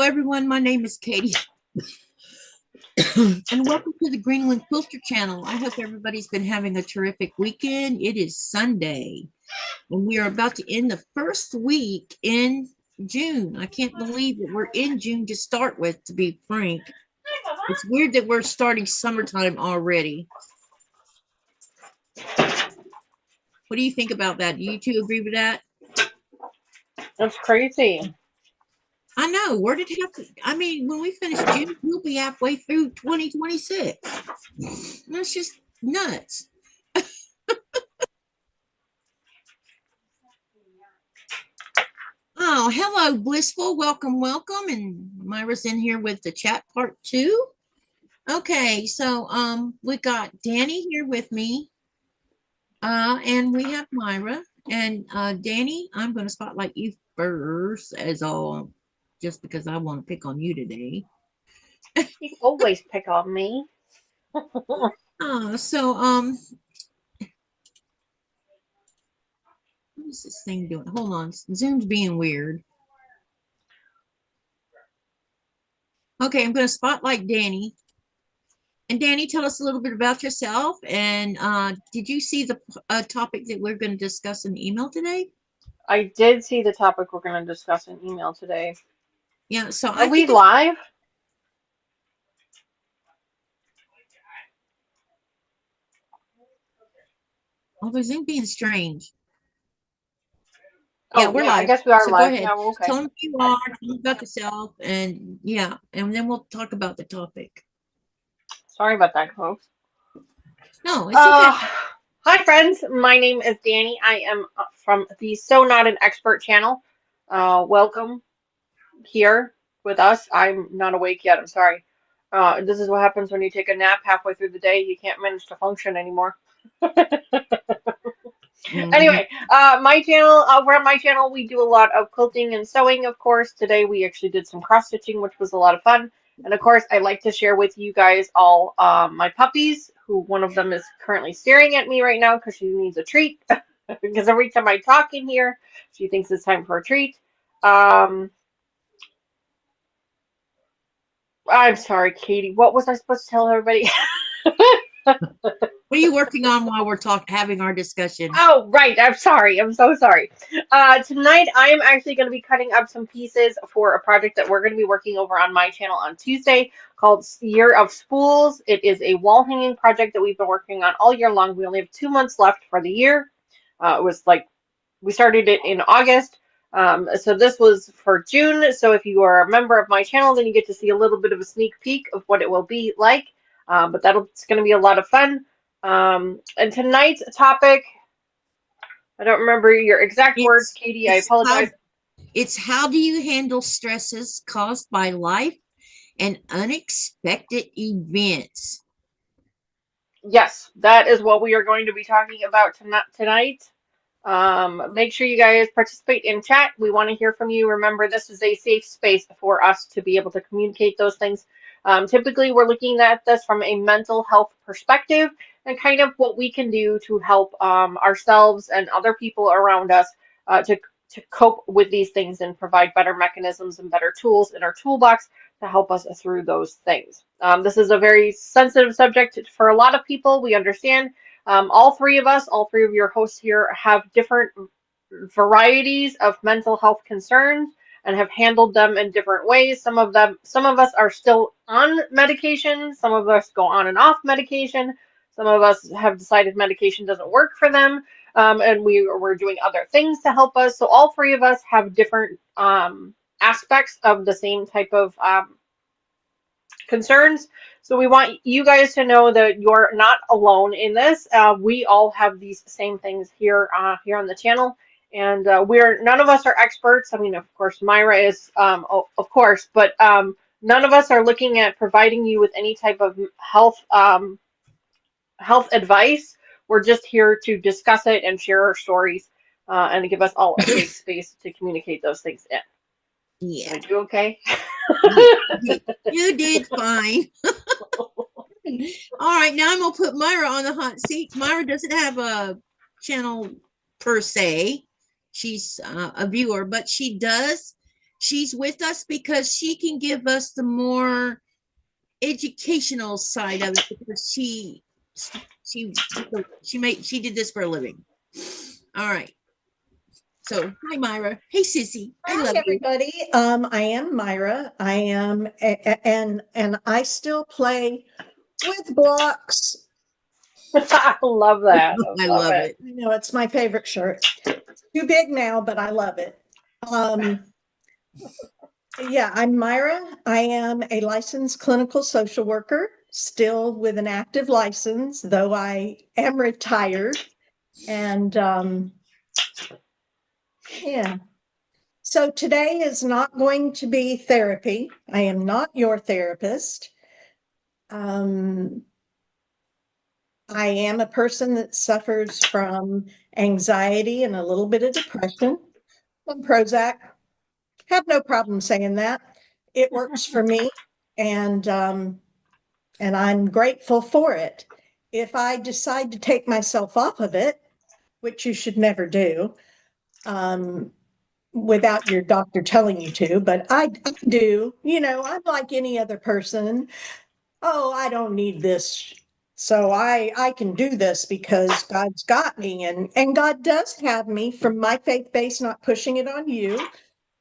everyone. My name is Katie, and welcome to the Greenland Quilter channel. I hope everybody's been having a terrific weekend. It is Sunday, and we are about to end the first week in June. I can't believe that we're in June to start with, to be frank. It's weird that we're starting summertime already. What do you think about that? Do you two agree with that? That's crazy. I know. Where did it have to? I mean, when we finish June, we'll be halfway through 2026. That's just nuts. Oh, hello, Blissful. Welcome, welcome. And Myra's in here with the chat part 2. Okay, so we got Danny here with me. And we have Myra. And Danny, I'm going to spotlight you first, as all, just because I want to pick on you today. You always pick on me. So what is this thing doing? Hold on, Zoom's being weird. Okay, I'm going to spotlight Danny. And Danny, tell us a little bit about yourself. And did you see the topic that we're going to discuss in the email today? I did see the topic we're going to discuss in email today. Yeah, so Are we live? Oh, there's Zoom being strange. Oh, yeah, we're live. I guess we are so live. Go ahead. Yeah, okay. Tell them who you are, tell them about yourself, and yeah, and then we'll talk about the topic. Sorry about that, folks. No, it's okay. Hi, friends. My name is Danny. I am from the So Not an Expert channel. Welcome here with us. I'm not awake yet. I'm sorry. This is what happens when you take a nap halfway through the day. You can't manage to function anymore. Anyway, my channel, over on my channel, we do a lot of quilting and sewing, of course. Today we actually did some cross stitching, which was a lot of fun. And of course, I like to share with you guys all my puppies, who one of them is currently staring at me right now because she needs a treat. Because every time I talk in here, she thinks it's time for a treat. I'm sorry, Katie. What was I supposed to tell everybody? What are you working on while we're having our discussion? Oh, right. I'm sorry. I'm so sorry. Tonight, I am actually going to be cutting up some pieces for a project that we're going to be working over on my channel on Tuesday called Year of Spools. It is a wall hanging project that we've been working on all year long. We only have 2 months left for the year. It was like we started it in August. So this was for June. So if you are a member of my channel, then you get to see a little bit of a sneak peek of what it will be like. But it's going to be a lot of fun. And tonight's topic, I don't remember your exact words, Katie. I apologize. It's how do you handle stresses caused by life and unexpected events? Yes, that is what we are going to be talking about tonight. Make sure you guys participate in chat. We want to hear from you. Remember, this is a safe space for us to be able to communicate those things. Typically, we're looking at this from a mental health perspective and kind of what we can do to help ourselves and other people around us to cope with these things and provide better mechanisms and better tools in our toolbox to help us through those things. This is a very sensitive subject for a lot of people. We understand. All three of your hosts here have different varieties of mental health concerns and have handled them in different ways. Some of us are still on medication. Some of us go on and off medication. Some of us have decided medication doesn't work for them, and we're doing other things to help us. So all three of us have different aspects of the same type of concerns. So we want you guys to know that you're not alone in this. We all have these same things here on the channel, and none of us are experts. I mean, of course, Myra is, of course, but none of us are looking at providing you with any type of health advice. We're just here to discuss it and share our stories, and to give us all a safe space to communicate those things in. Yeah. Did you okay? You did fine. All right, now I'm gonna put Myra on the hot seat. Myra doesn't have a channel per se. She's a viewer, but she does she's with us because she can give us the more educational side of it because she did this for a living. All right. So hi Myra. Hey Sissy. I Hi, love you. everybody. I am Myra. I am, and I still play with blocks. I love that. I I love love it. it. You know, it's my favorite shirt. It's too big now, but I love it. Um, yeah, I'm Myra. I am a licensed clinical social worker, still with an active license, though I am retired. And yeah. So today is not going to be therapy. I am not your therapist. Um, I am a person that suffers from anxiety and a little bit of depression. Some Prozac. Have no problem saying that. It works for me, and I'm grateful for it. If I decide to take myself off of it, which you should never do, um, without your doctor telling you to, but I do. You know, I'm like any other person. Oh, I don't need this. So I can do this because God's got me, and God does have me from my faith base, not pushing it on you.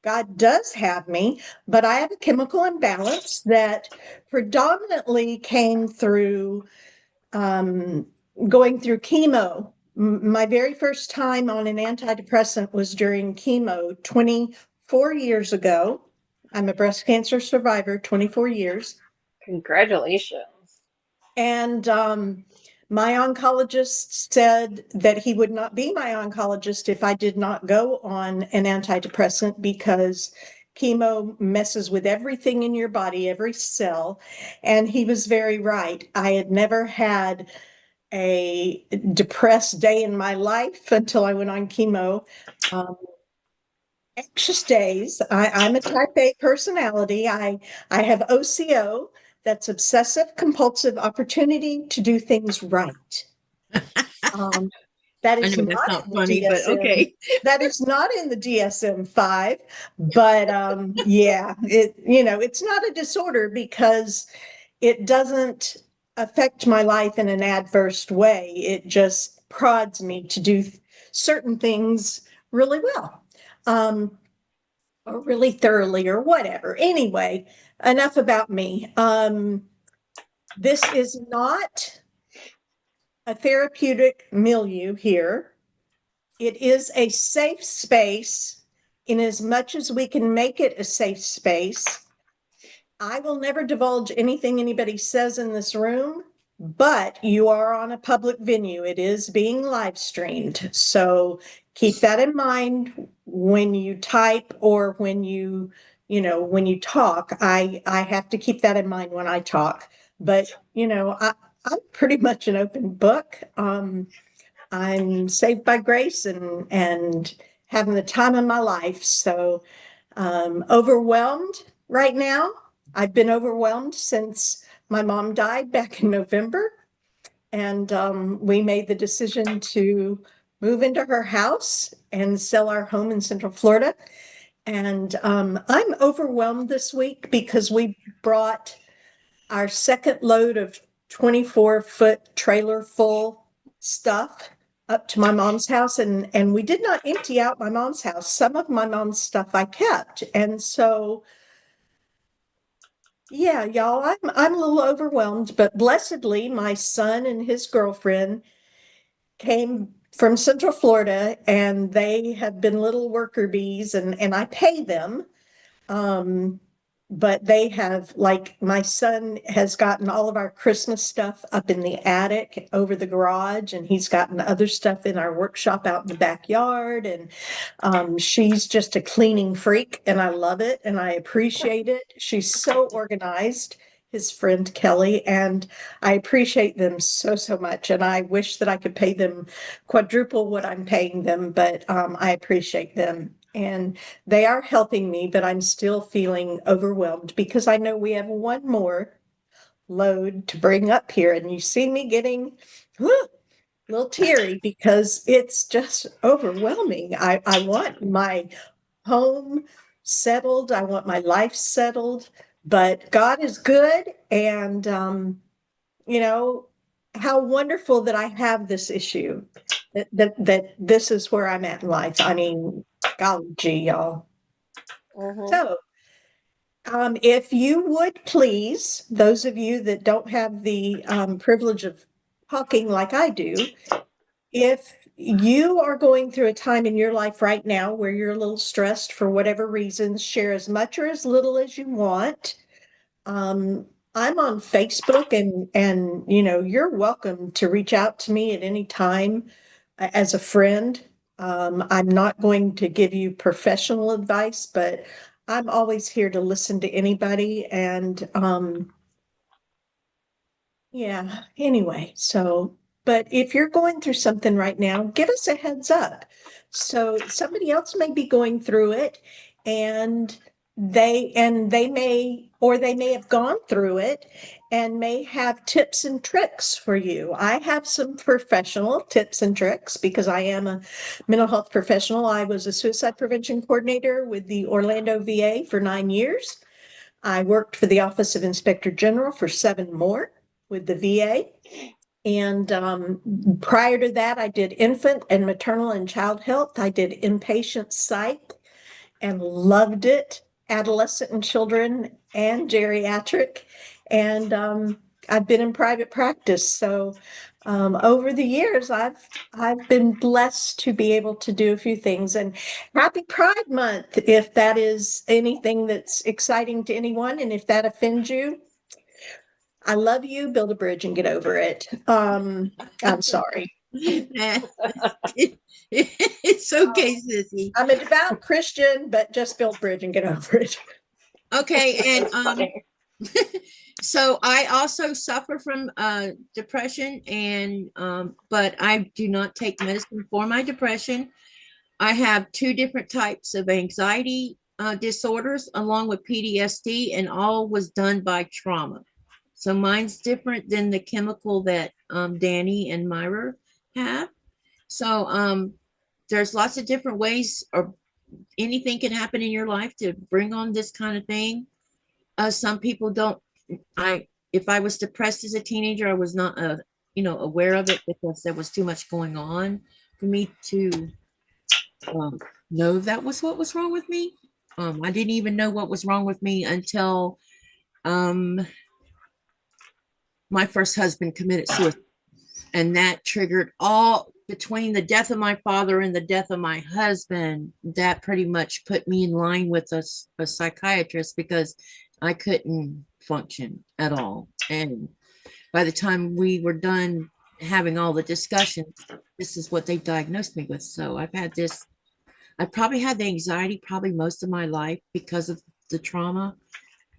God does have me, but I have a chemical imbalance that predominantly came through um, going through chemo. My very first time on an antidepressant was during chemo 24 years ago. I'm a breast cancer survivor, 24 years. Congratulations. And my oncologist said that he would not be my oncologist if I did not go on an antidepressant because chemo messes with everything in your body, every cell. And he was very right. I had never had a depressed day in my life until I went on chemo. Um, Anxious days. I'm a type A personality. I have OCO, that's obsessive compulsive opportunity to do things right. Um, that I is know not that's not in the funny, but DSM. okay. That is not in the DSM-5, but yeah, it's not a disorder because it doesn't affect my life in an adverse way. It just prods me to do certain things really well. Or really thoroughly or whatever. Anyway, enough about me. This is not a therapeutic milieu here. It is a safe space in as much as we can make it a safe space. I will never divulge anything anybody says in this room, but you are on a public venue. It is being live streamed. So keep that in mind when you type or when you talk. I have to keep that in mind when I talk. But, I'm pretty much an open book. I'm saved by grace and having the time of my life. So overwhelmed right now. I've been overwhelmed since my mom died back in November, and we made the decision to move into her house and sell our home in Central Florida. And I'm overwhelmed this week because we brought our second load of 24-foot trailer full stuff up to my mom's house, and we did not empty out my mom's house. Some of my mom's stuff I kept. And so yeah, y'all, I'm a little overwhelmed, but blessedly my son and his girlfriend came from Central Florida, and they have been little worker bees, and I pay them. Um, but they have, like, my son has gotten all of our Christmas stuff up in the attic over the garage, and he's gotten other stuff in our workshop out in the backyard. And she's just a cleaning freak, and I love it and I appreciate it. She's so organized, his friend Kelly, and I appreciate them so, so much. And I wish that I could pay them quadruple what I'm paying them, but I appreciate them. And they are helping me, but I'm still feeling overwhelmed because I know we have one more load to bring up here. And you see me getting a little teary because it's just overwhelming. I want my home settled. I want my life settled, but God is good. And, you know, how wonderful that I have this issue, that this is where I'm at in life. I mean, golly gee, y'all. Mhm. So, if you would please, those of you that don't have the privilege of talking like I do, if you are going through a time in your life right now where you're a little stressed for whatever reasons, share as much or as little as you want. Um, I'm on Facebook, and you're welcome to reach out to me at any time as a friend. I'm not going to give you professional advice, but I'm always here to listen to anybody. And yeah, anyway, so, but if you're going through something right now, give us a heads up. So somebody else may be going through it, and they may have gone through it and may have tips and tricks for you. I have some professional tips and tricks because I am a mental health professional. I was a suicide prevention coordinator with the Orlando VA for 9 years. I worked for the Office of Inspector General for 7 more with the VA. And prior to that, I did infant and maternal and child health. I did inpatient psych and loved it, adolescent and children and geriatric. And I've been in private practice. So over the years, I've been blessed to be able to do a few things. And happy Pride Month, if that is anything that's exciting to anyone, and if that offends you, I love you. Build a bridge and get over it. I'm sorry. It's okay, sissy. I'm a devout Christian, but just build bridge and get over it. Okay, and That's funny. so I also suffer from depression, and but I do not take medicine for my depression. I have 2 different types of anxiety disorders along with PTSD, and all was done by trauma. So mine's different than the chemical that Dani and Myra have. So there's lots of different ways, or anything can happen in your life to bring on this kind of thing. Some people don't. If I was depressed as a teenager, I was not aware of it because there was too much going on for me to know that was what was wrong with me. I didn't even know what was wrong with me until um, my first husband committed suicide. And that triggered all between the death of my father and the death of my husband. That pretty much put me in line with a psychiatrist because I couldn't function at all. And by the time we were done having all the discussions, this is what they diagnosed me with. So I probably had the anxiety probably most of my life because of the trauma,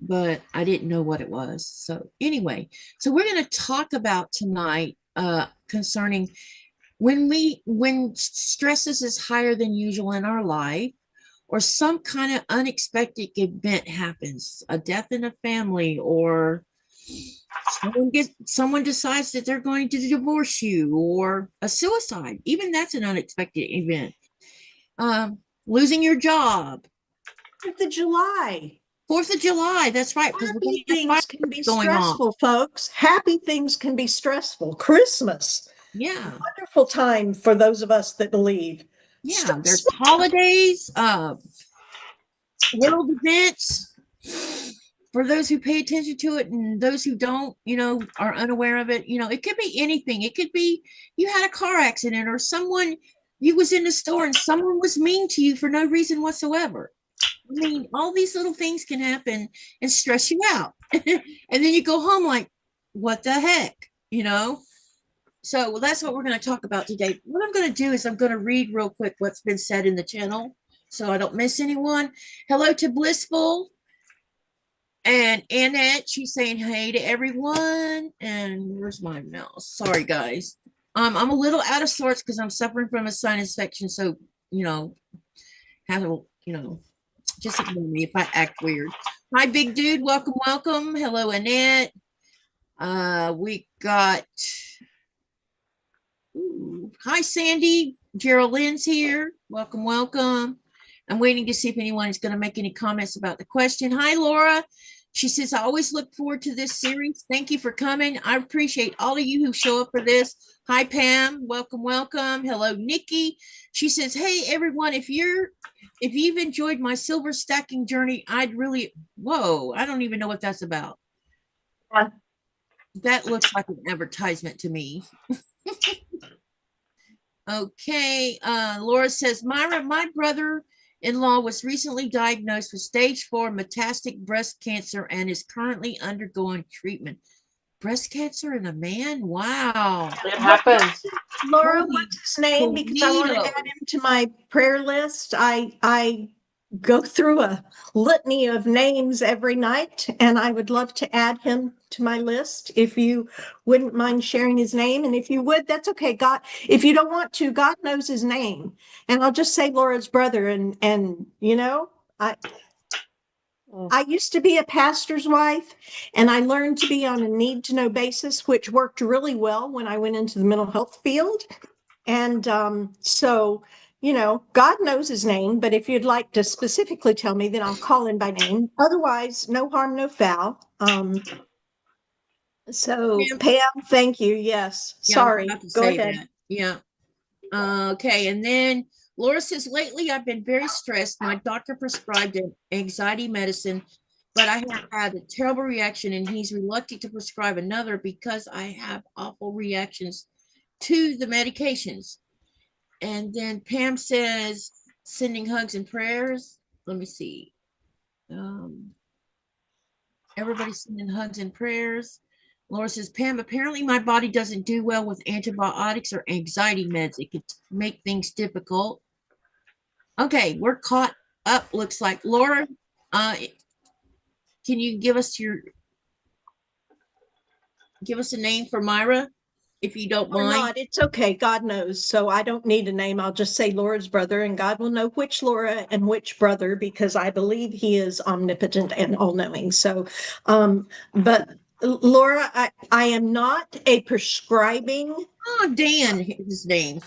but I didn't know what it was. So anyway, so we're going to talk about tonight concerning when stresses is higher than usual in our life, or some kind of unexpected event happens, a death in a family, or someone decides that they're going to divorce you, or a suicide. Even that's an unexpected event. Losing your job. 4th of July. 4th of July, that's right, because we're going Happy to have things can be going on. stressful, folks. Happy things can be stressful. Christmas, Yeah, wonderful time for those of us that believe. yeah. There's Stressful. holidays, world events. For those who pay attention to it and those who don't, are unaware of it, it could be anything. It could be you had a car accident, or you was in the store and someone was mean to you for no reason whatsoever. I mean, all these little things can happen and stress you out. And then you go home like, what the heck, So that's what we're going to talk about today. What I'm going to do is I'm going to read real quick what's been said in the channel so I don't miss anyone. Hello to Blissful and Annette. She's saying hey to everyone. And where's my mouse? Sorry, guys. I'm a little out of sorts because I'm suffering from a sinus infection. So, have a, just ignore me if I act weird. Hi, big dude. Welcome, welcome. Hello, Annette. We got hi, Sandy. Geraldine's here. Welcome, welcome. I'm waiting to see if anyone is going to make any comments about the question. Hi, Laura. She says, I always look forward to this series. Thank you for coming. I appreciate all of you who show up for this. Hi, Pam. Welcome, welcome. Hello, Nikki. She says, hey, everyone, if you've enjoyed my silver stacking journey, I'd really, whoa, I don't even know what that's about. That looks like an advertisement to me. Okay, Laura says, Myra, my brother-in-law was recently diagnosed with stage 4 metastatic breast cancer and is currently undergoing treatment. Breast cancer in a man? Wow. It happens. Laura, Holy what's his name? Because I want to Toledo. add him to my prayer list. I go through a litany of names every night, and I would love to add him to my list if you wouldn't mind sharing his name. And if you would, that's okay. God, if you don't want to, God knows his name. And I'll just say Laura's brother. And you know, I used to be a pastor's wife, and I learned to be on a need to know basis, which worked really well when I went into the mental health field. And so, you know, God knows his name, but if you'd like to specifically tell me, then I'll call him by name. Otherwise, no harm, no foul. So Pam, Pam, thank you. Yes. yeah, I was Sorry. about to Go say ahead. that. Yeah. Okay, and then Laura says, lately I've been very stressed. My doctor prescribed an anxiety medicine, but I have had a terrible reaction, and he's reluctant to prescribe another because I have awful reactions to the medications. And then Pam says, sending hugs and prayers. Let me see. Um, Everybody's sending hugs and prayers. Laura says, Pam, apparently my body doesn't do well with antibiotics or anxiety meds. It could make things difficult. Okay, we're caught up, looks like. Laura, can you give us a name for Myra, if you don't Or mind? not, it's okay. God knows. So I don't need a name. I'll just say Laura's brother, and God will know which Laura and which brother, because I believe he is omnipotent and all-knowing. So, but Laura, I am not a prescribing. Oh, Dan, his name.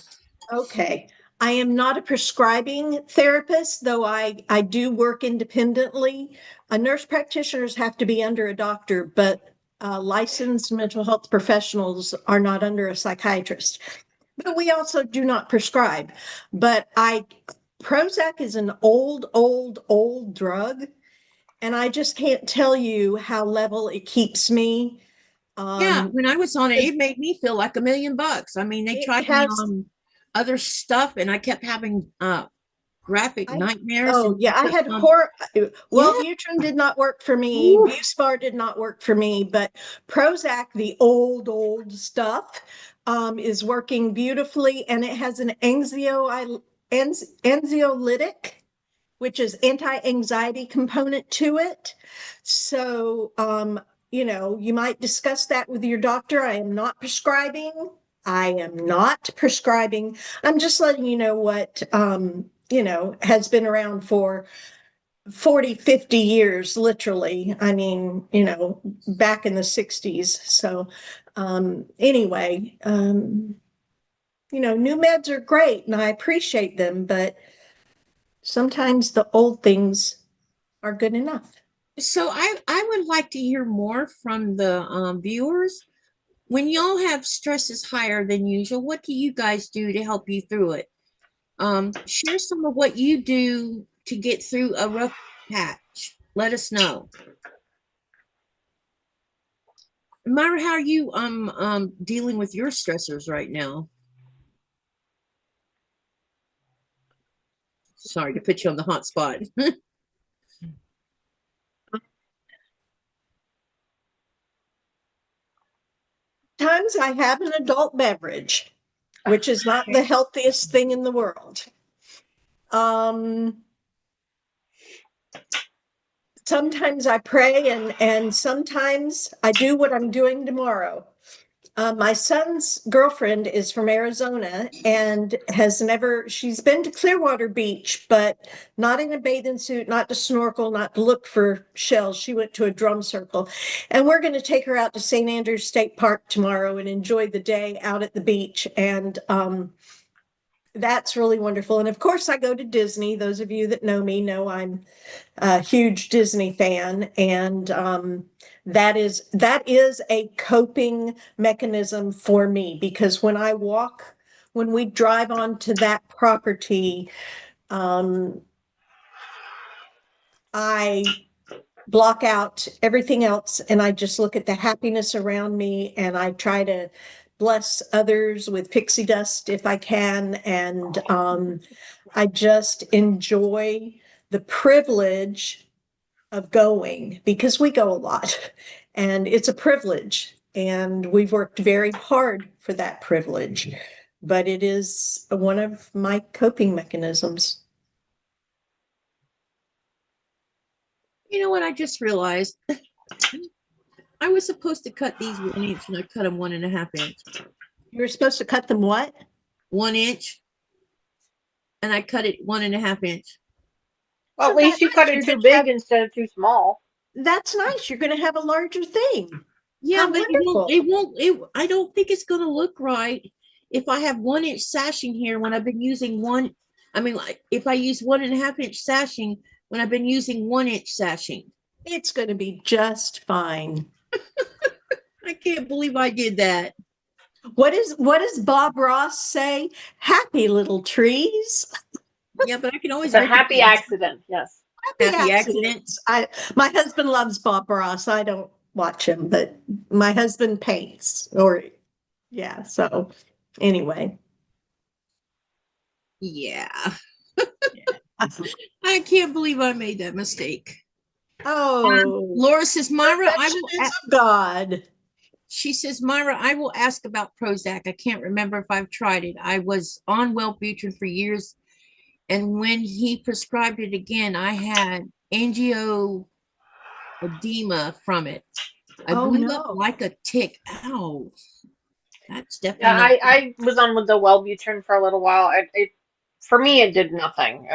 Okay. I am not a prescribing therapist, though I do work independently. Nurse practitioners have to be under a doctor, but licensed mental health professionals are not under a psychiatrist. But we also do not prescribe. But Prozac is an old drug, and I just can't tell you how level it keeps me. Yeah, Um, when I was on it, it made me feel like $1,000,000. I mean, they it tried me has on other stuff, and I kept having graphic I nightmares, oh and yeah, I had yeah. Wellbutrin did not work for me, Ooh. Buspar did not work for me, but Prozac, the old stuff, is working beautifully, and it has an anxiolytic, which is anti-anxiety component to it. So, you know, you might discuss that with your doctor. I am not prescribing. I am not prescribing. I'm just letting you know what, you know, has been around for 40, 50 years, literally. I mean, you know, back in the 60s. So, anyway, you know, new meds are great and I appreciate them, but sometimes the old things are good enough. So I would like to hear more from the viewers. When y'all have stresses higher than usual, what do you guys do to help you through it? Share some of what you do to get through a rough patch. Let us know. Myra, how are you dealing with your stressors right now? Sorry to put you on the hot spot. Sometimes I have an adult beverage, which is not the healthiest thing in the world. Sometimes I pray, and sometimes I do what I'm doing tomorrow. My son's girlfriend is from Arizona and she's been to Clearwater Beach, but not in a bathing suit, not to snorkel, not to look for shells. She went to a drum circle. And we're going to take her out to St. Andrews State Park tomorrow and enjoy the day out at the beach. And That's really wonderful. And of course, I go to Disney. Those of you that know me know I'm a huge Disney fan, and that is a coping mechanism for me because when we drive onto that property, um, I block out everything else and I just look at the happiness around me and I try to bless others with pixie dust if I can. And I just enjoy the privilege of going because we go a lot and it's a privilege. And we've worked very hard for that privilege, but it is one of my coping mechanisms. You know what? I just realized I was supposed to cut these 1 inch and I cut them 1.5 inch. You were supposed to cut them what? 1 inch and I cut it 1.5 inch. Well, So at least that you cut you're it too gonna big have- instead of too small. That's nice. You're going to have a larger thing. Yeah, How but wonderful. I don't think it's going to look right if I have 1 inch sashing here when I've been using like if I use 1.5 inch sashing when I've been using 1 inch sashing. It's going to be just fine. I can't believe I did that. What does Bob Ross say? Happy little trees. Yeah, but I can always It's a open happy things. accident, yes. Happy accidents. My husband loves Bob Ross. I don't watch him, but my husband paints yeah, so anyway. Yeah. I can't believe I made that mistake. Oh, Laura says, Myra, of God. She says, Myra, I will ask about Prozac. I can't remember if I've tried it. I was on Wellbutrin for years, and when he prescribed it again, I had angioedema from it. I blew up like a tick. Ow. That's Yeah, definitely I was on with the Wellbutrin for a little while. For me, it did nothing.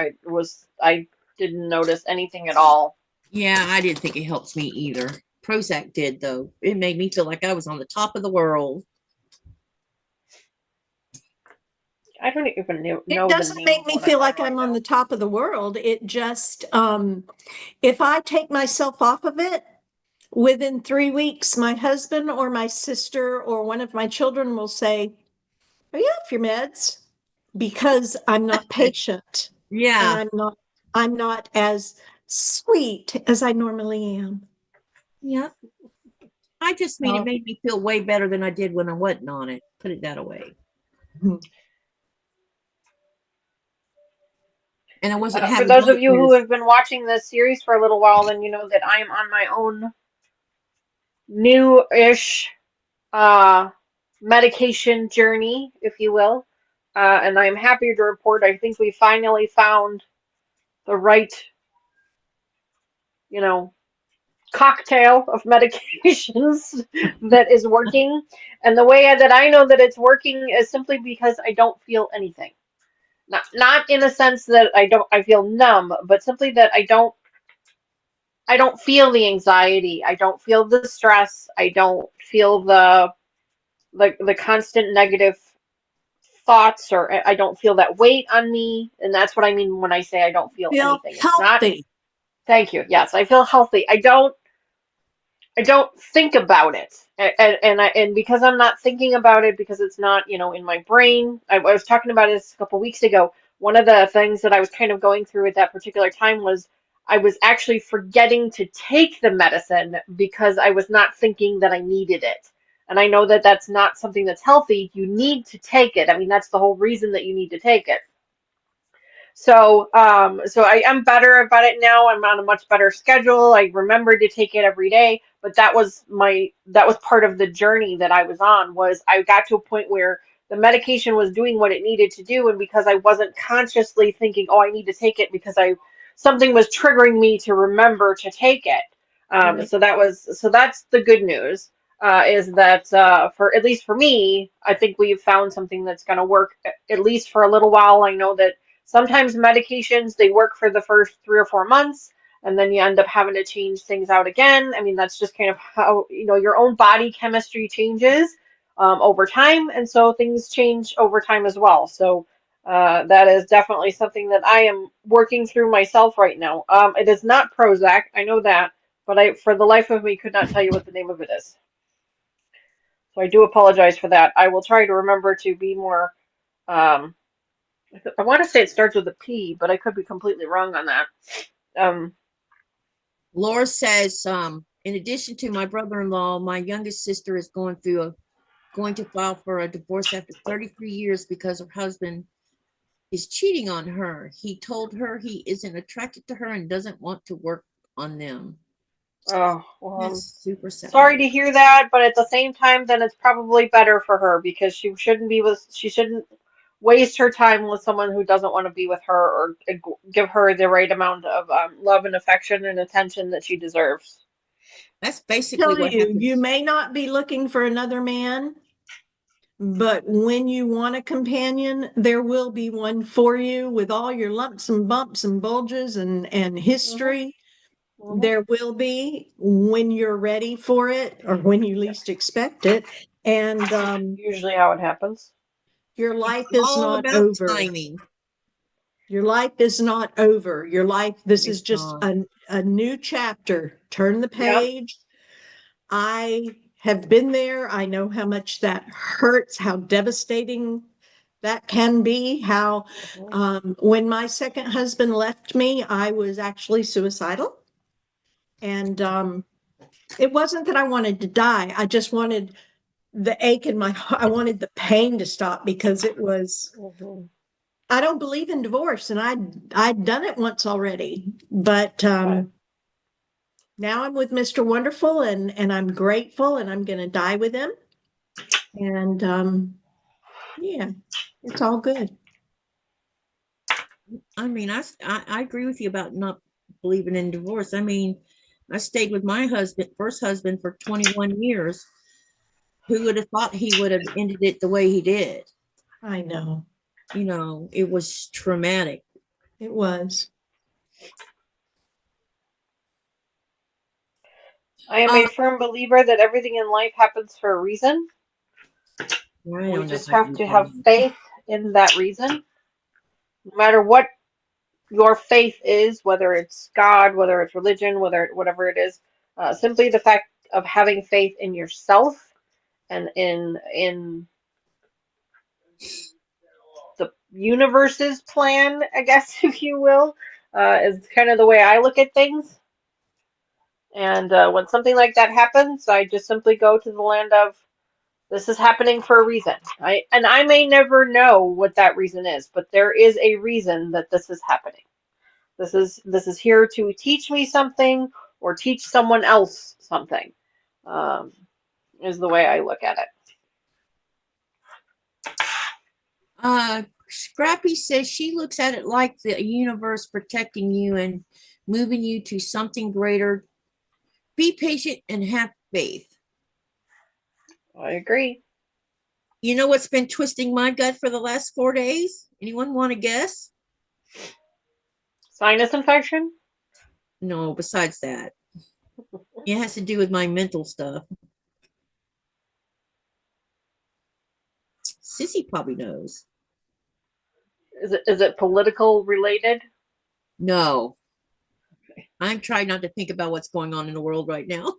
I didn't notice anything at all. Yeah, I didn't think it helps me either. Prozac did, though. It made me feel like I was on the top of the world. I don't even know It the doesn't name make of me what feel I'm like on I'm right on now. the top of the world. It just, if I take myself off of it, within 3 weeks, my husband or my sister or one of my children will say, are you off your meds? Because I'm not patient and Yeah. I'm not as sweet as I normally am. Yeah. I just mean it made me feel way better than I did when I wasn't on it. Put it that way. And I wasn't For having those of you who nightmares. have been watching this series for a little while, then you know that I am on my own new-ish medication journey, if you will. And I'm happy to report I think we finally found the right, you know, cocktail of medications that is working. And the way that I know that it's working is simply because I don't feel anything. Not in a sense that I feel numb, but simply that I don't feel the anxiety. I don't feel the stress. I don't feel the constant negative thoughts, or I don't feel that weight on me. And that's what I mean when I say I don't feel Feel anything. It's not, healthy. thank you. Yes, I feel healthy. I don't think about it. And because I'm not thinking about it, because it's not, in my brain. I was talking about this a couple weeks ago. One of the things that I was kind of going through at that particular time was I was actually forgetting to take the medicine because I was not thinking that I needed it. And I know that that's not something that's healthy. You need to take it. I mean, that's the whole reason that you need to take it. So I am better about it now. I'm on a much better schedule. I remember to take it every day, but that was part of the journey that I was on. Was I got to a point where the medication was doing what it needed to do, and because I wasn't consciously thinking, oh, I need to take it because something was triggering me to remember to take it. Right. So that's the good news. Is that for at least for me, I think we've found something that's going to work at least for a little while. I know that sometimes medications, they work for the first 3 or 4 months, and then you end up having to change things out again. I mean, that's just kind of how, your own body chemistry changes over time, and so things change over time as well. So That is definitely something that I am working through myself right now. It is not Prozac, I know that, but I, for the life of me, could not tell you what the name of it is. So I do apologize for that. I will try to remember to be more. Um, I want to say it starts with a P, but I could be completely wrong on that. Um, Laura says, in addition to my brother-in-law, my youngest sister is going to file for a divorce after 33 years because her husband is cheating on her. He told her he isn't attracted to her and doesn't want to work on them. oh, well, That's I'm super sad. sorry to hear that, but at the same time, then it's probably better for her because she shouldn't waste her time with someone who doesn't want to be with her or give her the right amount of love and affection and attention that she deserves. That's basically Tell what you, happened. you may not be looking for another man, but when you want a companion, there will be one for you with all your lumps and bumps and bulges and Hmm. history. Hmm. There will be when you're ready for it or when you least expect it. And Usually how it happens. your It's life is all not about over. timing. Your life is not over. Your life, this is It's just not. a new chapter. Turn the Yep. page. I have been there. I know how much that hurts, how devastating that can be. How, Hmm. when my second husband left me, I was actually suicidal. And it wasn't that I wanted to die. I just wanted the ache in my heart. I wanted the pain to stop because it was, Hmm. I don't believe in divorce and I'd done it once already. But Right. now I'm with Mr. Wonderful and I'm grateful and I'm going to die with him. And yeah, it's all good. I mean, I agree with you about not believing in divorce. I mean, I stayed with my first husband for 21 years. Who would have thought he would have ended it the way he did? I know It was traumatic. it was. I am Uh, a firm believer that everything in life happens for a reason. I We don't know if just I have believe to in have that. faith in that reason. No matter what your faith is, whether it's God, whether it's religion, whatever it is, simply the fact of having faith in yourself and in the universe's plan, I guess, if you will, is kind of the way I look at things. And when something like that happens, I just simply go to the land of this is happening for a reason. I may never know what that reason is, but there is a reason that this is happening. This is here to teach me something or teach someone else something. Um, is the way I look at it. Scrappy says she looks at it like the universe protecting you and moving you to something greater. Be patient and have faith. I agree. You know what's been twisting my gut for the last 4 days? Anyone want to guess? Sinus infection? No, besides that, it has to do with my mental stuff. Sissy probably knows. Is it political related? No, I'm trying not to think about what's going on in the world right now.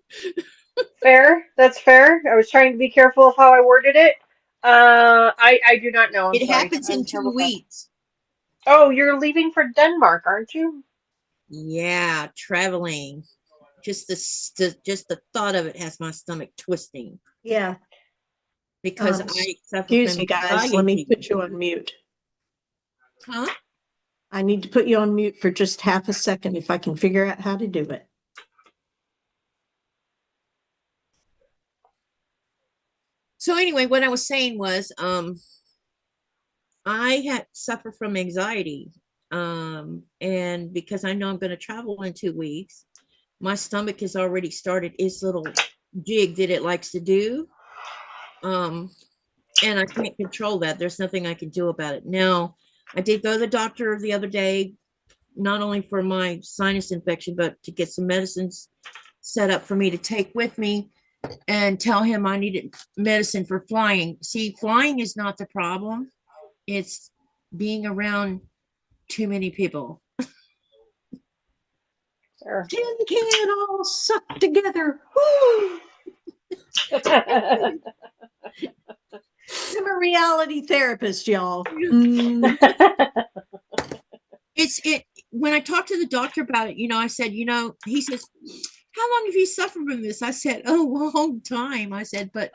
Fair. That's fair. I was trying to be careful of how I worded it. I do not know. I'm It sorry. happens I'm in terrible. 2 weeks. Oh, you're leaving for Denmark, aren't you? Yeah, traveling. Just the thought of it has my stomach twisting Yeah. because I suffer Excuse from me, guys. Let me anxiety. put you on mute. Huh? I need to put you on mute for just half a second if I can figure out how to do it. So anyway, what I was saying was, I had suffered from anxiety, and because I know I'm going to travel in 2 weeks, my stomach has already started its little jig that it likes to do, um, and I can't control that. There's nothing I can do about it. Now, I did go to the doctor the other day, not only for my sinus infection, but to get some medicines set up for me to take with me and tell him I needed medicine for flying. See, flying is not the problem. It's being around too many people. Sure. Tin can all sucked together. Woo! I'm a reality therapist, y'all. It's it when I talked to the doctor about it, I said, he says, how long have you suffered from this? I said, a long time. I said, but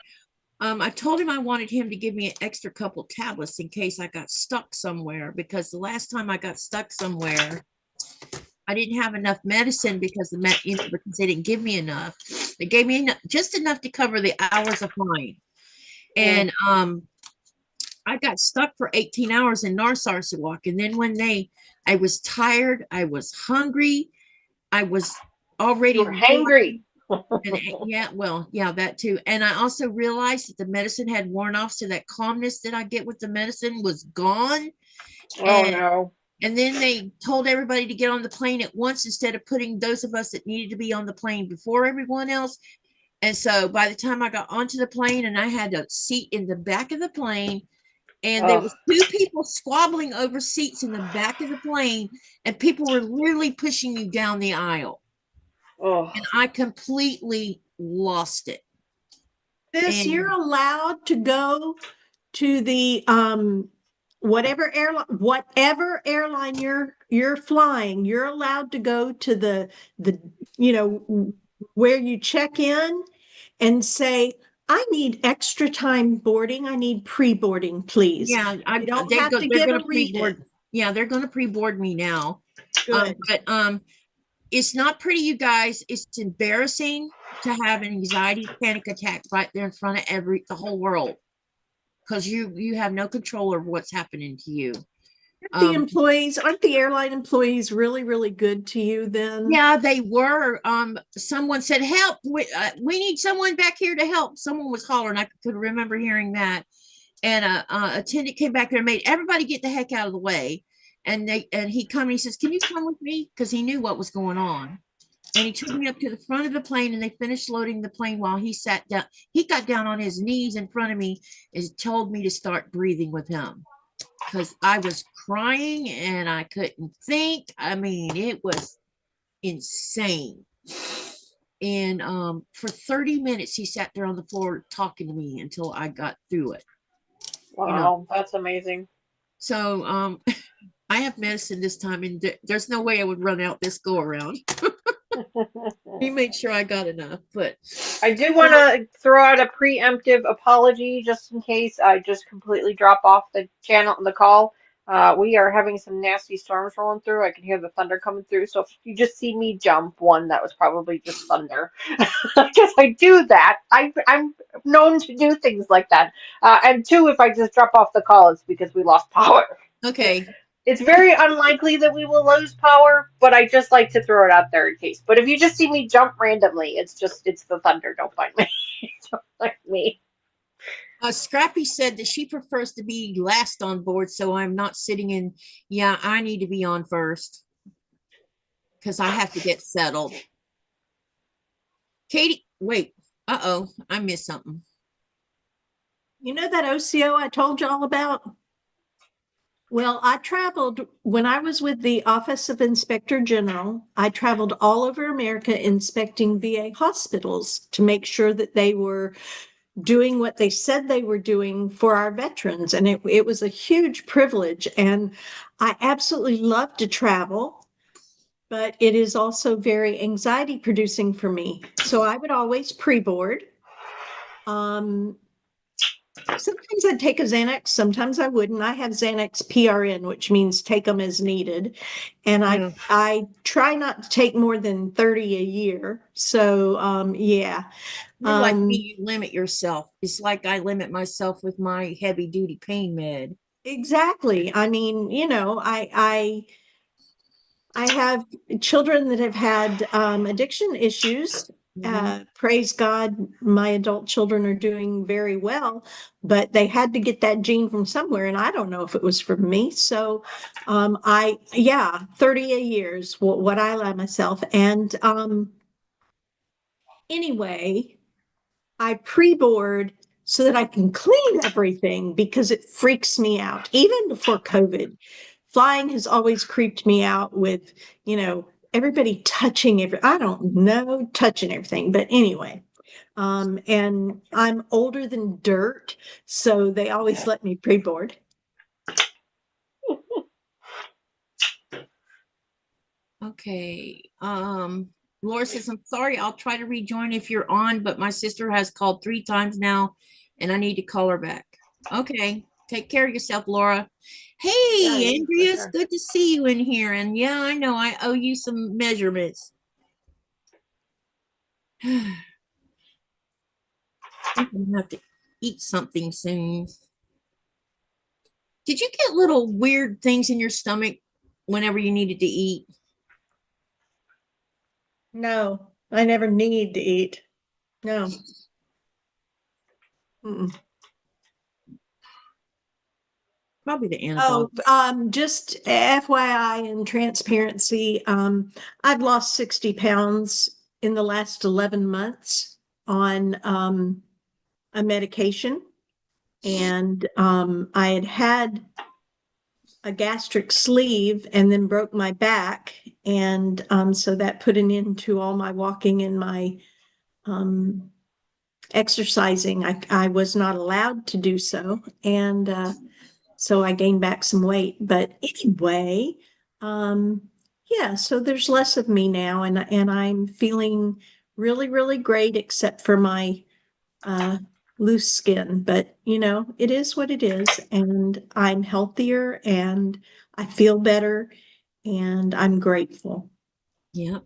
I told him I wanted him to give me an extra couple tablets in case I got stuck somewhere, because the last time I got stuck somewhere, I didn't have enough medicine because because they didn't give me enough. They gave me just enough to cover the hours of mine. And I got stuck for 18 hours in Narsarsuaq. And then I was tired, I was hungry, I was already You were hangry. and yeah, that too. And I also realized that the medicine had worn off, so that calmness that I get with the medicine was gone. Oh no. And then they told everybody to get on the plane at once instead of putting those of us that needed to be on the plane before everyone else. And so by the time I got onto the plane and I had a seat in the back of the plane, and there was two people squabbling over seats in the back of the plane, and people were literally pushing you down the aisle. And I completely lost it. You're allowed to go to the whatever airline you're flying, you're allowed to go to the where you check in and say, I need extra time boarding. I need pre-boarding, please. Yeah, you don't have to give a reason. Yeah, they're going to pre-board me now. Good. But it's not pretty, you guys. It's embarrassing to have an anxiety panic attack right there in front of the whole world, because you have no control over what's happening to you. Aren't the airline employees really, really good to you then? Yeah, they were. Someone said, help. We need someone back here to help. Someone was hollering. I could remember hearing that. And a attendant came back there and made everybody get the heck out of the way. And he come and he says, can you come with me? Because he knew what was going on. And he took me up to the front of the plane, and they finished loading the plane while he sat down. He got down on his knees in front of me and told me to start breathing with him, because I was crying and I couldn't think. I mean, it was insane. And for 30 minutes, he sat there on the floor talking to me until I got through it. Wow, that's amazing. So I have medicine this time, and there's no way I would run out this go around. He made sure I got enough, but I do want to throw out a preemptive apology just in case I just completely drop off the channel and the call. We are having some nasty storms rolling through. I can hear the thunder coming through. So if you just see me jump, one, that was probably just thunder. Because I do that. I'm known to do things like that. And two, if I just drop off the call, it's because we lost power. okay. It's very unlikely that we will lose power, but I just like to throw it out there in case. But if you just see me jump randomly, it's the thunder. Don't find me. Don't find me. Scrappy said that she prefers to be last on board, so I'm not sitting in. Yeah, I need to be on first because I have to get settled. Katie, wait. Uh-oh, I missed something. You know that OCO I told you all about? Well, I traveled when I was with the Office of Inspector General. I traveled all over America inspecting VA hospitals to make sure that they were doing what they said they were doing for our veterans. And it was a huge privilege. And I absolutely love to travel, but it is also very anxiety producing for me. So I would always pre-board. Sometimes I'd take a Xanax, sometimes I wouldn't. I have Xanax PRN, which means take them as needed. And I try not to take more than 30 a year. So yeah. You're like me, you limit yourself. It's like I limit myself with my heavy duty pain med. Exactly. I mean, I have children that have had addiction issues. Praise God, my adult children are doing very well, but they had to get that gene from somewhere, and I don't know if it was from me. So 30 a year is what I allow myself. And anyway, I pre-board so that I can clean everything because it freaks me out. Even before COVID, flying has always creeped me out with, everybody touching I don't know, touching everything. But anyway, and I'm older than dirt, so they always let me pre-board. Okay. Laura says, I'm sorry, I'll try to rejoin if you're on, but my sister has called 3 times now and I need to call her back. Okay. Take care of yourself, Laura. Hey, Yeah, Andrea, it's sure. good to see you in here. And yeah, I know I owe you some measurements. I'm gonna have to eat something soon. Did you get little weird things in your stomach whenever you needed to eat? No, I never need to eat. No. Mm-mm. Probably the Oh, antibiotics. just FYI and transparency, I've lost 60 pounds in the last 11 months on a medication. And I had a gastric sleeve and then broke my back. And so that put an end to all my walking and my um, exercising. I was not allowed to do so. And so I gained back some weight. But anyway, um, yeah, so there's less of me now, and I'm feeling really, really great, except for my uh, loose skin. But it is what it is, and I'm healthier, and I feel better, and I'm grateful. Yep.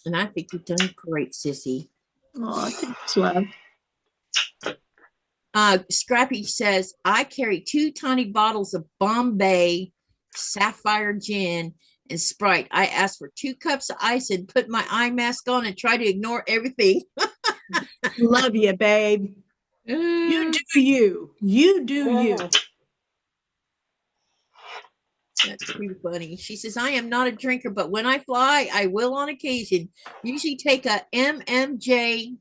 And I think you've done great, sissy. Oh, thanks, love. Scrappy says, I carry 2 tiny bottles of Bombay Sapphire Gin and Sprite. I ask for 2 cups of ice and put my eye mask on and try to ignore everything. Love you, babe. You do you. You do you. That's too funny. She says, I am not a drinker, but when I fly, I will on occasion. Usually take a MMJ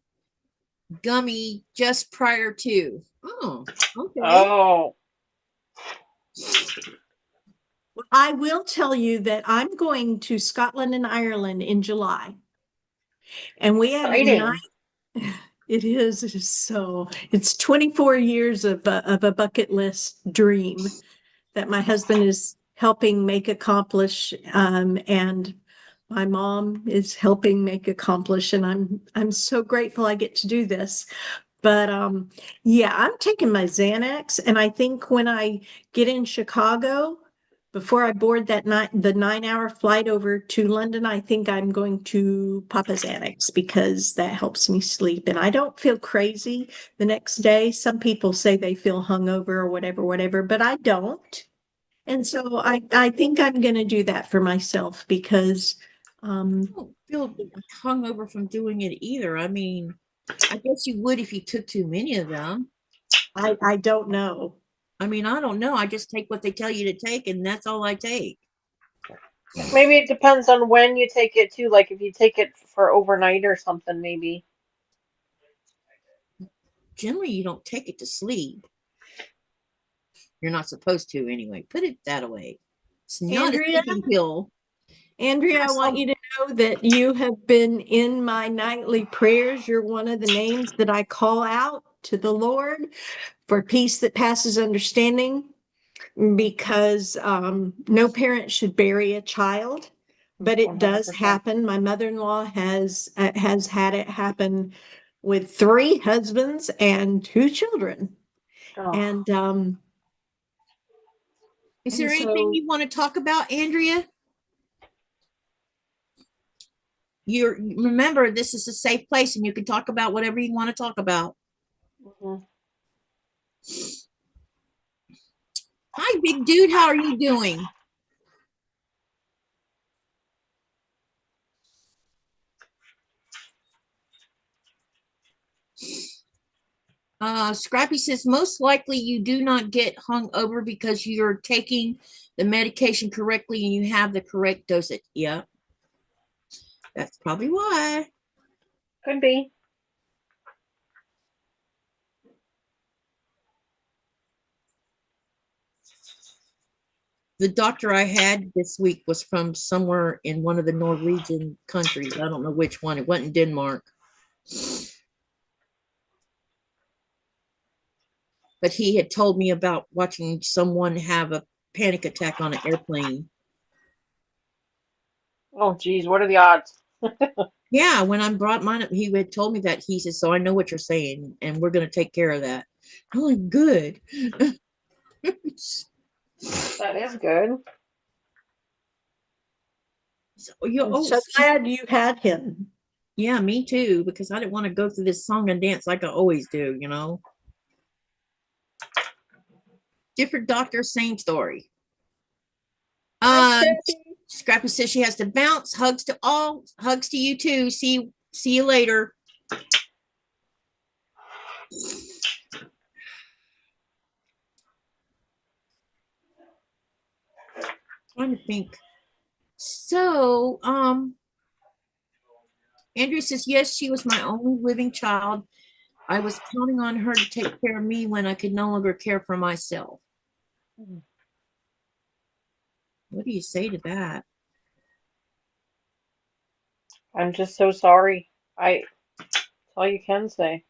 gummy just prior to. Oh, okay. Oh, I will tell you that I'm going to Scotland and Ireland in July. And we have exciting. it's 24 years of a bucket list dream that my husband is helping make accomplish. And my mom is helping make accomplish. And I'm so grateful I get to do this. But yeah, I'm taking my Xanax, and I think when I get in Chicago, before I board the 9-hour flight over to London, I think I'm going to pop a Xanax because that helps me sleep, and I don't feel crazy the next day. Some people say they feel hungover or whatever, whatever, but I don't. And so I think I'm going to do that for myself because I don't feel hungover from doing it either. I mean, I guess you would if you took too many of them. I don't know. I mean, I don't know. I just take what they tell you to take, and that's all I take. Maybe it depends on when you take it too. Like if you take it for overnight or something, maybe. Generally, you don't take it to sleep. You're not supposed to anyway. Put it that way. It's not a Andrea, sleeping pill. Andrea, I want you to know that you have been in my nightly prayers. You're one of the names that I call out to the Lord for peace that passes understanding, because no parent should bury a child, but it does 100%. happen. My mother-in-law has had it happen with 3 husbands and 2 children, Oh. and Is and there anything so you want to talk about, Andrea? You remember this is a safe place, and you can talk about whatever you want to talk about. Mhm. Hi, big dude. How are you doing? Scrappy says most likely you do not get hung over because you're taking the medication correctly and you have the correct dosage. Yeah, that's probably why. Could be. the doctor I had this week was from somewhere in one of the Norwegian countries. I don't know which one. It wasn't Denmark. But he had told me about watching someone have a panic attack on an airplane. Oh, geez, what are the odds? Yeah, when I brought mine up, he had told me that. He said, so I know what you're saying, and we're going to take care of that. I'm like, good. That is good. So, you I'm oh, so glad you had him. yeah, me too, because I didn't want to go through this song and dance like I always do, you know. Different doctor, same story. Hi, Scrappy. Scrappy says she has to bounce. Hugs to all. Hugs to you too. See you later. Trying to think. So, Andrew says, yes, she was my only living child. I was counting on her to take care of me when I could no longer care for myself. What do you say to that? I'm just so sorry. That's all you can say.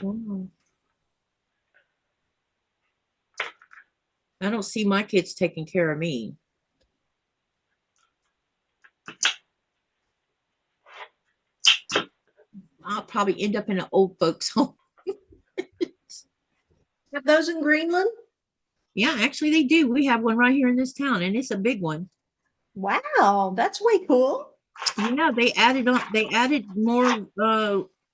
Oh, I don't see my kids taking care of me. I'll probably end up in an old folks home. Have those in Greenland? Yeah, actually they do. We have one right here in this town, and it's a big one. Wow, that's way cool. Yeah, they added more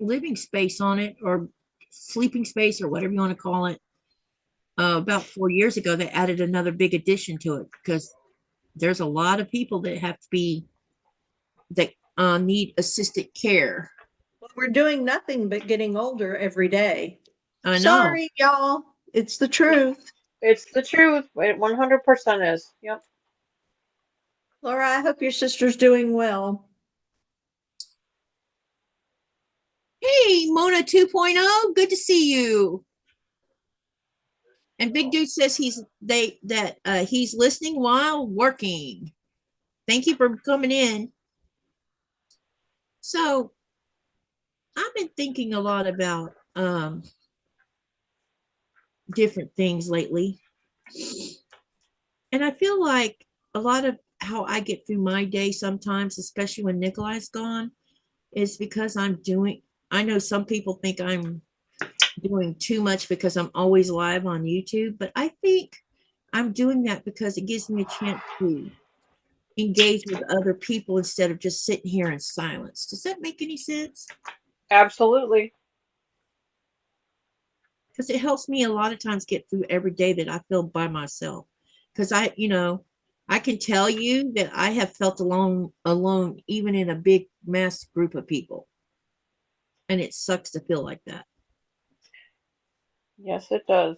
living space on it, or sleeping space, or whatever you want to call it. About 4 years ago, they added another big addition to it because there's a lot of people that have to be that need assisted care. Well, we're doing nothing but getting older every day. I know. Sorry, y'all. It's the truth. It's the truth. It 100% is. Yep. Laura, I hope your sister's doing well. Hey, Mona 2.0, good to see you. And Big Dude says he's listening while working. Thank you for coming in. So I've been thinking a lot about different things lately. And I feel like a lot of how I get through my day sometimes, especially when Nikolai's gone, is because I know some people think I'm doing too much because I'm always live on YouTube, but I think I'm doing that because it gives me a chance to engage with other people instead of just sitting here in silence. Does that make any sense? Absolutely. Because it helps me a lot of times get through every day that I feel by myself. Because I can tell you that I have felt alone, even in a big mass group of people. And it sucks to feel like that. Yes, it does.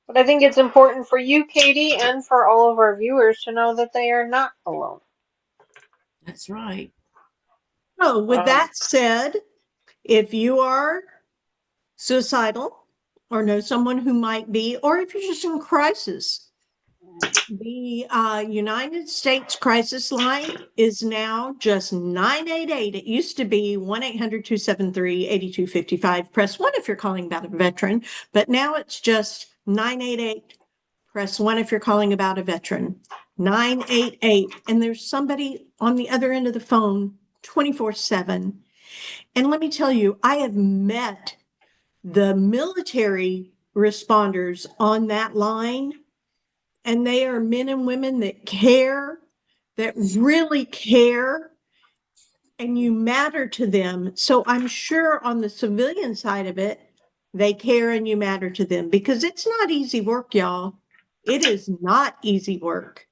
But I think it's important for you, Katie, and for all of our viewers to know that they are not alone. That's right. So, with Um, that said, if you are suicidal or know someone who might be, or if you're just in crisis, the United States crisis line is now just 988. It used to be 1-800-273-8255. Press 1 if you're calling about a veteran, but now it's just 988. Press 1 if you're calling about a veteran. 988. And there's somebody on the other end of the phone 24/7. And let me tell you, I have met the military responders on that line, and they are men and women that care, that really care, and you matter to them. So I'm sure on the civilian side of it, they care and you matter to them, because it's not easy work, y'all. It is not easy work.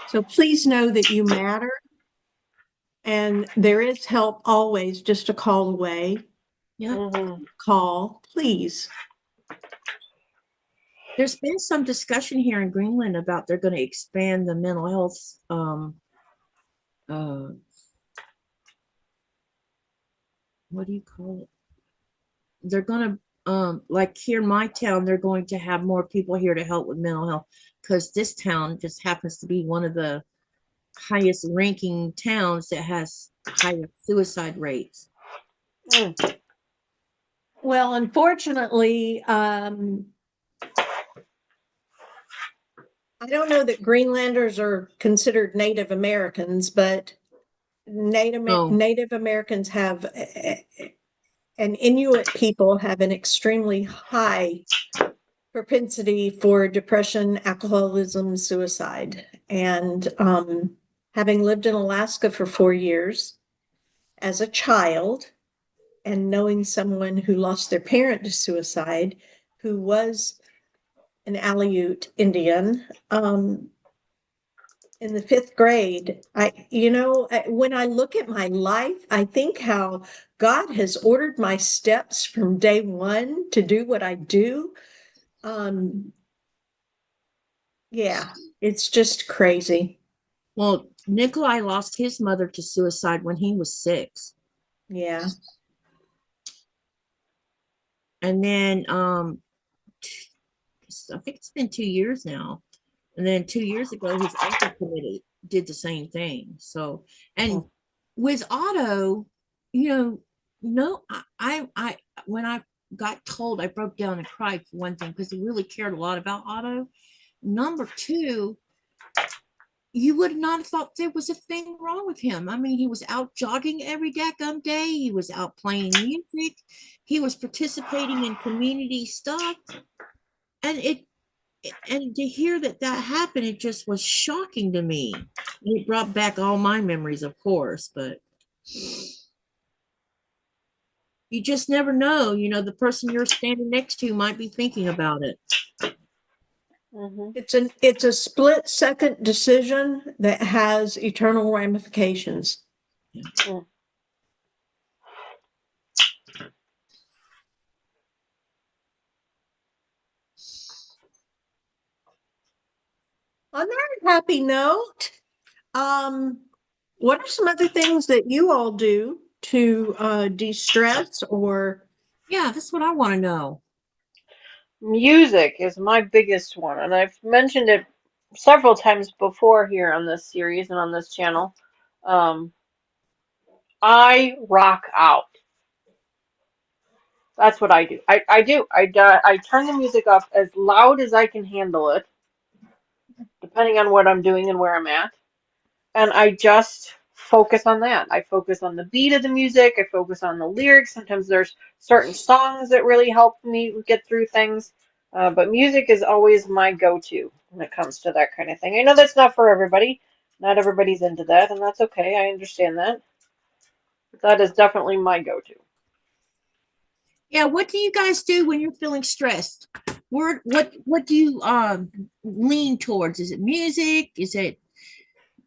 So please know that you matter, and there is help always just a call away. Yeah. mhm. Call, please. There's been some discussion here in Greenland about they're going to expand the mental health uh, what do you call it? They're gonna like here in my town, they're going to have more people here to help with mental health because this town just happens to be one of the highest ranking towns that has higher suicide rates. Mm. Well, unfortunately, I don't know that Greenlanders are considered Native Americans, but Oh, Native Americans have, and Inuit people have an extremely high propensity for depression, alcoholism, suicide. And having lived in Alaska for 4 years as a child and knowing someone who lost their parent to suicide, who was an Aleut Indian, in the fifth grade, when I look at my life, I think how God has ordered my steps from day one to do what I do. Um, yeah, it's just crazy. well, Nikolai lost his mother to suicide when he was 6. Yeah. And then I think it's been 2 years now. And then 2 years ago, his uncle did the same thing. So, and with Otto, you know, no, when I got told, I broke down and cried for one thing because he really cared a lot about Otto. Number two, you would not have thought there was a thing wrong with him. I mean, he was out jogging every daggum day. He was out playing music. He was participating in community stuff. And to hear that happened, it just was shocking to me. It brought back all my memories, of course, but you just never know. The person you're standing next to might be thinking about it. Mm-hmm. It's a split second decision that has eternal ramifications. Mm. On that happy note, what are some other things that you all do to de-stress or Yeah, that's what I want to know. Music is my biggest one, and I've mentioned it several times before here on this series and on this channel. Um, I rock out. That's what I do. I do. I turn the music up as loud as I can handle it, depending on what I'm doing and where I'm at. And I just focus on that. I focus on the beat of the music. I focus on the lyrics. Sometimes there's certain songs that really help me get through things. But music is always my go-to when it comes to that kind of thing. I know that's not for everybody. Not everybody's into that, and that's okay. I understand that. But that is definitely my go-to. Yeah, what do you guys do when you're feeling stressed? What do you lean towards? Is it music? Is it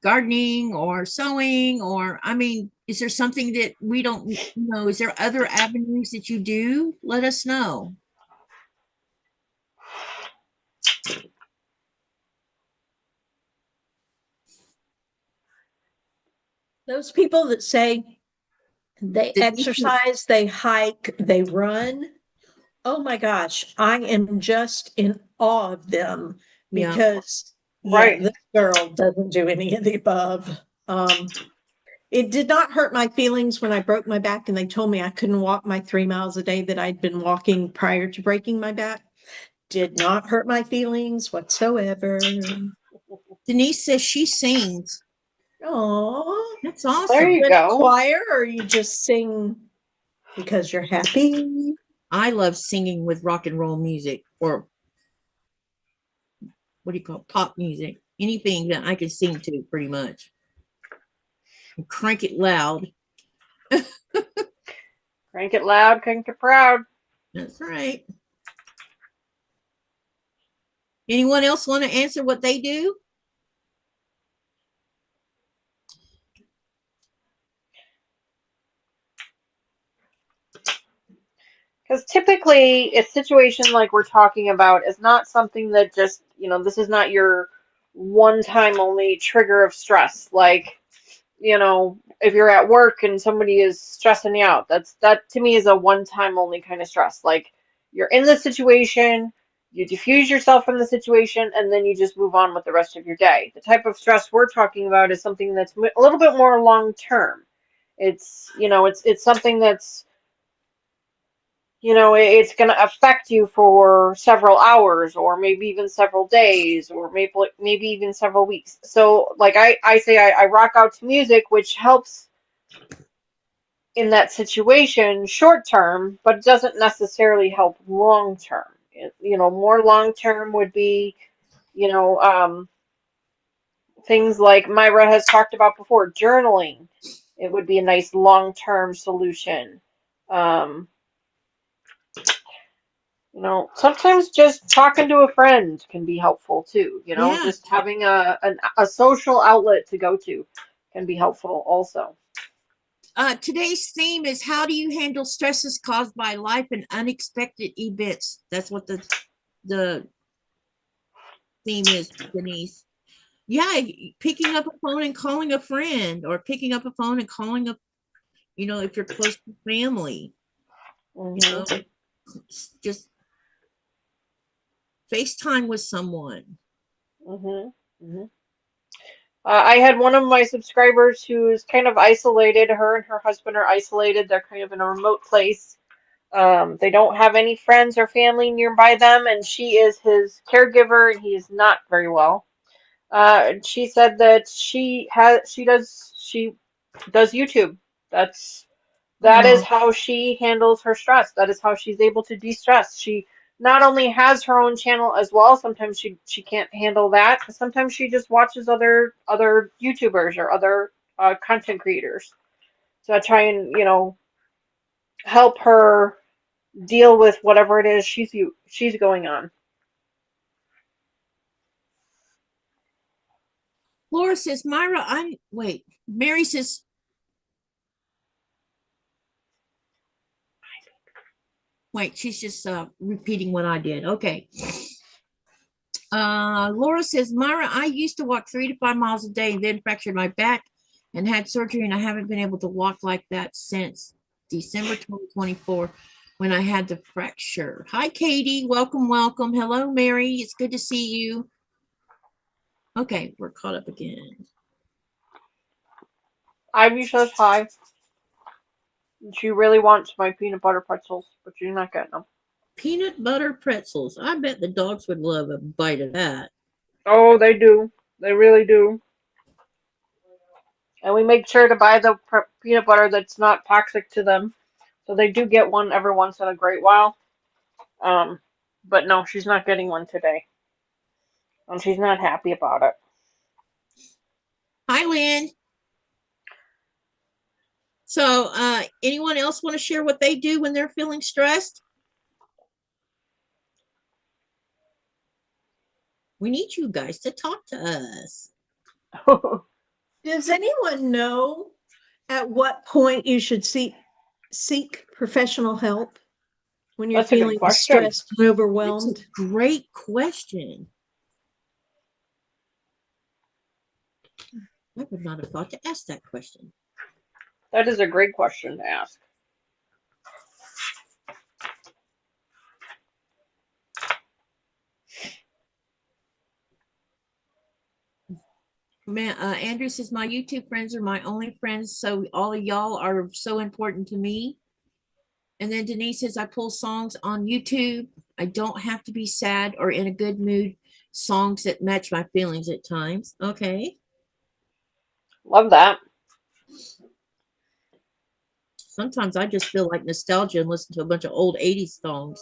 gardening or sewing? Or I mean, is there something that we don't know? Is there other avenues that you do? Let us know. those people that say they exercise, they hike, they run? Oh my gosh, I am just in awe of them Yeah. because, yeah, Right. this girl doesn't do any of the above. It did not hurt my feelings when I broke my back and they told me I couldn't walk my 3 miles a day that I'd been walking prior to breaking my back. Did not hurt my feelings whatsoever. Denise says she sings. Oh, That's There awesome. you in a go. choir, or you just sing because you're happy? I love singing with rock and roll music or what do you call it? Pop music. Anything that I can sing to pretty much. And crank it loud. Crank it loud, crank it proud. That's right. Anyone else want to answer what they do? Because typically, a situation like we're talking about is not something that just, this is not your one time only trigger of stress. Like, you know, if you're at work and somebody is stressing you out, that to me is a one-time only kind of stress. Like you're in the situation, you diffuse yourself from the situation, and then you just move on with the rest of your day. The type of stress we're talking about is something that's a little bit more long term. It's, you know, it's something that's, you know, it's going to affect you for several hours or maybe even several days or maybe even several weeks. So like I say I rock out to music, which helps in that situation short term, but it doesn't necessarily help long term. You know, more long term would be, you know, things like Myra has talked about before, journaling. It would be a nice long term solution. Um, You know, sometimes just talking to a friend can be helpful too. You know, Yeah. just having a social outlet to go to can be helpful also. Today's theme is how do you handle stresses caused by life and unexpected events? That's what the theme is, Denise. Yeah, picking up a phone and calling a friend, or picking up a phone and calling up, you know, if you're close to family, you know, Hmm. just FaceTime with someone. Hmm. Hmm. I had one of my subscribers who's kind of isolated. Her and her husband are isolated. They're kind of in a remote place. They don't have any friends or family nearby them, and she is his caregiver, and he is not very well. She said that she does YouTube. That's that is Oh, how she handles her stress. That is how she's able to de-stress. She not only has her own channel as well, sometimes she can't handle that. Sometimes she just watches other YouTubers or other content creators. So I try and, you know, help her deal with whatever it is she's going on. Laura says, Myra, wait, Mary says, wait, she's just repeating what I did. Okay. Laura says, Myra, I used to walk 3 to 5 miles a day and then fractured my back and had surgery, and I haven't been able to walk like that since December 2024 when I had the fracture. Hi, Katie. Welcome, welcome. Hello, Mary. It's good to see you. Okay, we're caught up again. Ivy says hi. She really wants my peanut butter pretzels, but she's not getting them. Peanut butter pretzels. I bet the dogs would love a bite of that. Oh, they do. They really do. And we make sure to buy the peanut butter that's not toxic to them. So they do get one every once in a great while. Um, but no, she's not getting one today. And she's not happy about it. Hi, Lynn. So, anyone else want to share what they do when they're feeling stressed? We need you guys to talk to us. Does anyone know at what point you should seek professional help when you're That's a good feeling question. stressed and That's a overwhelmed? great question. I would not have thought to ask that question. That is a great question to ask. Man, Andrew says my YouTube friends are my only friends, so all of y'all are so important to me. And then Denise says I pull songs on YouTube. I don't have to be sad or in a good mood. Songs that match my feelings at times. Okay. Love that. Sometimes I just feel like nostalgia and listen to a bunch of old 80s songs.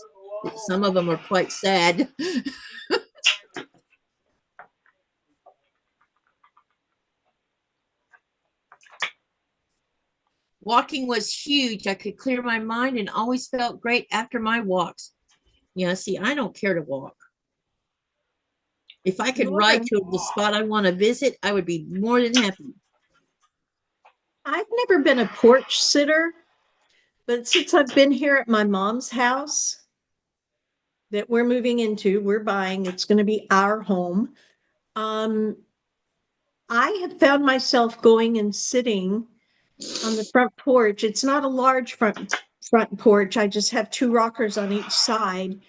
Some of them are quite sad. Walking was huge. I could clear my mind and always felt great after my walks. Yeah, see, I don't care to walk. If I could ride to the spot I want to visit, I would be more than happy. I've never been a porch sitter, but since I've been here at my mom's house that we're moving into, we're buying, it's going to be our home. Um, I have found myself going and sitting on the front porch. It's not a large front porch. I just have two rockers on each side.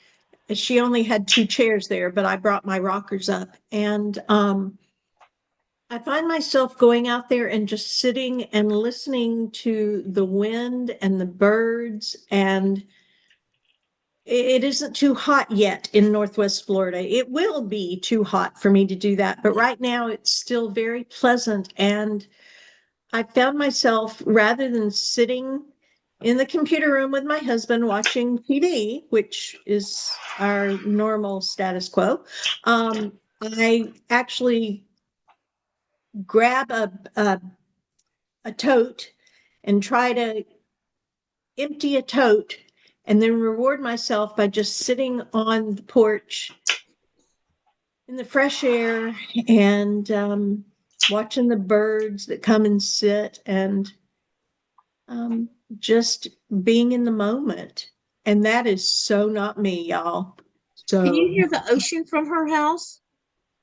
She only had two chairs there, but I brought my rockers up. And I find myself going out there and just sitting and listening to the wind and the birds. And it isn't too hot yet in Northwest Florida. It will be too hot for me to do that. But right now it's still very pleasant. And I found myself, rather than sitting in the computer room with my husband watching TV, which is our normal status quo, I actually grab a tote and try to empty a tote and then reward myself by just sitting on the porch in the fresh air and watching the birds that come and sit and just being in the moment. And that is so not me, y'all. Can you So, hear the ocean from her house?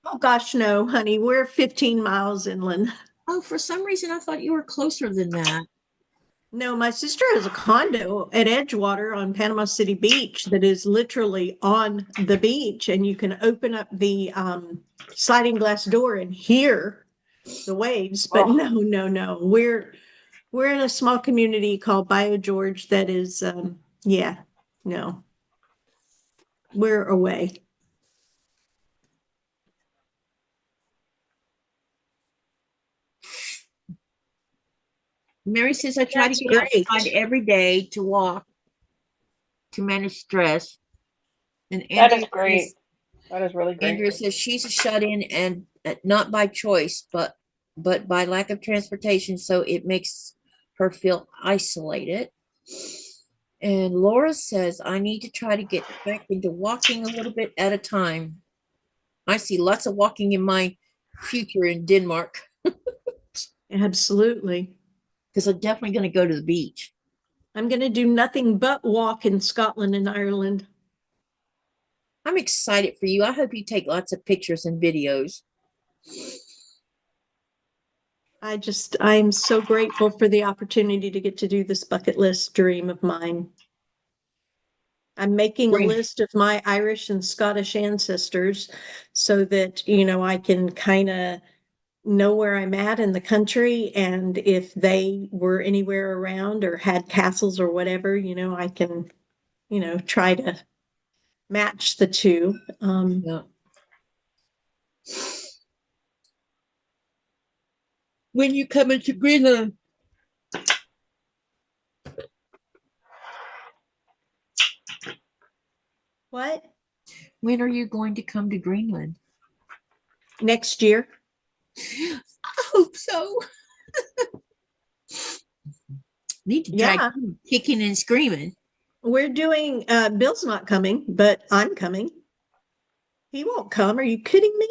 oh gosh, no, honey, we're 15 miles inland. Oh, for some reason I thought you were closer than that. No, my sister has a condo at Edgewater on Panama City Beach that is literally on the beach, and you can open up the sliding glass door and hear the waves. But Oh, no, we're in a small community called Bio George that is, yeah, no, we're away. Mary says I try to That's get great. outside every day to walk to manage stress. And that is great. That is really great. Andrea says she's a shut-in and not by choice, but by lack of transportation, so it makes her feel isolated. And Laura says I need to try to get back into walking a little bit at a time. I see lots of walking in my future in Denmark Absolutely. because I'm definitely going to go to the beach. I'm going to do nothing but walk in Scotland and Ireland. I'm excited for you. I hope you take lots of pictures and videos. I'm so grateful for the opportunity to get to do this bucket list dream of mine. I'm making a Bring list of my Irish and Scottish ancestors so that, you know, I can kind of know where I'm at in the country. And if they were anywhere around or had castles or whatever, you know, I can, you know, try to match the two. Yeah. When you come into Greenland, What? when are you going to come to Greenland? Next year? I hope so. Need to try Yeah, kicking and screaming. we're doing, Bill's not coming, but I'm coming. He won't come. Are you kidding me?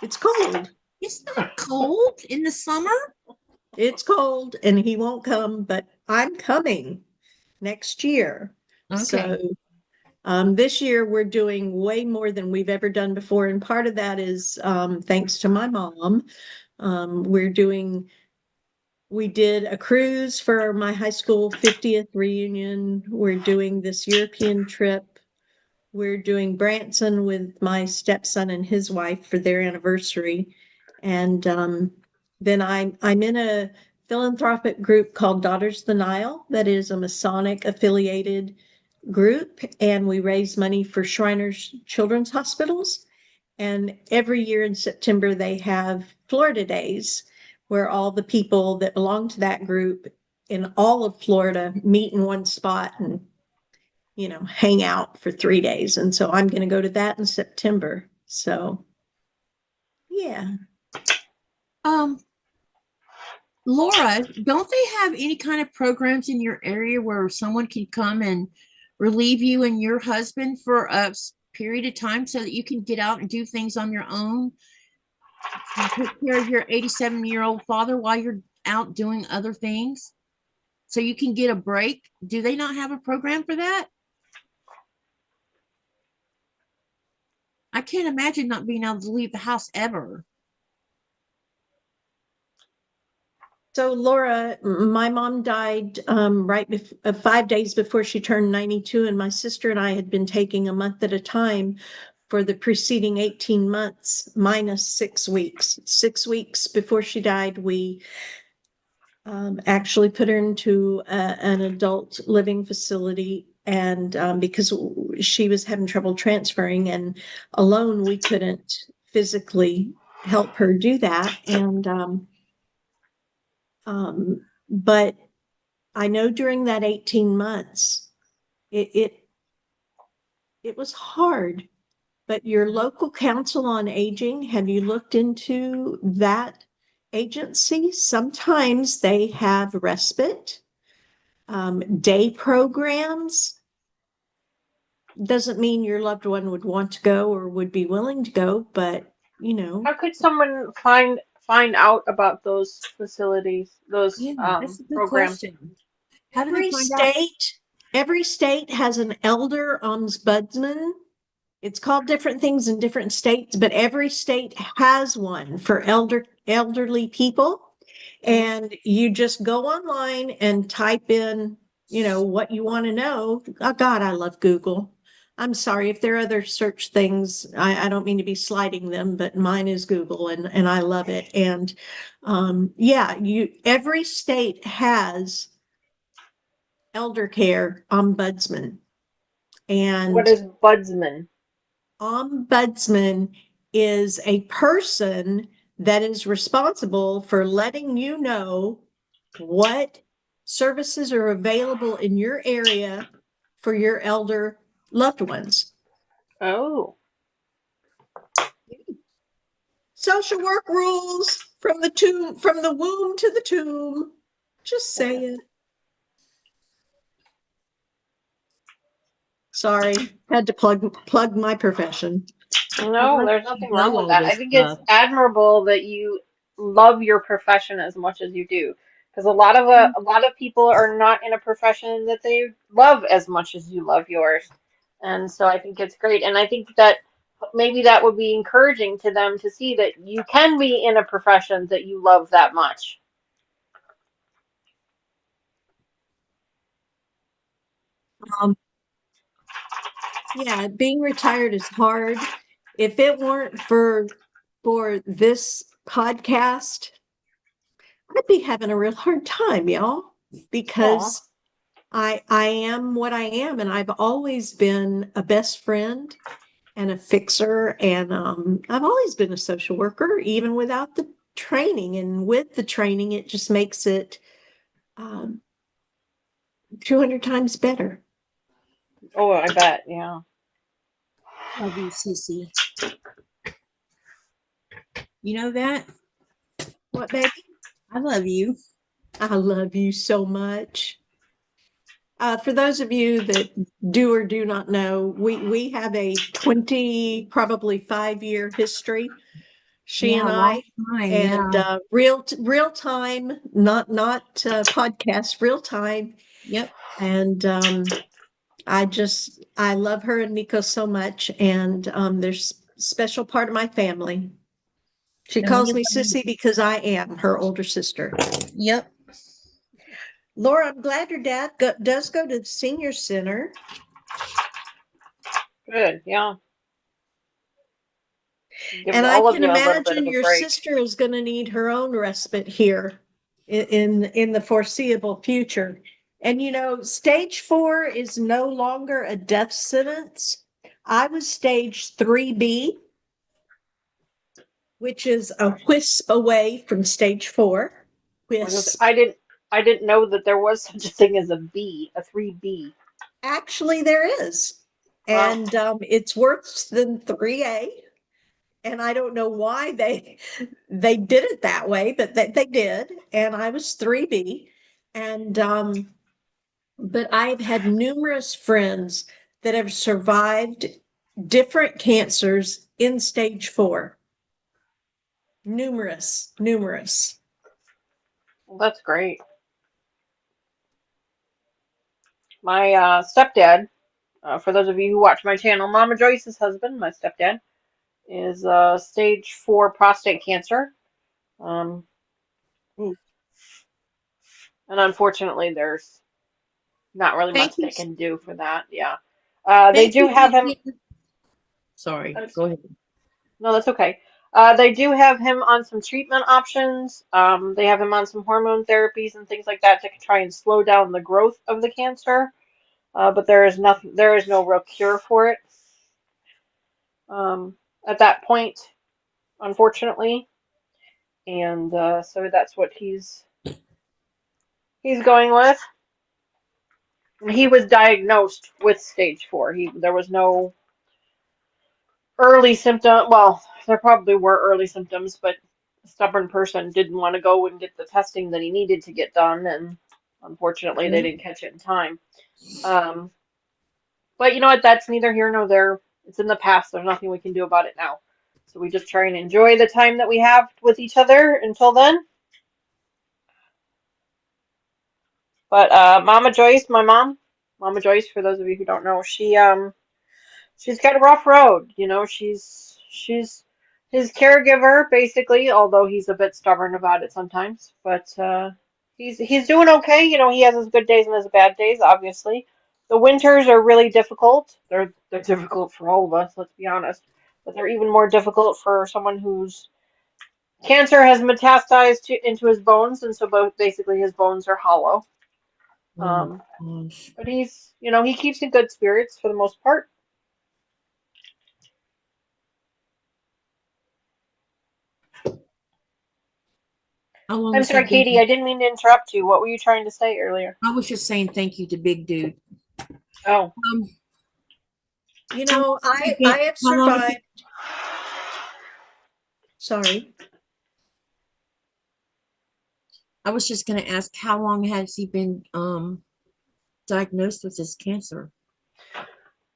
It's cold. It's not cold in the summer. It's cold and he won't come, but I'm coming next year. Okay. So this year we're doing way more than we've ever done before. And part of that is thanks to my mom. We did a cruise for my high school 50th reunion. We're doing this European trip. We're doing Branson with my stepson and his wife for their anniversary. And then I'm in a philanthropic group called Daughters of the Nile that is a Masonic affiliated group, and we raise money for Shriners Children's Hospitals. And every year in September, they have Florida Days where all the people that belong to that group in all of Florida meet in one spot and, you know, hang out for 3 days. And so I'm going to go to that in September. So, yeah. Laura, don't they have any kind of programs in your area where someone can come and relieve you and your husband for a period of time so that you can get out and do things on your own and take care of your 87-year-old father while you're out doing other things so you can get a break? Do they not have a program for that? I can't imagine not being able to leave the house ever. So Laura, my mom died 5 days before she turned 92, and my sister and I had been taking a month at a time for the preceding 18 months, minus 6 weeks. 6 weeks before she died, we actually put her into an adult living facility, and because she was having trouble transferring, and alone we couldn't physically help her do that. And but I know during that 18 months, it it, it was hard. But your local council on aging, have you looked into that agency? Sometimes they have respite, day programs. Doesn't mean your loved one would want to go or would be willing to go, but How could someone find out about those facilities, those Yeah, that's a good programs? question. How do they every find out? state, every state has an elder ombudsman. It's called different things in different states, but every state has one for elderly people. And you just go online and type in, what you want to know. Oh God, I love Google. I'm sorry if there are other search things. I don't mean to be slighting them, but mine is Google, and I love it. And yeah, every state has elder care ombudsman. What And is budsman? ombudsman is a person that is responsible for letting you know what services are available in your area for your elder loved ones. Oh, Social work rules from the womb to the tomb. Just say it. Sorry, had to plug my profession. I no, like there's you nothing know wrong with all that. I this think it's stuff. admirable that you love your profession as much as you do, because a lot of people are not in a profession that they love as much as you love yours, and so I think it's great. And I think that maybe that would be encouraging to them to see that you can be in a profession that you love that much. Um, yeah, being retired is hard. If it weren't for this podcast, I'd be having a real hard time, y'all, Aw. because I am what I am, and I've always been a best friend and a fixer, and I've always been a social worker, even without the training. And with the training, it just makes it um, 200 times better. Oh, I bet, yeah. Love you, Sissy. You know that? What, baby? I love you. I love you so much. For those of you that do or do not know, we have a 20, probably 5 year history, she Yeah, and long I, time. and Yeah. real time, not podcast, real time. Yep. And I love her and Nico so much, and there's a special part of my family. She And we calls me love you. Sissy because I am her older sister. Yep. Laura, I'm glad your dad does go to the senior center. Good, yeah. Gives And I all of can you a little bit imagine of a your break. sister is going to need her own respite here in the foreseeable future. And stage 4 is no longer a death sentence. I was stage 3B, which is a wisp away from stage 4. Wisp. I didn't know that there was such a thing as a B, a 3B. Actually, there is. Wow. And it's worse than 3A. And I don't know why they did it that way, but they did. And I was 3B. And but I've had numerous friends that have survived different cancers in stage 4. Numerous, numerous. Well, that's great. My stepdad, for those of you who watch my channel, Mama Joyce's husband, my stepdad, is stage 4 prostate cancer. Um, And unfortunately, there's not really Thank much you. they can do for that. Yeah. They Thank do you. have him. Sorry, I'm go ahead. No, that's okay. They do have him on some treatment options. They have him on some hormone therapies and things like that to try and slow down the growth of the cancer. But there is nothing, there is no real cure for it at that point, unfortunately. And so that's what he's going with. He was diagnosed with stage 4. There was no early symptom. Well, there probably were early symptoms, but a stubborn person didn't want to go and get the testing that he needed to get done, and unfortunately, they didn't catch it in time. Um, but you know what? That's neither here nor there. It's in the past. There's nothing we can do about it now. So we just try and enjoy the time that we have with each other until then. But Mama Joyce, my mom, Mama Joyce, for those of you who don't know, she's got a rough road. You know, she's his caregiver basically, although he's a bit stubborn about it sometimes. But he's doing okay. You know, he has his good days and his bad days. Obviously, the winters are really difficult. They're difficult for all of us. Let's be honest. But they're even more difficult for someone whose cancer has metastasized into his bones, and so both basically his bones are hollow. Oh my Um, gosh. but he keeps in good spirits for the most part. How long I'm has he sorry, Katie, been? I didn't mean to interrupt you. What were you trying to say earlier? I was just saying thank you to Big Dude. Oh, Um, You how long know, has he I been? have How long has he? survived. Sorry. I was just going to ask, how long has he been diagnosed with this cancer?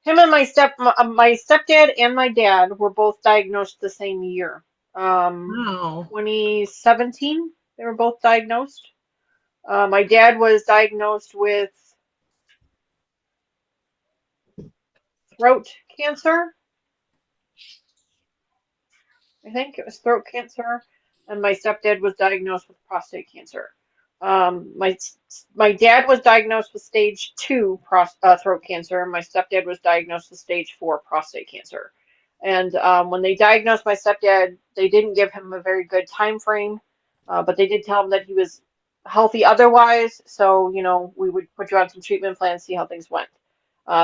him and my stepdad and my dad were both diagnosed the same year. Um, Wow. 2017, they were both diagnosed. My dad was diagnosed with throat cancer. I think it was throat cancer, and my stepdad was diagnosed with prostate cancer. My dad was diagnosed with stage 2 throat cancer, and my stepdad was diagnosed with stage 4 prostate cancer. And when they diagnosed my stepdad, they didn't give him a very good time frame, but they did tell him that he was healthy otherwise. So, you know, we would put you on some treatment plans, see how things went.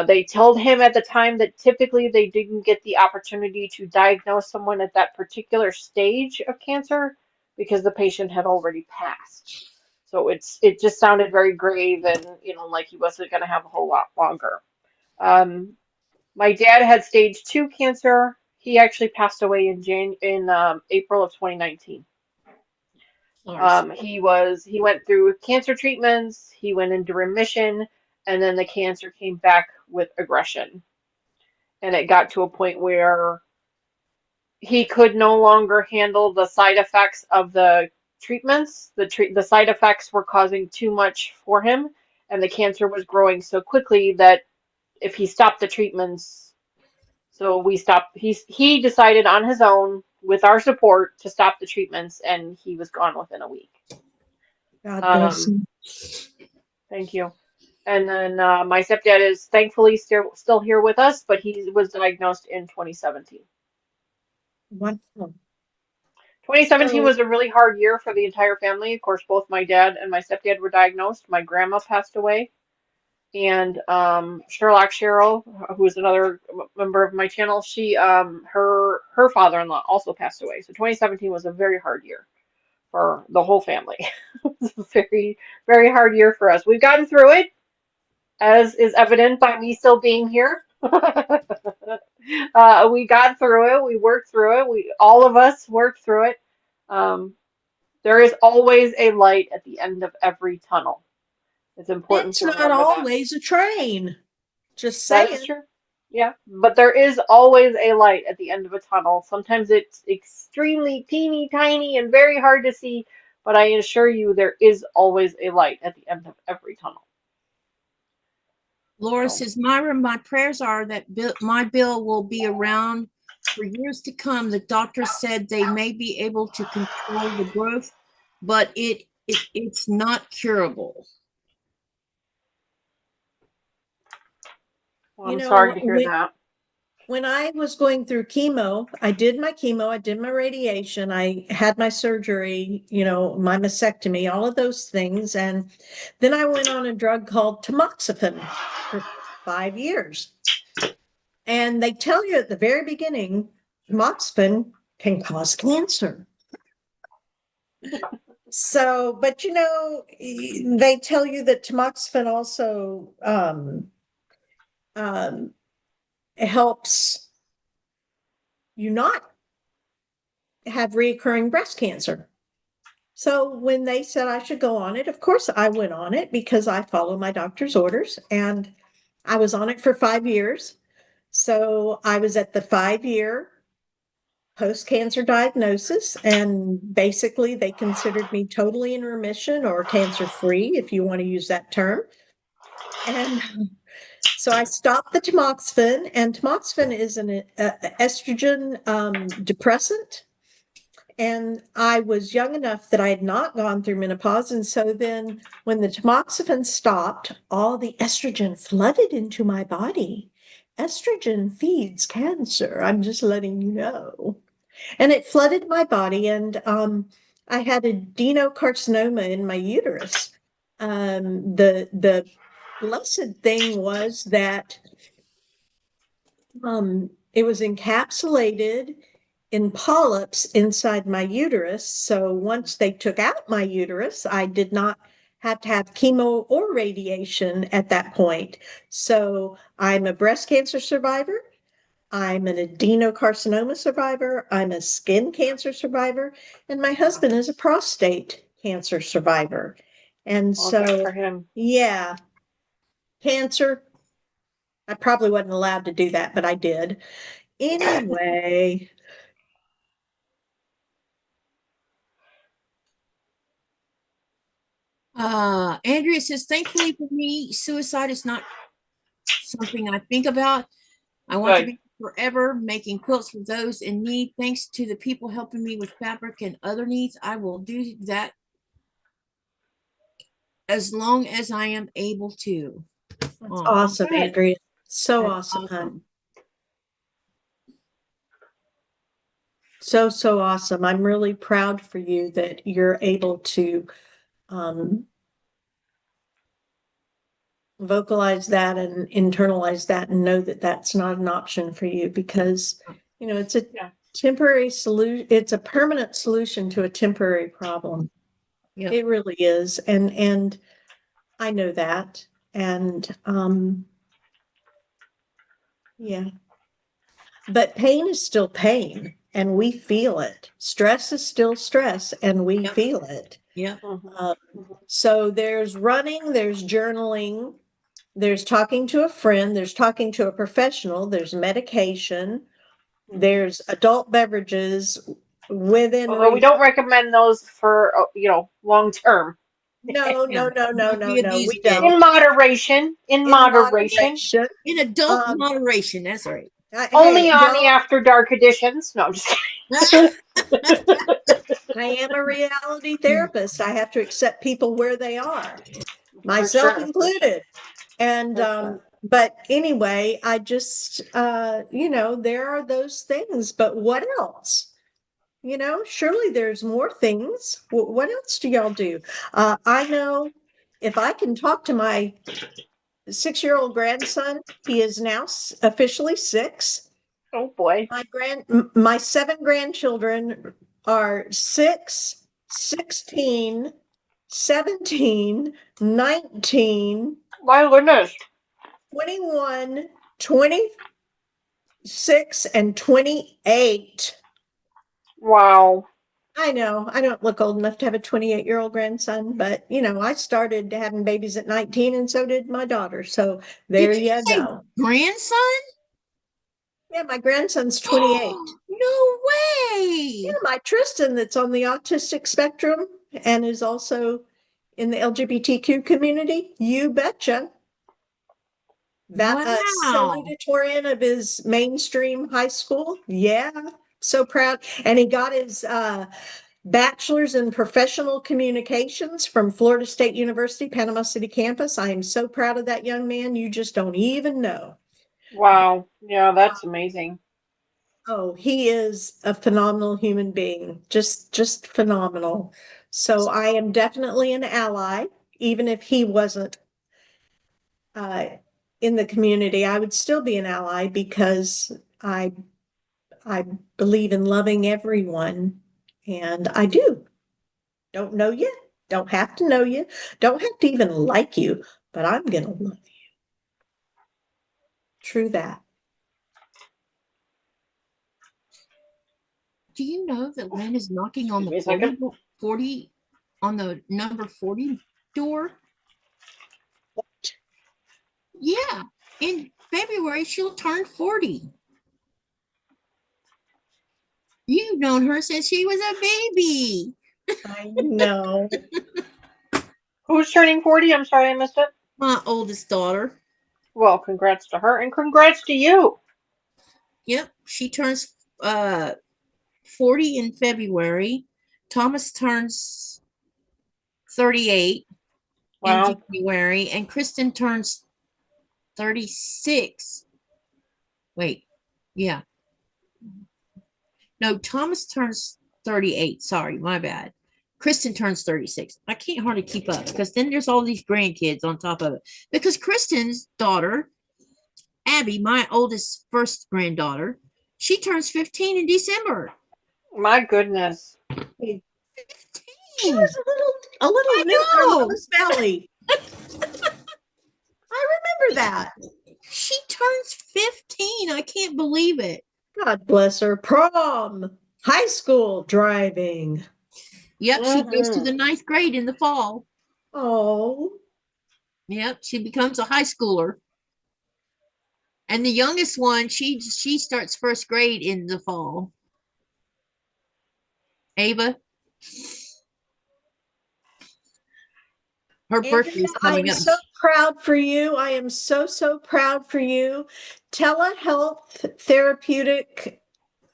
They told him at the time that typically they didn't get the opportunity to diagnose someone at that particular stage of cancer because the patient had already passed. So it just sounded very grave and you know like he wasn't going to have a whole lot longer. Um, my dad had stage 2 cancer. He actually passed away in April of 2019. Sorry. He went through cancer treatments, he went into remission, and then the cancer came back with aggression. And it got to a point where he could no longer handle the side effects of the treatments. The side effects were causing too much for him, and the cancer was growing so quickly that if he stopped the treatments, so we stopped. He decided on his own with our support to stop the treatments, and he was gone within a week. God bless Um, him. Thank you. And then my stepdad is thankfully still here with us, but he was diagnosed in 2017. Wow. 2017 So was a really hard year for the entire family. Of course, both my dad and my stepdad were diagnosed. My grandma passed away, and Sherlock Cheryl, who is another member of my channel, her father-in-law also passed away. So 2017 was a very hard year for the whole family. It was a very, very hard year for us. We've gotten through it, as is evident by me still being here. We got through it. We worked through it. All of us worked through it. Um, there is always a light at the end of every tunnel. It's important it's to not remember that. always a train. Just That is saying. true. Yeah, but there is always a light at the end of a tunnel. Sometimes it's extremely teeny tiny and very hard to see, but I assure you there is always a light at the end of every tunnel. Laura So, says, Myra, my prayers are that my bill will be around for years to come. The doctor said they may be able to control the growth, but it it's not curable. Well, You I'm know, sorry to hear that. when I was going through chemo, I did my chemo, I did my radiation, I had my surgery, you know, my mastectomy, all of those things. And then I went on a drug called tamoxifen for 5 years. And they tell you at the very beginning, tamoxifen can cause cancer. So, but you know, they tell you that tamoxifen also um, helps you not have recurring breast cancer. So when they said I should go on it, of course I went on it because I follow my doctor's orders, and I was on it for 5 years. So I was at the 5 year post-cancer diagnosis, and basically they considered me totally in remission or cancer-free, if you want to use that term. And so I stopped the tamoxifen, and tamoxifen is an estrogen depressant. And I was young enough that I had not gone through menopause. And so then when the tamoxifen stopped, all the estrogen flooded into my body. Estrogen feeds cancer. I'm just letting you know. And it flooded my body. And I had adenocarcinoma in my uterus. The blessed thing was that it was encapsulated in polyps inside my uterus. So once they took out my uterus, I did not have to have chemo or radiation at that point. So I'm a breast cancer survivor. I'm an adenocarcinoma survivor. I'm a skin cancer survivor. And my husband is a prostate cancer survivor. And Well, good so, for him. yeah, cancer. I probably wasn't allowed to do that, but I did. Anyway, Andrea says, thankfully for me, suicide is not something I think about. I want to Good. be forever making quilts for those in need. Thanks to the people helping me with fabric and other needs, I will do that as long as I am able to. that's Oh, awesome, Good. Andrea. So that's awesome, hun. awesome. So, so awesome. I'm really proud for you that you're able to um, vocalize that and internalize that and know that that's not an option for you, because, you know, it's a Yeah. temporary solution. It's a permanent solution to a temporary problem. Yep. It really is. And I know that. And yeah. But pain is still pain, and we feel it. Stress is still stress, and we Yep. feel it. Yep. Um, so there's running, there's journaling, there's talking to a friend, there's talking to a professional, there's medication, there's adult beverages within Although we reason. don't recommend those for, long term. No, no, no, no, Don't no, be no, we abusing it. don't. In moderation. In In moderation. moderation. In adult Um, moderation. That's right. Hey, Only on the y'all, after dark editions. No, I'm just Ah, I am a reality therapist. I have to accept people where they are, for myself sure. For sure. included. And For sure. but anyway, I just you know, there are those things, but what else? You know, surely there's more things. What else do y'all do? I know if I can talk to my 6-year-old grandson, he is now officially 6. Oh boy. My 7 grandchildren are 6, 16, 17, 19, My goodness. 21, 26, and 28. Wow. I know I don't look old enough to have a 28-year-old grandson, but you know, I started having babies at 19, and so did my daughter. So there did you you say go. grandson? Yeah, my grandson's 28. Oh, no Yeah, way. my Tristan, that's on the autistic spectrum and is also in the LGBTQ community. You betcha. That Wow. salutatorian of his mainstream high school. Yeah, so proud. And he got his bachelor's in professional communications from Florida State University, Panama City campus. I am so proud of that young man. You just don't even know. Wow. Yeah, that's amazing. Oh, he is a phenomenal human being. Just phenomenal. So I am definitely an ally, even if he wasn't uh, in the community. I would still be an ally because I believe in loving everyone, and I do. Don't know you, don't have to know you, don't have to even like you, but I'm gonna love you. True that. Do you know that Lynn is knocking on Excuse the me a second. 40 on the number 40 door? Yeah. In February, she'll turn 40. You've known her since she was a baby. I know. Who's turning 40? I'm sorry I missed it. My oldest daughter. Well, congrats to her and congrats to you. Yep. She turns 40 in February. Thomas turns 38 in Wow. January, and Kristen turns 36. Wait, yeah. No, Thomas turns 38. Sorry, my bad. Kristen turns 36. I can't hardly keep up because then there's all these grandkids on top of it. Because Kristen's daughter, Abby, my oldest first granddaughter, she turns 15 in December. My goodness. She 15. was a little I new in know. Lotus Valley. I remember that. She turns 15. I can't believe it. God bless her. Prom, high school driving. Yep, she goes to Hmm. the ninth grade in the fall. Oh, Yep, she becomes a high schooler. And the youngest one, she starts first grade in the fall. Ava, her Andrea, birthday is I coming am up. so proud for you. I am so proud for you. Telehealth therapeutic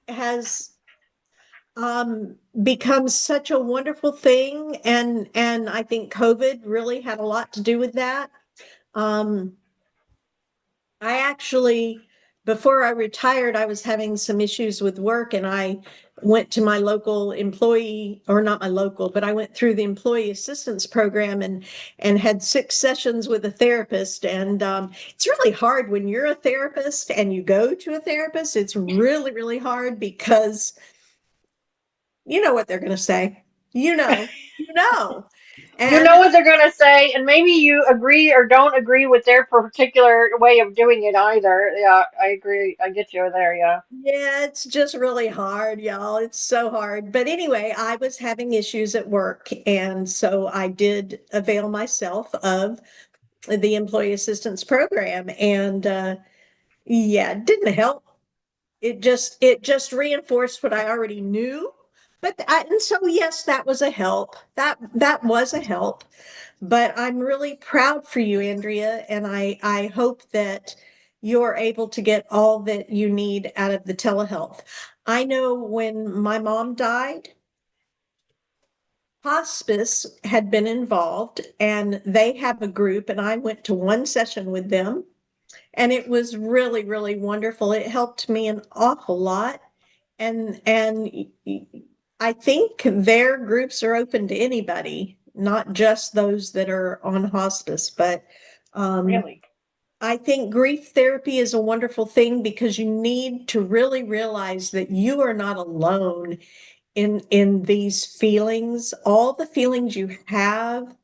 has become such a wonderful thing, and I think COVID really had a lot to do with that. Um, I actually, before I retired, I was having some issues with work, and I went to my local employee, or not my local, but I went through the employee assistance program and had 6 sessions with a therapist. And it's really hard when you're a therapist and you go to a therapist. It's really hard because you know what they're going to say. You know. You And know what they're gonna say, and maybe you agree or don't agree with their particular way of doing it either. Yeah, I agree. I get you there, yeah. yeah, it's just really hard, y'all. It's so hard. But anyway, I was having issues at work. And so I did avail myself of the employee assistance program. And yeah, it didn't help. It just reinforced what I already knew. And so yes, that was a help. That was a help. But I'm really proud for you, Andrea, and I hope that you're able to get all that you need out of the telehealth. I know when my mom died, hospice had been involved, and they have a group, and I went to one session with them, and it was really wonderful. It helped me an awful lot. And I think their groups are open to anybody, not just those that are on hospice. But Really. I think grief therapy is a wonderful thing because you need to really realize that you are not alone in these feelings. All the feelings you have,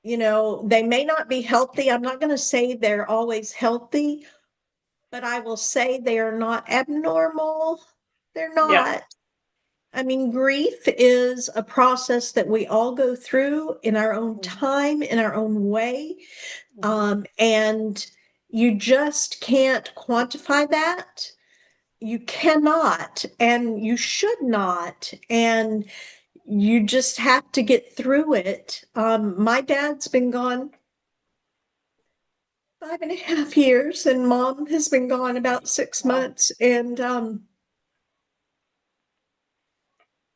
they may not be healthy. I'm not going to say they're always healthy, but I will say they are not abnormal. They're Yeah. not. I mean, grief is a process that we all go through in our own Hmm. time, in our own way. Hmm. And you just can't quantify that. You cannot, and you should not. And you just have to get through it. My dad's been gone 5.5 years, and mom has been gone about six Wow. months. And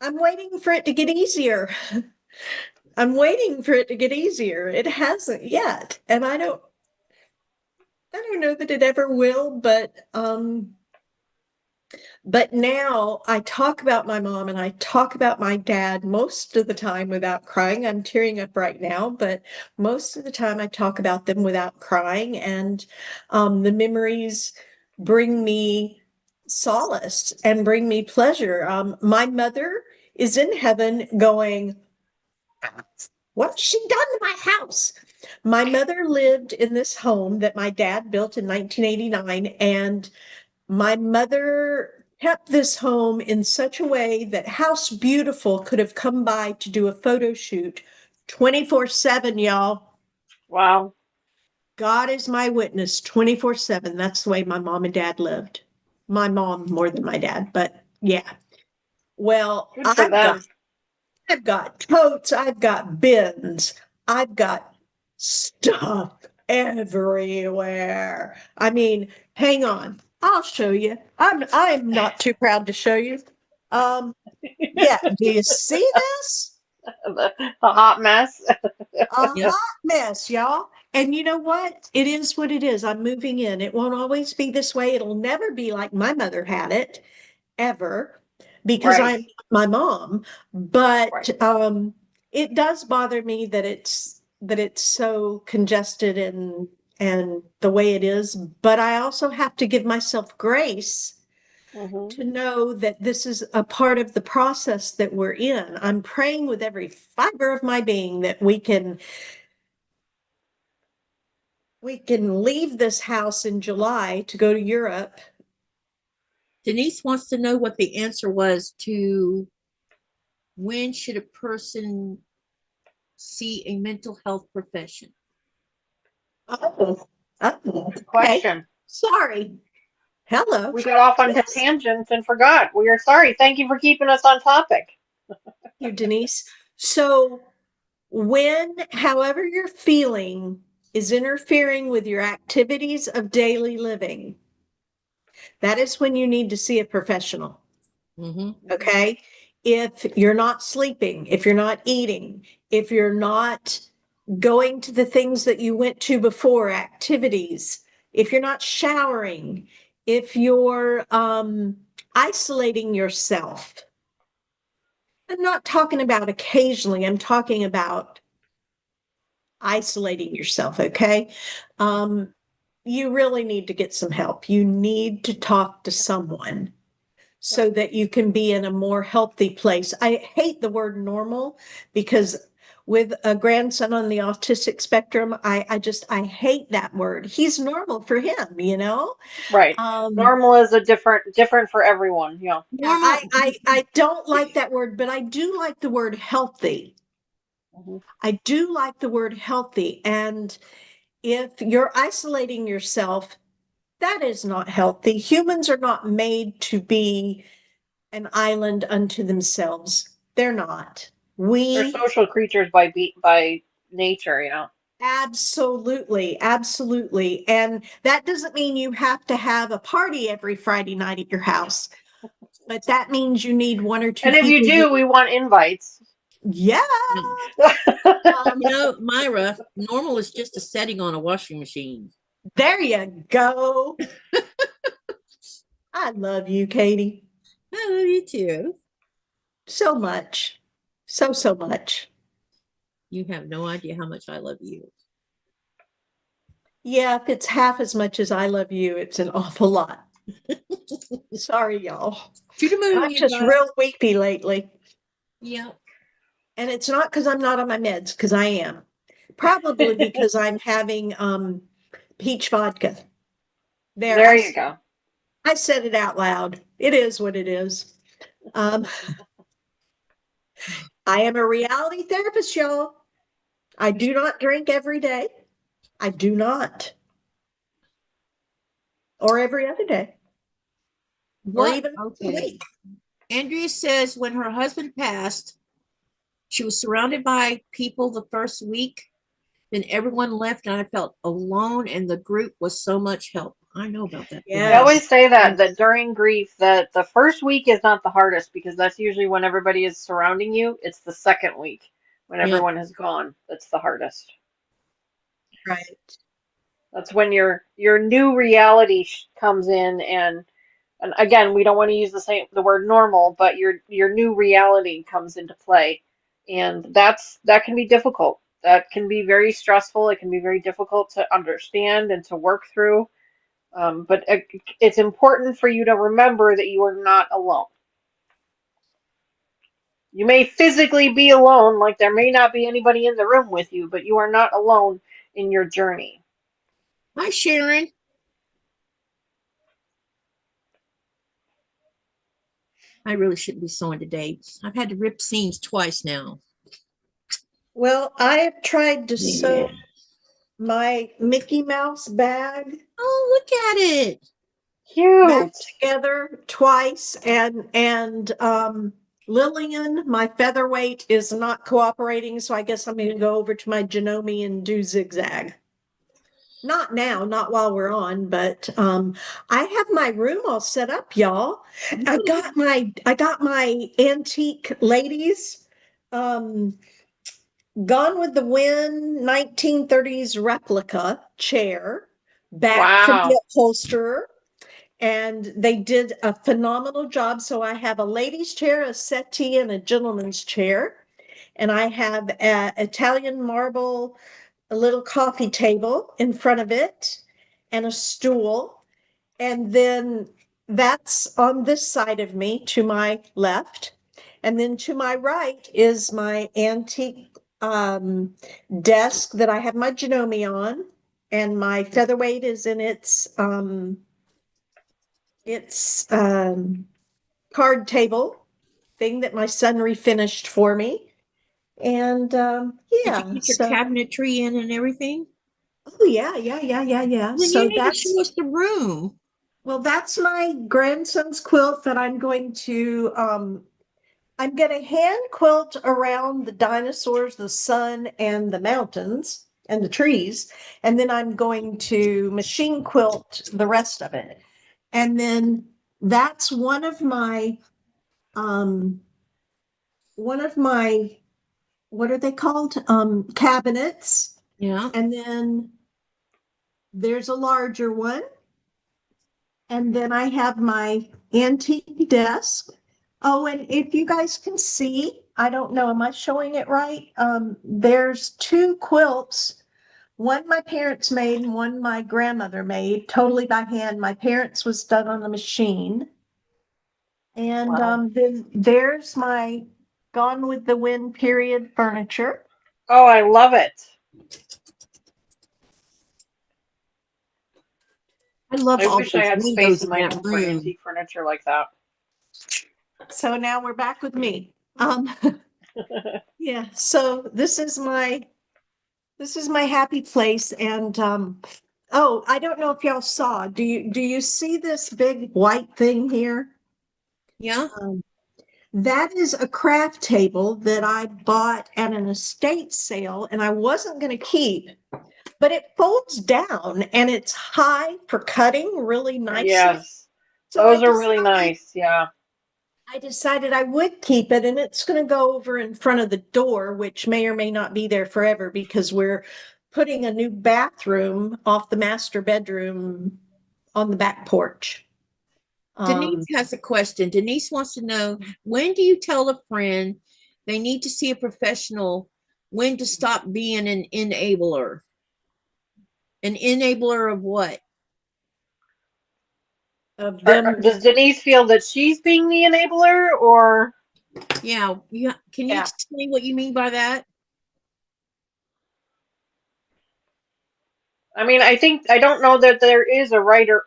I'm waiting for it to get easier. I'm waiting for it to get easier. It hasn't yet. And I don't know that it ever will, but now I talk about my mom and I talk about my dad most of the time without crying. I'm tearing up right now, but most of the time I talk about them without crying. And the memories bring me solace and bring me pleasure. My mother is in heaven going, what's she done to my house? My mother lived in this home that my dad built in 1989, and my mother kept this home in such a way that House Beautiful could have come by to do a photo shoot 24/7, y'all. Wow. God is my witness, 24/7. That's the way my mom and dad lived. My mom more than my dad, but yeah. Well, Good for them. I've got totes, I've got bins, I've got stuff everywhere. I mean, hang on, I'll show you. I'm not too proud to show you. Yeah, do you see this? The hot mess. A Yep. hot mess, y'all. And you know what? It is what it is. I'm moving in. It won't always be this way. It'll never be like my mother had it, ever, because Right. I'm my mom. Right. But it does bother me that it's so congested and the way it is. But I also have to give myself grace Hmm. to know that this is a part of the process that we're in. I'm praying with every fiber of my being that we can leave this house in July to go to Europe. Denise wants to know what the answer was to when should a person see a mental health profession? Oh, Good okay. question. Sorry. Hello. We got off on Yes. tangents and forgot. We are sorry. Thank you for keeping us on topic. You, Denise. So when, however you're feeling is interfering with your activities of daily living, that is when you need to see a professional. Mm-hmm. Okay. If you're not sleeping, if you're not eating, if you're not going to the things that you went to before, activities, if you're not showering, if you're isolating yourself. I'm not talking about occasionally, I'm talking about isolating yourself, okay? You really need to get some help. You need to talk to someone so that you can be in a more healthy place. I hate the word normal because with a grandson on the autistic spectrum, I hate that word. He's normal for him, you know? Right. Um, Normal is a different for everyone. Yeah. yeah, Normal. I don't like that word, but I do like the word healthy. Hmm. I do like the word healthy. And if you're isolating yourself, that is not healthy. Humans are not made to be an island unto themselves. They're not. They're We social creatures by nature. You know. absolutely, absolutely. And that doesn't mean you have to have a party every Friday night at your house, but that means you need one or two And if you people do, we want invites. yeah. No. Um, Myra, normal is just a setting on a washing machine. there you go. I love you, Katie, I love you too. so much. So much. You have no idea how much I love you. Yeah, if it's half as much as I love you, it's an awful lot. Sorry, y'all. To the moon, I'm you just guys. real weepy lately. Yeah. And it's not because I'm not on my meds, because I am. Probably because I'm having peach vodka. There, There you go. I said it out loud. It is what it is. Um, I am a reality therapist, y'all. I do not drink every day. I do not. Or every other day. Or What? even once a Okay. week. Andrea says when her husband passed, she was surrounded by people the first week. Then everyone left, and I felt alone, and the group was so much help. I know about that I feeling. always Yes. say that during grief, that the first week is not the hardest because that's usually when everybody is surrounding you. It's the second week when Yeah. everyone has gone that's the hardest. Right. That's when your new reality comes in, and again, we don't want to use the word normal, but your new reality comes into play, and that can be difficult. That can be very stressful. It can be very difficult to understand and to work through. But it's important for you to remember that you are not alone. You may physically be alone, like there may not be anybody in the room with you, but you are not alone in your journey. Hi, Sharon. I really shouldn't be sewing today. I've had to rip seams twice now. Well, I have tried to Yeah. sew my Mickey Mouse bag Oh, look at it. back Cute. together twice, and Lillian, my featherweight, is not cooperating, so I guess I'm going to go over to my Janome and do zigzag. Not now, not while we're on, but I have my room all set up, y'all. I got my antique ladies Gone with the Wind 1930s replica chair back from Wow. the upholsterer, and they did a phenomenal job. So I have a lady's chair, a settee, and a gentleman's chair. And I have an Italian marble, a little coffee table in front of it, and a stool. And then that's on this side of me to my left. And then to my right is my antique desk that I have my Janome on. And my featherweight is in its card table thing that my son refinished for me. And Did you yeah, get your so cabinetry in and everything? oh yeah. Then you So need to show that's us the room. well, that's my grandson's quilt that I'm going to hand quilt around the dinosaurs, the sun, and the mountains and the trees. And then I'm going to machine quilt the rest of it. And then that's um, one of my, what are they called? Cabinets. Yeah. And then there's a larger one. And then I have my antique desk. Oh, and if you guys can see, I don't know, am I showing it right? There's two quilts. One my parents made and one my grandmother made, totally by hand. My parents was done on the machine. And Wow. then there's my Gone with the Wind period furniture. Oh, I love it. I love I all wish I those had space windows in in my that home for room. antique furniture like that. So now we're back with me. Yeah, so this is my happy place. And oh, I don't know if y'all saw. Do you see this big white thing here? Yeah. Um, that is a craft table that I bought at an estate sale and I wasn't going to keep, but it folds down and it's high for cutting really nicely. Yes. So Those are really nice. Yeah. I decided I would keep it, and it's going to go over in front of the door, which may or may not be there forever because we're putting a new bathroom off the master bedroom on the back porch. Denise has a question. Denise wants to know, when do you tell a friend they need to see a professional, when to stop being an enabler? An enabler of what? Of them, Does Denise feel that she's being the enabler, or? Yeah. Can you yeah. explain what you mean by that? I mean, I don't know that there is a right or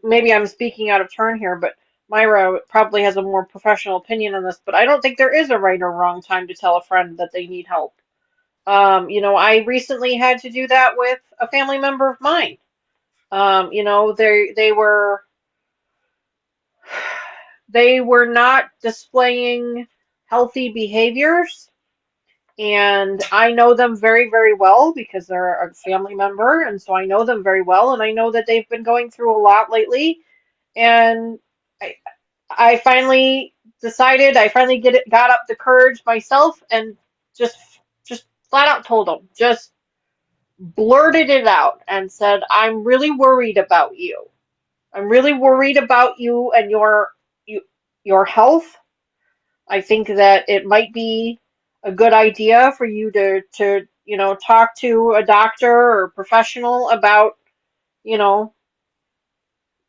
maybe I'm speaking out of turn here, but Myra probably has a more professional opinion on this, but I don't think there is a right or wrong time to tell a friend that they need help. I recently had to do that with a family member of mine. They were not displaying healthy behaviors, And I know them very, very well because they're a family member, and so I know them very well, and I know that they've been going through a lot lately. And I, I finally decided, I finally got up the courage myself and just, just flat out told them, just blurted it out and said, "I'm really worried about you. I'm really worried about you and you, your health. I think that it might be a good idea for you to talk to a doctor or professional about, you know,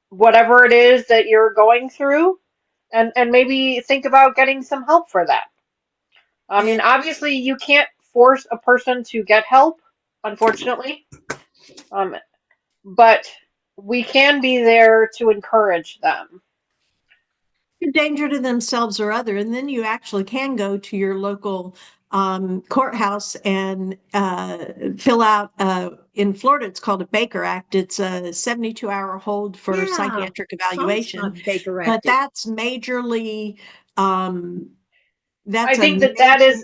whatever it is that you're going through, and maybe think about getting some help for that." I mean, And obviously you can't force a person to get help, unfortunately. Um, but we can be there to encourage them. danger to themselves or other, and then you actually can go to your local courthouse and fill out in Florida it's called a Baker Act. It's a 72-hour hold for yeah, psychiatric Tom's evaluation, not Baker but acted. that's majorly um, I that's a think that major that is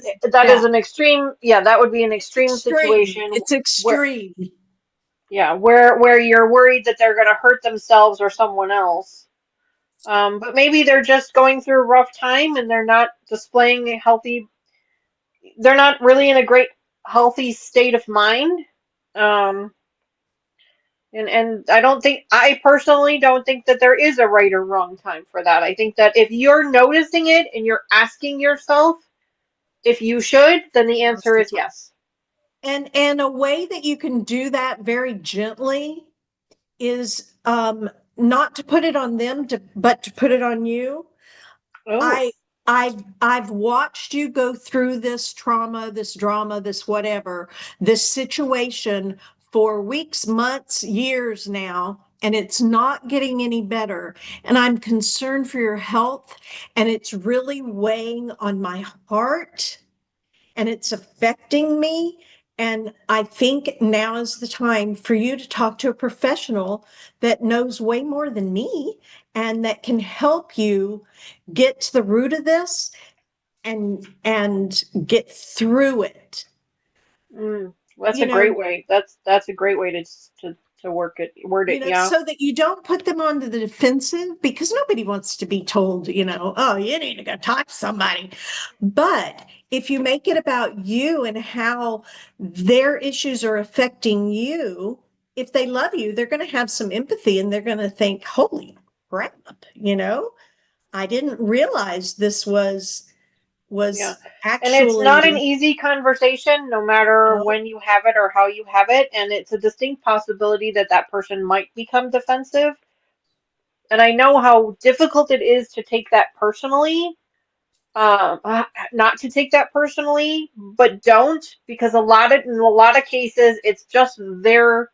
step. an extreme, yeah, that would be an It's extreme extreme. situation It's where, extreme. yeah, where you're worried that they're going to hurt themselves or someone else. But maybe they're just going through a rough time and they're not displaying a healthy, they're not really in a great healthy state of mind. Um, and I personally don't think that there is a right or wrong time for that. I think that if you're noticing it and you're asking yourself if you should, then the Now's answer the is time. yes. And a way that you can do that very gently is not to put it on them, but to put it on you. Oh, I I've watched you go through this trauma, this drama, this whatever, this situation for weeks, months, years now, and it's not getting any better. And I'm concerned for your health, and it's really weighing on my heart, and it's affecting me. And I think now is the time for you to talk to a professional that knows way more than me and that can help you get to the root of this and get through it. that's You a know, great way. That's a great way to word it. Yeah, so that you don't put them on the defensive because nobody wants to be told, oh, you need to go talk to somebody. But if you make it about you and how their issues are affecting you, if they love you, they're going to have some empathy and they're going to think, holy crap, I didn't realize this yeah. was And it's not an actually easy conversation, no matter uh, when you have it or how you have it. And it's a distinct possibility that that person might become defensive. And I know how difficult it is to take that personally. Not to take that personally, but don't, because in a lot of cases, it's just their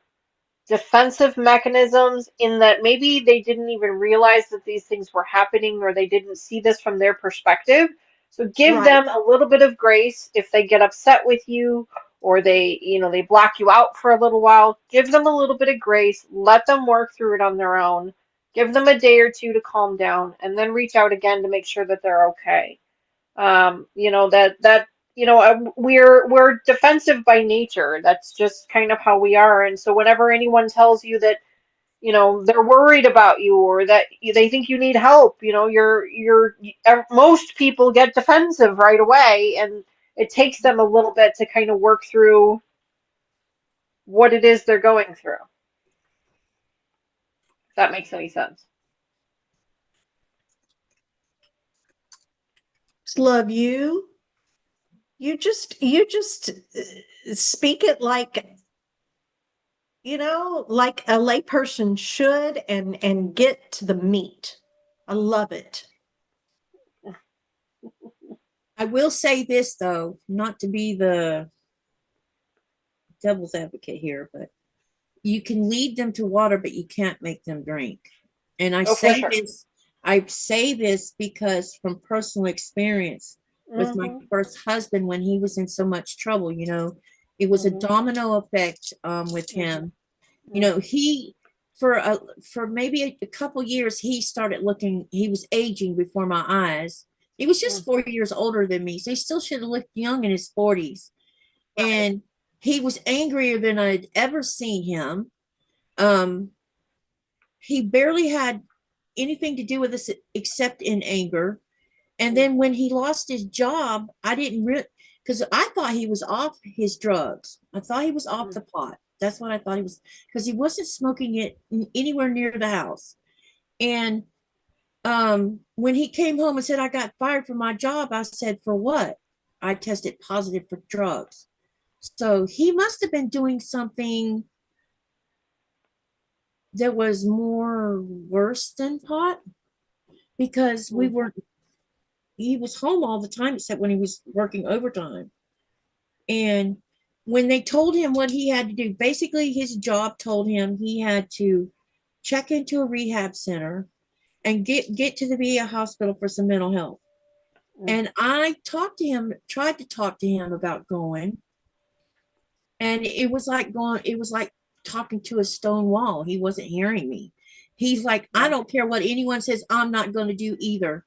defensive mechanisms in that maybe they didn't even realize that these things were happening or they didn't see this from their perspective. So give right. them a little bit of grace if they get upset with you or they block you out for a little while. Give them a little bit of grace, let them work through it on their own. Give them a day or two to calm down and then reach out again to make sure that they're okay. That we're defensive by nature. That's just kind of how we are. And so whenever anyone tells you that they're worried about you or that they think you need help, most people get defensive right away, and it takes them a little bit to kind of work through what it is they're going through. If that makes any sense. Love you. You just speak it like a layperson should and get to the meat. I love it. I will say this though, not to be the devil's advocate here, but you can lead them to water, but you can't make them drink. And Oh, for sure. I say this because from personal experience with my Hmm. first husband, when he was in so much trouble, it was a Hmm. domino effect with Hmm. him. Hmm. He for maybe a couple years he started looking, he was aging before my eyes. He was just Mm, 4 years older than me, so he still should have looked young in his 40s. right. And he was angrier than I'd ever seen him. Um, he barely had anything to do with us except in anger. And Mm, then when he lost his job, I didn't really, because I thought he was off his drugs. I thought he was off mm, the pot. That's what I thought he was, because he wasn't smoking it anywhere near the house. And when he came home and said, I got fired from my job, I said, for what? I tested positive for drugs. So he must have been doing something that was more worse than pot because we mm, weren't, he was home all the time except when he was working overtime. And when they told him what he had to do, basically his job told him he had to check into a rehab center and get to the VA hospital for some mental health. mm. And I talked to him, tried to talk to him about going, and it was like going, it was like talking to a stone wall. He wasn't hearing me. He's like, I Yeah. don't care what anyone says, I'm not going to do either.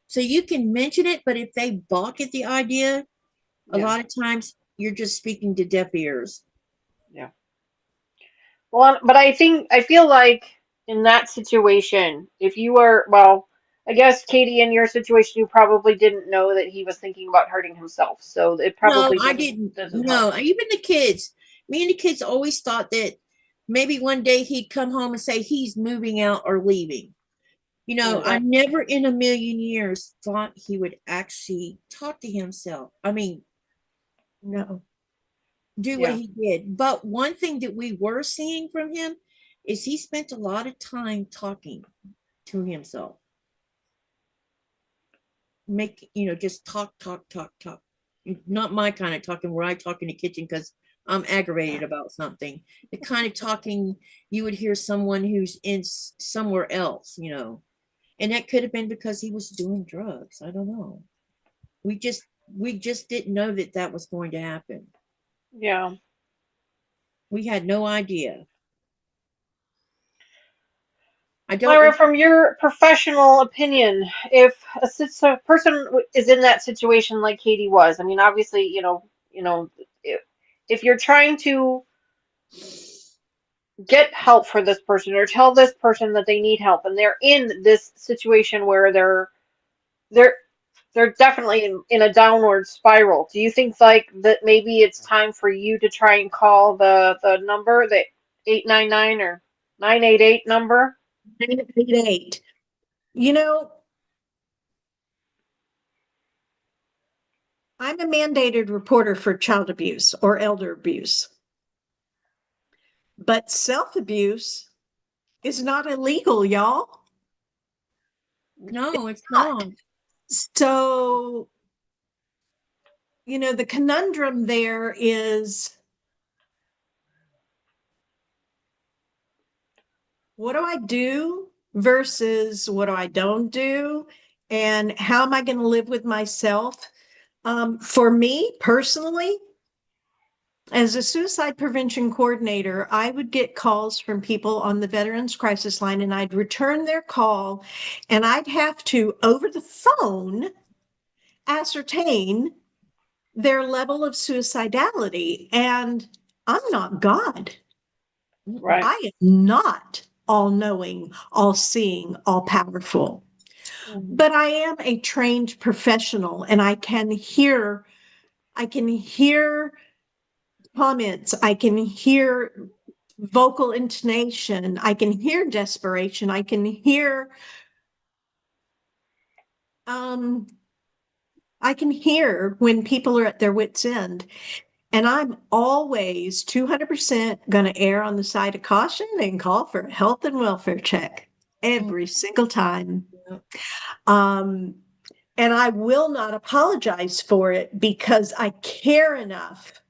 So you can mention it, but if they balk at the idea, a Yeah. lot of times you're just speaking to deaf ears. Yeah. Well, but I feel like in that situation, if you were, well, I guess Katie, in your situation, you probably didn't know that he was thinking about hurting himself, so it No, probably I doesn't didn't. doesn't help. No, even the kids, me and the kids always thought that maybe one day he'd come home and say he's moving out or leaving. I Mm, never in a million years thought he would actually talk to himself. I mean, No. do what yeah. he did. But one thing that we were seeing from him is he spent a lot of time talking to himself. Just talk, talk, talk, talk. Not my kind of talking where I talk in the kitchen because I'm aggravated about something. The kind of talking you would hear someone who's in somewhere else. And that could have been because he was doing drugs. I don't know. We just didn't know that that was going to happen. Yeah. We had no idea. I don't Myra, from your professional opinion, if a person is in that situation like Katie was, I mean, obviously, if you're trying to get help for this person or tell this person that they need help and they're in this situation where they're they're definitely in a downward spiral. Do you think like that maybe it's time for you to try and call the number, the 899 or 988 number? 988. You know, I'm a mandated reporter for child abuse or elder abuse, but self abuse is not illegal, y'all. No, it's Not. not. So, the conundrum there is, what do I do versus what do I don't do? And how am I going to live with myself? For me personally, as a suicide prevention coordinator, I would get calls from people on the Veterans Crisis Line, and I'd return their call, and I'd have to, over the phone, ascertain their level of suicidality. And I'm not God. Right. I am not all knowing, all seeing, all powerful. Mhm. But I am a trained professional, and I can hear comments, I can hear vocal intonation, I can hear desperation, um I can hear when people are at their wits' end. And I'm always 200% going to err on the side of caution and call for a health and welfare check Mm, every single time. yeah. Um, and I will not apologize for it because I care enough.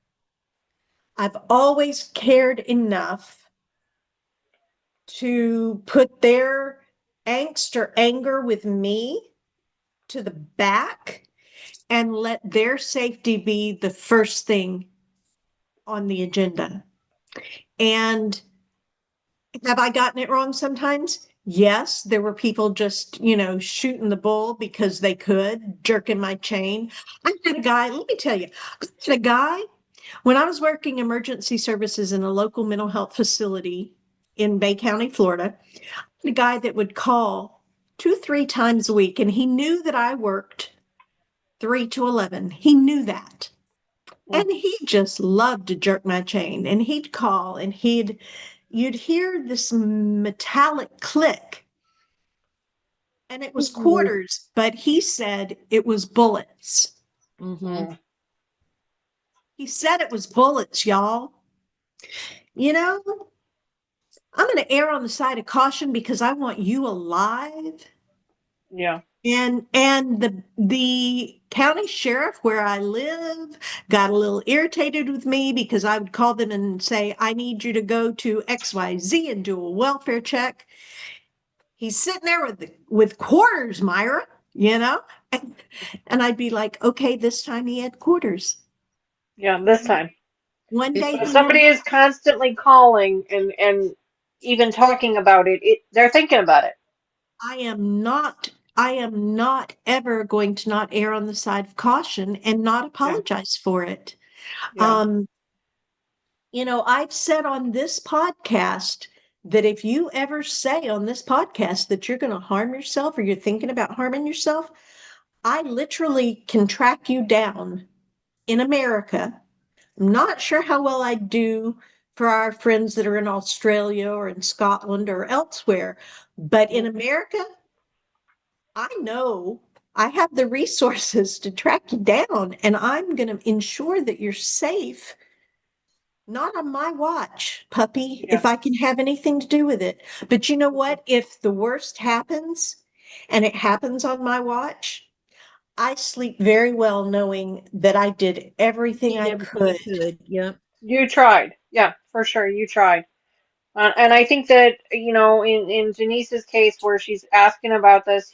I've always cared enough to put their angst or anger with me to the back and let their safety be the first thing on the agenda. And have I gotten it wrong sometimes? Yes, there were people just, shooting the bull because they could, jerking my chain. I had a guy, let me tell you, I had a guy when I was working emergency services in a local mental health facility in Bay County, Florida, a guy that would call 2, 3 times a week, and he knew that I worked 3 to 11. He knew that. Mm. And he just loved to jerk my chain. And he'd call and you'd hear this metallic click, and it was quarters, but he said it was bullets. Mm-hmm. Mm. He said it was bullets, y'all. You know, I'm going to err on the side of caution because I want you alive. Yeah. And the county sheriff where I live got a little irritated with me because I would call them and say, I need you to go to XYZ and do a welfare check. He's sitting there with quarters, Myra, and, and I'd be like, okay, this time he had quarters. Yeah, this time. One day But if he had, somebody is constantly calling and even talking about it, they're thinking about it. I am not ever going to not err on the side of caution and not Yeah. apologize for it. Yeah. Um, I've said on this podcast that if you ever say on this podcast that you're going to harm yourself or you're thinking about harming yourself, I literally can track you down in America. I'm not sure how well I do for our friends that are in Australia or in Scotland or elsewhere, but in Mm. America, I know I have the resources to track you down, and I'm going to ensure that you're safe. Not on my watch, puppy, Yeah. if I can have anything to do with it. But you know Mhm. what? If the worst happens and it happens on my watch, I sleep very well knowing that I did You everything did I everything you could. could. Yep. You tried. Yeah, for sure. You tried. And I think that, in Janice's case where she's asking about this,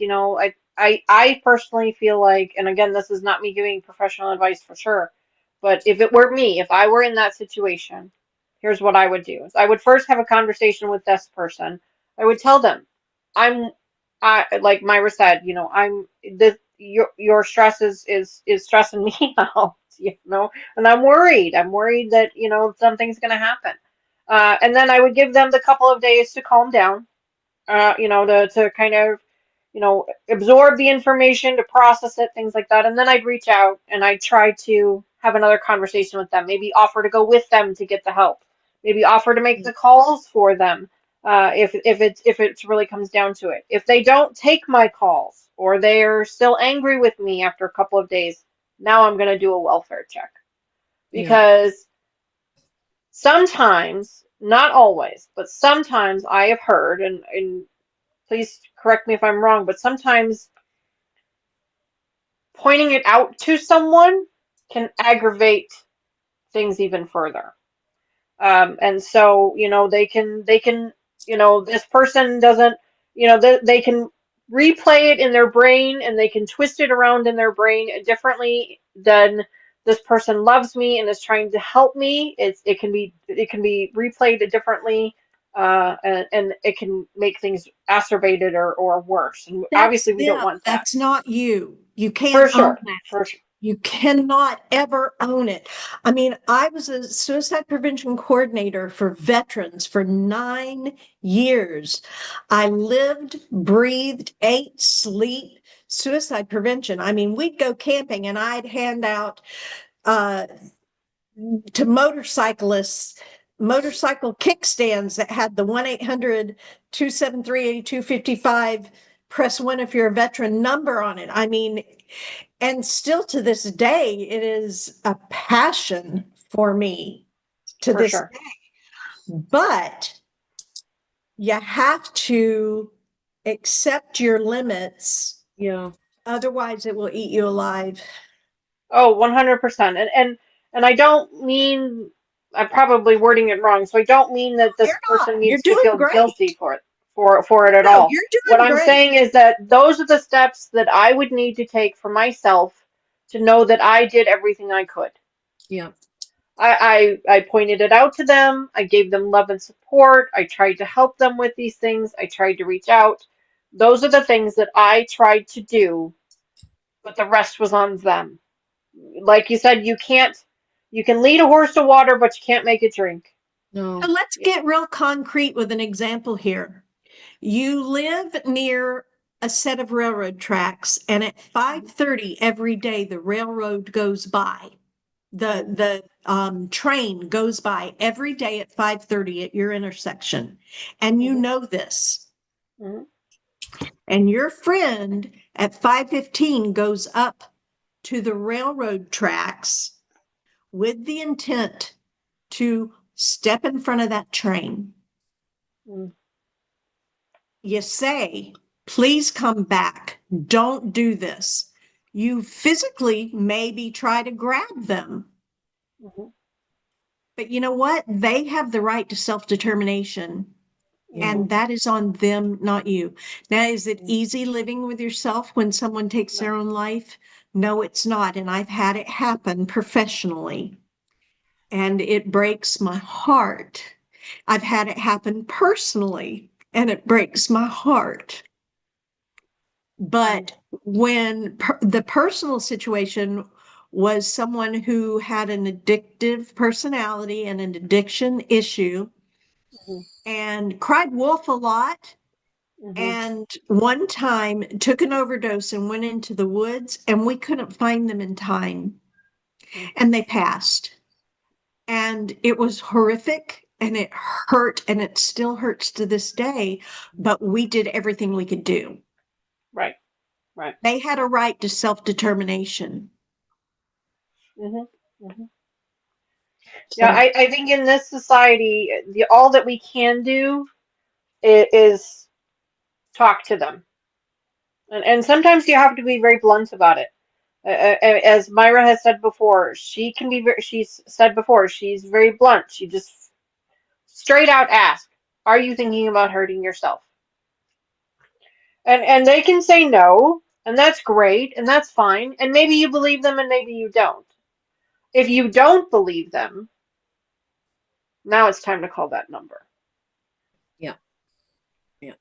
I personally feel like, and again, this is not me giving professional advice for sure, but if it were me, if I were in that situation, here's what I would do. Is I would first have a conversation with this person. I would tell them, like Myra said, your stress is stressing me out, and I'm worried. I'm worried that, something's going to happen. And then I would give them the couple of days to calm down, to kind of, absorb the information, to process it, things like that. And then I'd reach out and I'd try to have another conversation with them, maybe offer to go with them to get the help, maybe offer to make the calls for them, if it really comes down to it. If they don't take my calls or they're still angry with me after a couple of days, now I'm going to do a welfare check Yeah. because sometimes, not always, but sometimes I have heard, and please correct me if I'm wrong, but sometimes pointing it out to someone can aggravate things even further. And so, this person doesn't, they can replay it in their brain and they can twist it around in their brain differently than this person loves me and is trying to help me. It can be replayed differently, and it can make things acerbated or worse. And That's obviously, we don't them. want that. That's not you. You For can't own sure, for that. sure. You cannot ever own it. I mean, I was a suicide prevention coordinator for veterans for 9 years. I lived, breathed, ate, sleep, suicide prevention. I mean, we'd go camping and I'd hand out uh, to motorcyclists motorcycle kickstands that had the 1-800-273-8255 press one if you're a veteran number on it. I mean, and still to this day, it is a passion for me to For this sure. day. But you have to accept your limits. Yeah. Otherwise, it will eat you alive. Oh, 100%. And I don't mean, I'm probably wording it wrong, so I don't mean that this You're not. person You're needs to doing feel guilty great. for it, for it at No, all. you're What doing I'm great. saying is that those are the steps that I would need to take for myself to know that I did everything I could. Yeah. I pointed it out to them. I gave them love and support. I tried to help them with these things. I tried to reach out. Those are the things that I tried to do, but the rest was on them. Like you said, you can lead a horse to water, but you can't make it drink. No. So let's get real concrete with an example here. You live near a set of railroad tracks, and at 5:30 every day, the railroad goes by. The train goes by every day at 5:30 at your intersection, and you Mhm, know this. mhm, And your friend at 5:15 goes up to the railroad tracks with the intent to step in front of that train. mhm, You say, please come back. Don't do this. You physically maybe try to grab them. mhm, But you know what? They have the right to self-determination, mhm. and that is on them, not you. Now, is it easy living with yourself when someone takes No. their own life? No, it's not. And I've had it happen professionally, and it breaks my heart. I've had it happen personally, and it breaks my heart. Mhm, But when the personal situation was someone who had an addictive personality and an addiction issue mhm, and cried wolf a lot, mhm, and one time took an overdose and went into the woods, and we couldn't find them in time, mhm, and they passed. And it was horrific, and it hurt, and it still hurts to this day, but we did everything we could do. Right, right. They had a right to self-determination. Mhm, mhm. Yeah, So I think in this society, all that we can do is talk to them. And sometimes you have to be very blunt about it. As Myra has said before, she's said before, she's very blunt. She just straight out asks, are you thinking about hurting yourself? And they can say no, and that's great, and that's fine. And maybe you believe them and maybe you don't. If you don't believe them, now it's time to call that number. Yeah. Yeah.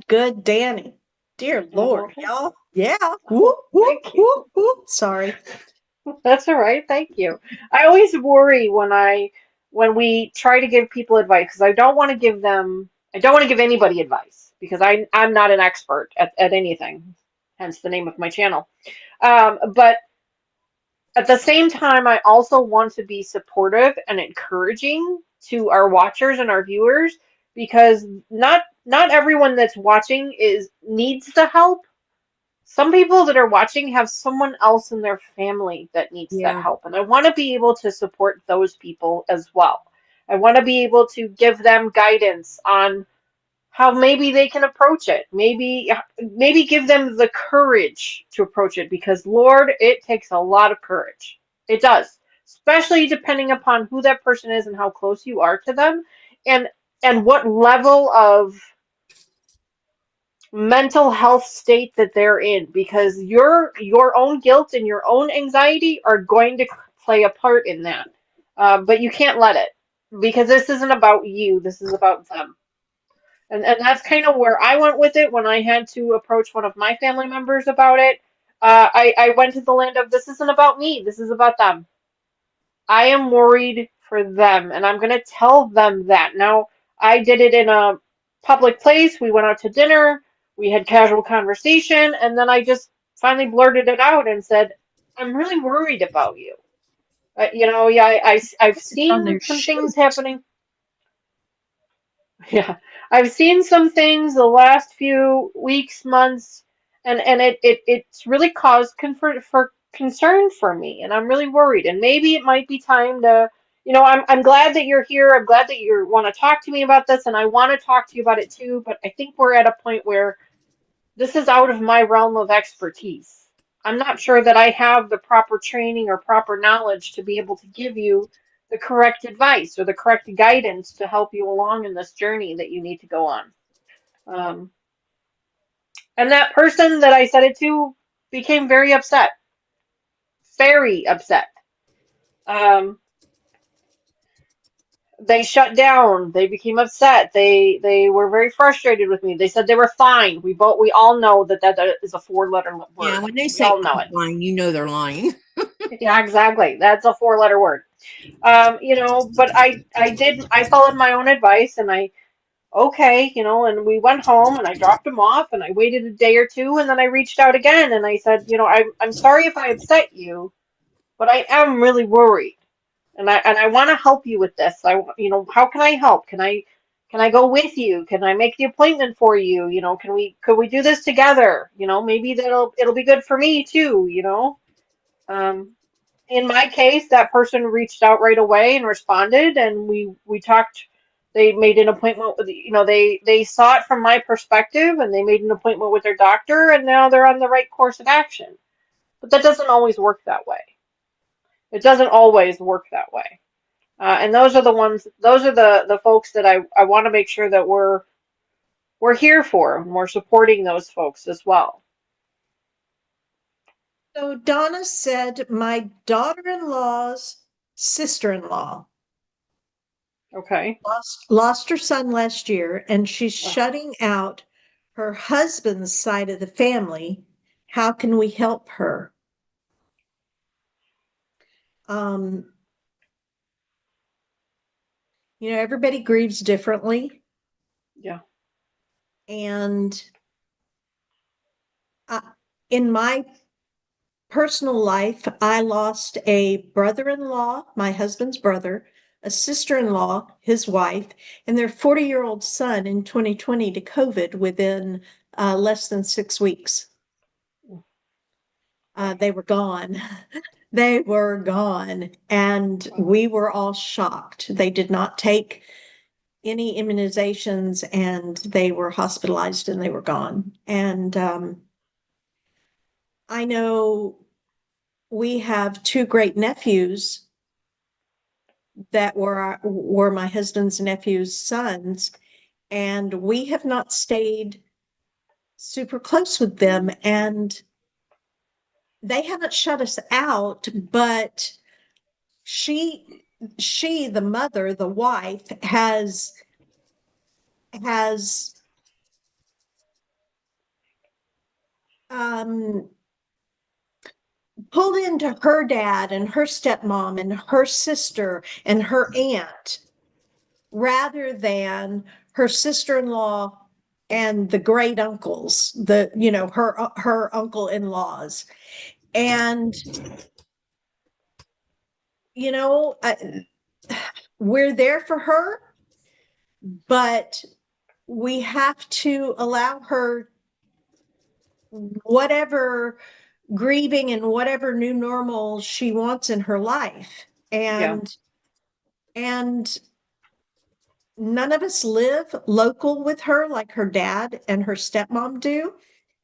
good, Danny. Dear Lord, Mhm. y'all. Yeah. Whoop, whoop, Thank you. whoop, whoop. Sorry. That's all right. Thank you. I always worry when we try to give people advice because I don't want to give anybody advice because I'm not an expert at anything, hence the name of my channel. But at the same time, I also want to be supportive and encouraging to our watchers and our viewers because not everyone that's watching is needs the help. Some people that are watching have someone else in their family that needs that Yeah. help, and I want to be able to support those people as well. I want to be able to give them guidance on how maybe they can approach it. Maybe give them the courage to approach it because Lord, it takes a lot of courage. It does, especially depending upon who that person is and how close you are to them and and what level of mental health state that they're in because your own guilt and your own anxiety are going to play a part in that. But you can't let it because this isn't about you. This is about them. And that's kind of where I went with it when I had to approach one of my family members about it. I went to the land of this isn't about me. This is about them. I am worried for them, and I'm going to tell them that. Now, I did it in a public place. We went out to dinner. We had casual conversation, and then I just finally blurted it out and said, I'm really worried about you. Yeah, I've It's on seen their some shoe. things happening. Yeah, I've seen some things the last few weeks, months, and it's really caused concern for me, and I'm really worried. And maybe it might be time to, I'm glad that you're here. I'm glad that you want to talk to me about this, and I want to talk to you about it too. But I think we're at a point where this is out of my realm of expertise. I'm not sure that I have the proper training or proper knowledge to be able to give you the correct advice or the correct guidance to help you along in this journey that you need to go on. Um, and that person that I said it to became very upset. very upset. Um, they shut down. They became upset. They were very frustrated with me. They said they were fine. We all know that is a four-letter Yeah, word. when they We say all know it. lying, you know they're lying. Yeah, exactly. That's a four-letter word. But I followed my own advice, and okay, and we went home, and I dropped him off, and I waited a day or two, and then I reached out again, and I said, I'm sorry if I upset you, but I am really worried, and I want to help you with this. How can I help? Can I go with you? Can I make the appointment for you? Could we do this together? Maybe it'll be good for me too. Um, in my case, that person reached out right away and responded, and we talked. They made an appointment with, they saw it from my perspective, and they made an appointment with their doctor, and now they're on the right course of action. But that doesn't always work that way. It doesn't always work that way. And those are the folks that I want to make sure that we're here for, and we're supporting those folks as well. So Donna said, my daughter-in-law's sister-in-law Okay. lost her son last year, and she's Oh, shutting out her husband's side of the family. How can we help her? Um, everybody grieves differently, yeah. and in my personal life, I lost a brother-in-law, my husband's brother, a sister-in-law, his wife, and their 40-year-old son in 2020 to COVID within less than 6 weeks. They were gone. They were gone. And we were all shocked. They did not take any immunizations, and they were hospitalized, and they were gone. And I know we have two great nephews that were my husband's nephew's sons, and we have not stayed super close with them, and they haven't shut us out, but she the mother, the wife, has um pulled into her dad and her stepmom and her sister and her aunt rather than her sister-in-law and the great uncles, her uncle-in-laws. And you know we're there for her, but we have to allow her whatever grieving and whatever new normal she wants in her life. Yeah. And none of us live local with her like her dad and her stepmom do,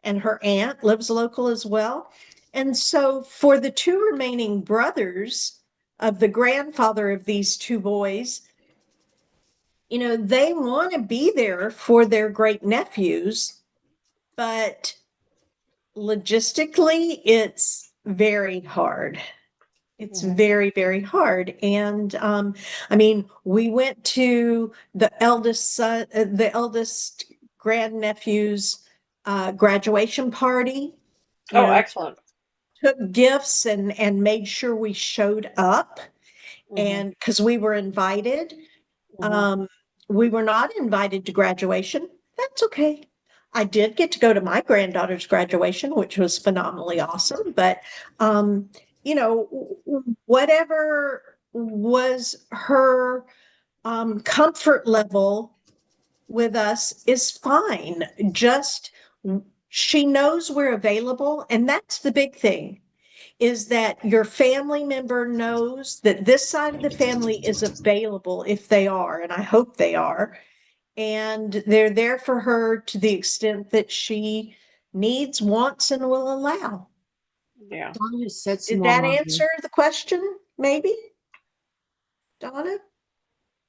and her aunt lives local as well. And so for the two remaining brothers of the grandfather of these two boys, they want to be there for their great nephews, but logistically, it's very hard. It's Hmm. very, very hard. And I mean, we went to the eldest grandnephew's graduation party, Oh, excellent. took gifts and made sure we showed up, Hmm. and because we were invited. Hmm. Um, we were not invited to graduation. That's okay. I did get to go to my granddaughter's graduation, which was phenomenally awesome. But, um, whatever was her comfort level with us is fine. Just she knows we're available. And that's the big thing, is that your family member knows that this side of the family is available if they are, and I hope they are, and they're there for her to the extent that she needs, wants, and will allow. Yeah. Donna just said some Did more that on here. answer the question, maybe, Donna?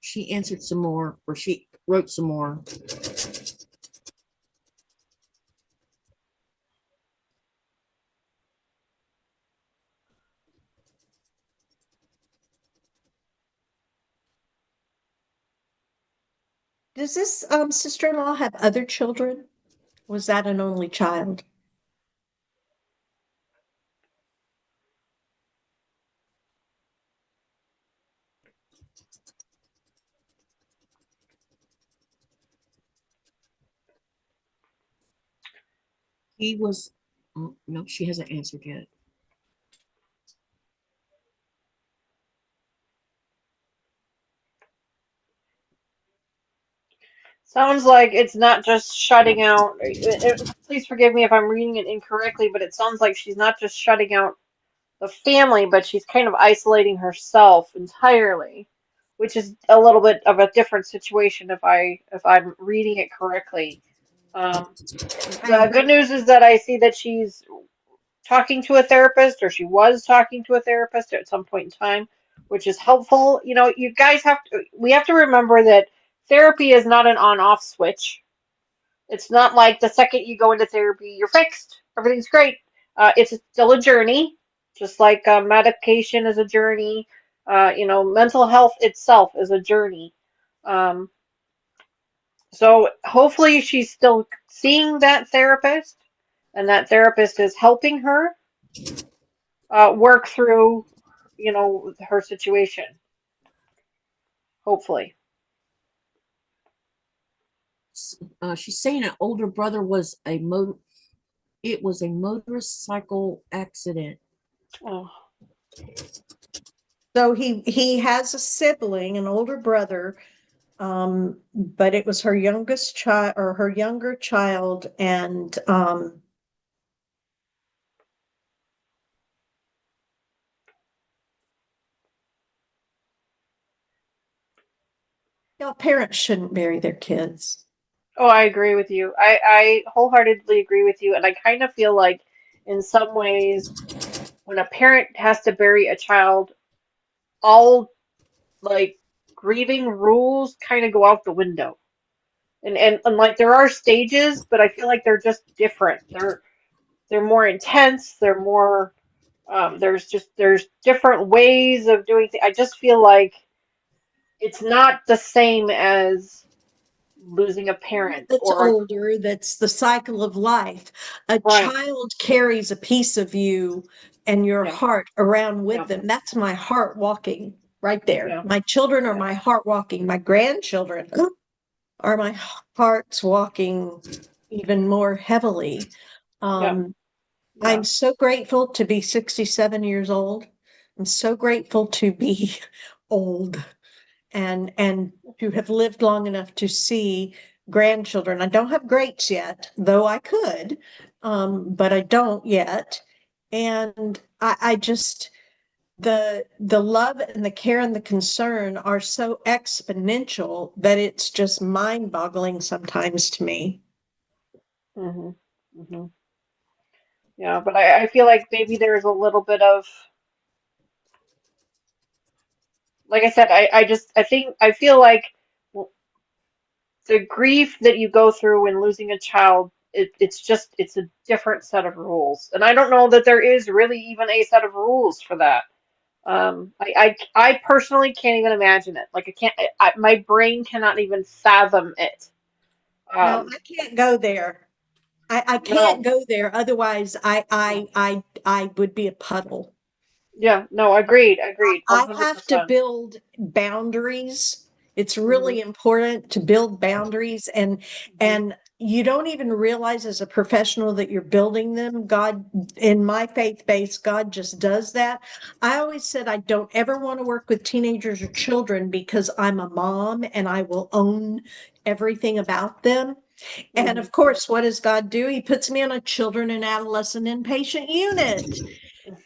She answered some more, or she wrote some more. Does this sister-in-law have other children? Was that an only child? He was, oh, no, she hasn't answered yet. Sounds like it's not just shutting out. Please forgive me if I'm reading it incorrectly, but it sounds like she's not just shutting out the family, but she's kind of isolating herself entirely, which is a little bit of a different situation if I'm reading it correctly. Um, I the agree. good news is that I see that she's talking to a therapist, or she was talking to a therapist at some point in time, which is helpful. You know, you guys we have to remember that therapy is not an on-off switch. It's not like the second you go into therapy, you're fixed. Everything's great. It's still a journey, just like medication is a journey. Mental health itself is a journey. Um, so hopefully she's still seeing that therapist, and that therapist is helping her work through, her situation. Hopefully. She's saying an older brother was it was a motorcycle accident. Oh, So he has a sibling, an older brother, but it was her youngest child or her younger child, and parents shouldn't bury their kids. oh, I agree with you. I wholeheartedly agree with you, and I kind of feel like, in some ways, when a parent has to bury a child, all like grieving rules kind of go out the window. And like there are stages, but I feel like they're just different. They're more intense. They're more there's different ways of doing things. I just feel like it's not the same as losing a parent That's or older, that's the cycle of life. A right. child carries a piece of you and your Yeah. heart around with Yeah. them. That's my heart walking right there. Yeah. My children are Yeah. my heart walking. My grandchildren are my hearts walking even more heavily. Yeah. Um, I'm Yeah. so grateful to be 67 years old. I'm so grateful to be old and to have lived long enough to see grandchildren. I don't have greats yet, though I could, but I don't yet. And I just the love and the care and the concern are so exponential that it's just mind-boggling sometimes to me. Mhm. Mhm. Yeah, but I feel like maybe there's a little bit of, like I said, I feel like the grief that you go through when losing a child, it's a different set of rules. And I don't know that there is really even a set of rules for that. I personally can't even imagine it. Like I can't, my brain cannot even fathom it. No, Um, I can't go there. I can't no, go there. Otherwise, no. I would be a puddle. Yeah, no, agreed, I have to 100%. build boundaries. It's Hmm. really important to build boundaries, Hmm. and you don't even realize as a professional that you're building them. God, in my faith base, God just does that. I always said I don't ever want to work with teenagers or children because I'm a mom and I will own everything about them. And Hmm. of course, what does God do? He puts me on a children and adolescent inpatient unit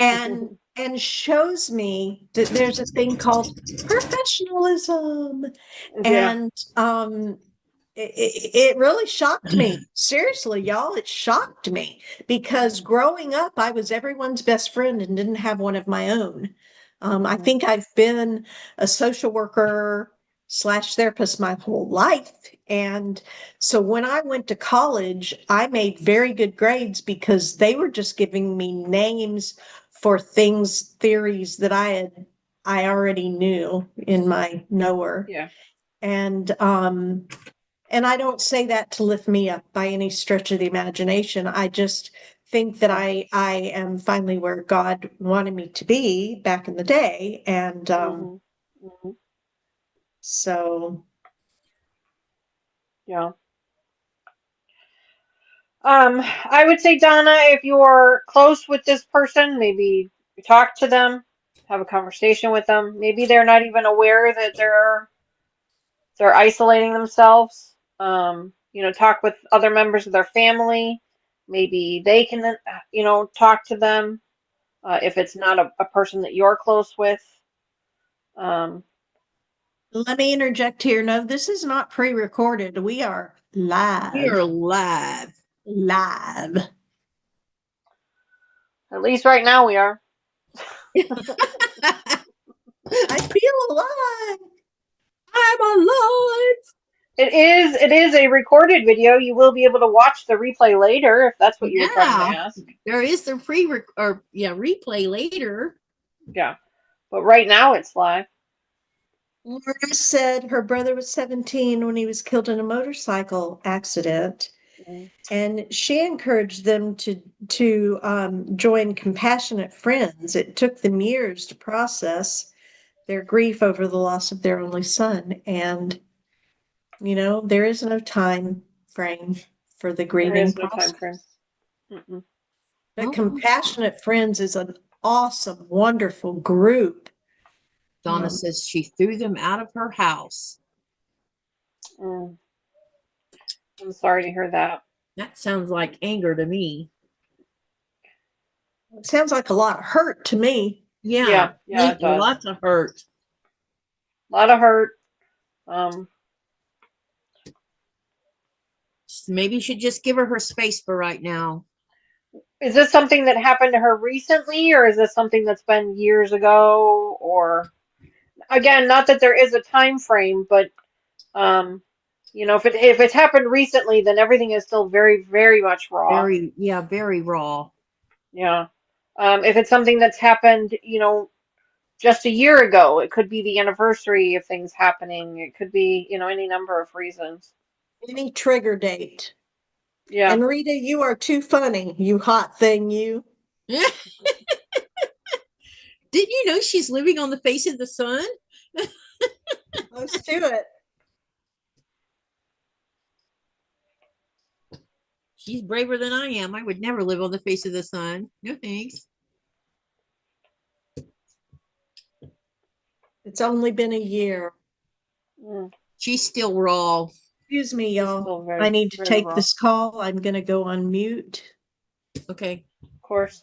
and shows me that there's a thing called professionalism. Yeah. And it really shocked me. Seriously, y'all, it shocked me because Hmm. growing up, I was everyone's best friend and didn't have one of my own. I Hmm. think I've been a social worker slash therapist my whole life. And so when I went to college, I made very good grades because they were just giving me names for things, theories that I already knew in my knower. Yeah. And And I don't say that to lift me up by any stretch of the imagination. I just think that I am finally where God wanted me to be back in the day. And so Yeah. I would say, Donna, if you're close with this person, maybe you talk to them, have a conversation with them. Maybe they're not even aware that they're isolating themselves. Talk with other members of their family. Maybe they can, talk to them if it's not a person that you're close with. Um, let me interject here. No, this is not pre-recorded. We are You're live. live. Live. at least right now we are. I feel alive. I'm alive. It is a recorded video. You will be able to watch the replay later if that's what you were trying to Yeah, ask. there is the replay later. Yeah. But right now it's live. Laura said her brother was 17 when he was killed in a motorcycle accident. Mm. And she encouraged them to join compassionate friends. It took them years to process their grief over the loss of their only son. And, there is no time frame for the There grieving is no time frame. process. Mm-mm. But Oh, Compassionate Friends is an awesome, wonderful group. Donna says she threw them out of her house. Mm. I'm sorry to hear that. That sounds like anger to me. It sounds like a lot of hurt to me. Yeah, Yeah, it does. lots of hurt. A lot of hurt. Um, Maybe you should just give her space for right now. is this something that happened to her recently, or is this something that's been years ago? Or again, not that there is a time frame, but if it's happened recently, then everything is still very, very much raw. Very raw. Yeah. If it's something that's happened, just a year ago, it could be the anniversary of things happening. It could be, any number of reasons. Any trigger date. Yeah. And Rita, you are too funny, you hot thing, you. Didn't you know she's living on the face of the sun? Close to it. She's braver than I am. I would never live on the face of the sun. No thanks. It's only been a year. Mm. She's still raw. Excuse me, She's y'all. still I very, need to very take raw. this call. I'm going to go on mute. Okay. Of course.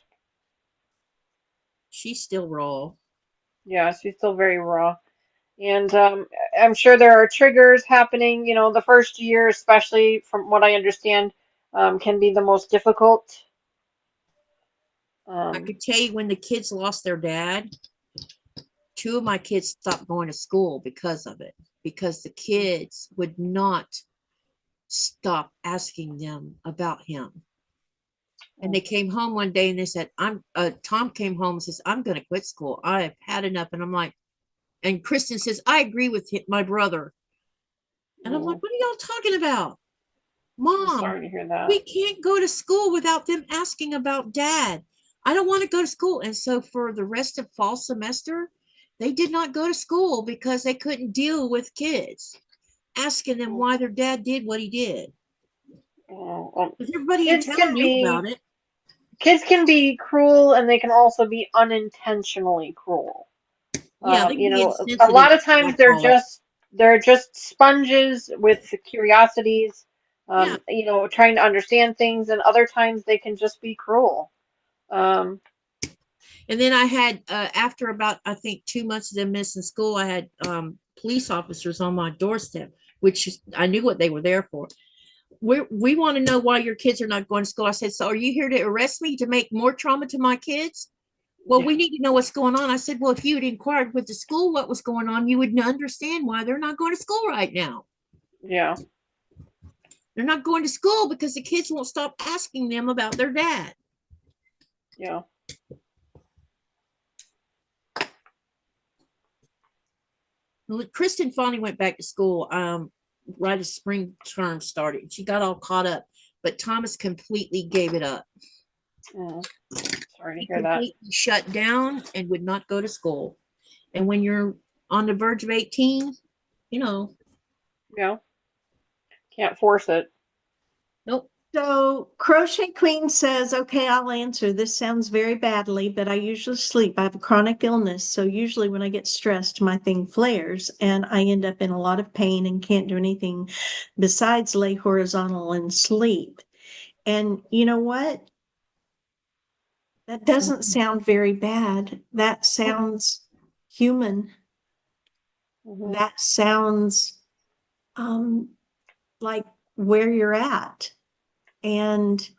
She's still raw. Yeah, she's still very raw. And I'm sure there are triggers happening. The first year, especially from what I understand, can be the most difficult. I could tell you when the kids lost their dad, two of my kids stopped going to school because of it, because the kids would not stop asking them about him. And they came home one day and they said, Tom came home and says, I'm going to quit school. I have had enough. And I'm like, and Kristen says, I agree with my brother. And I'm like, what are y'all talking about? I'm Mom, sorry to hear that. we can't go to school without them asking about dad. I don't want to go to school. And so for the rest of fall semester, they did not go to school because they couldn't deal with kids asking them why their dad did what he did. Because everybody in Kids town can knew be about it. kids can be cruel, and they can also be unintentionally cruel. Yeah, they can be A insensitive, lot of I times they're call it. just sponges with curiosities, Yeah. trying to understand things, and other times they can just be cruel. And then I had, after about, I think 2 months of them missing school, I had police officers on my doorstep, which I knew what they were there for. We want to know why your kids are not going to school. I said, so are you here to arrest me to make more trauma to my kids? Well, we need to know what's going on. I said, well, if you had inquired with the school what was going on, you would understand why they're not going to school right now. Yeah. They're not going to school because the kids won't stop asking them about their dad. Yeah. Kristen finally went back to school. right as spring term started. She got all caught up, but Thomas completely gave it up. Oh, sorry to He hear that. completely shut down and would not go to school. And when you're on the verge of 18, you know, Yeah, can't force it. nope. So Crochet Queen says, okay, I'll answer. This sounds very badly, but I usually sleep. I have a chronic illness. So usually when I get stressed, my thing flares and I end up in a lot of pain and can't do anything besides lay horizontal and sleep. And you know what? That doesn't sound very bad. That sounds human. Hmm. That sounds um, like where you're at. And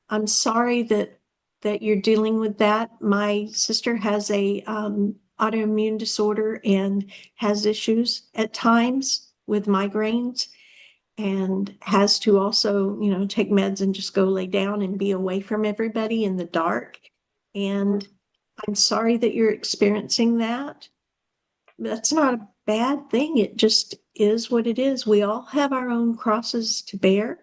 I'm sorry that you're dealing with that. My sister has a autoimmune disorder and has issues at times with migraines and has to also, take meds and just go lay down and be away from everybody in the dark. Hmm. And I'm sorry that you're experiencing that. That's not a bad thing. It just is what it is. We all have our own crosses to bear.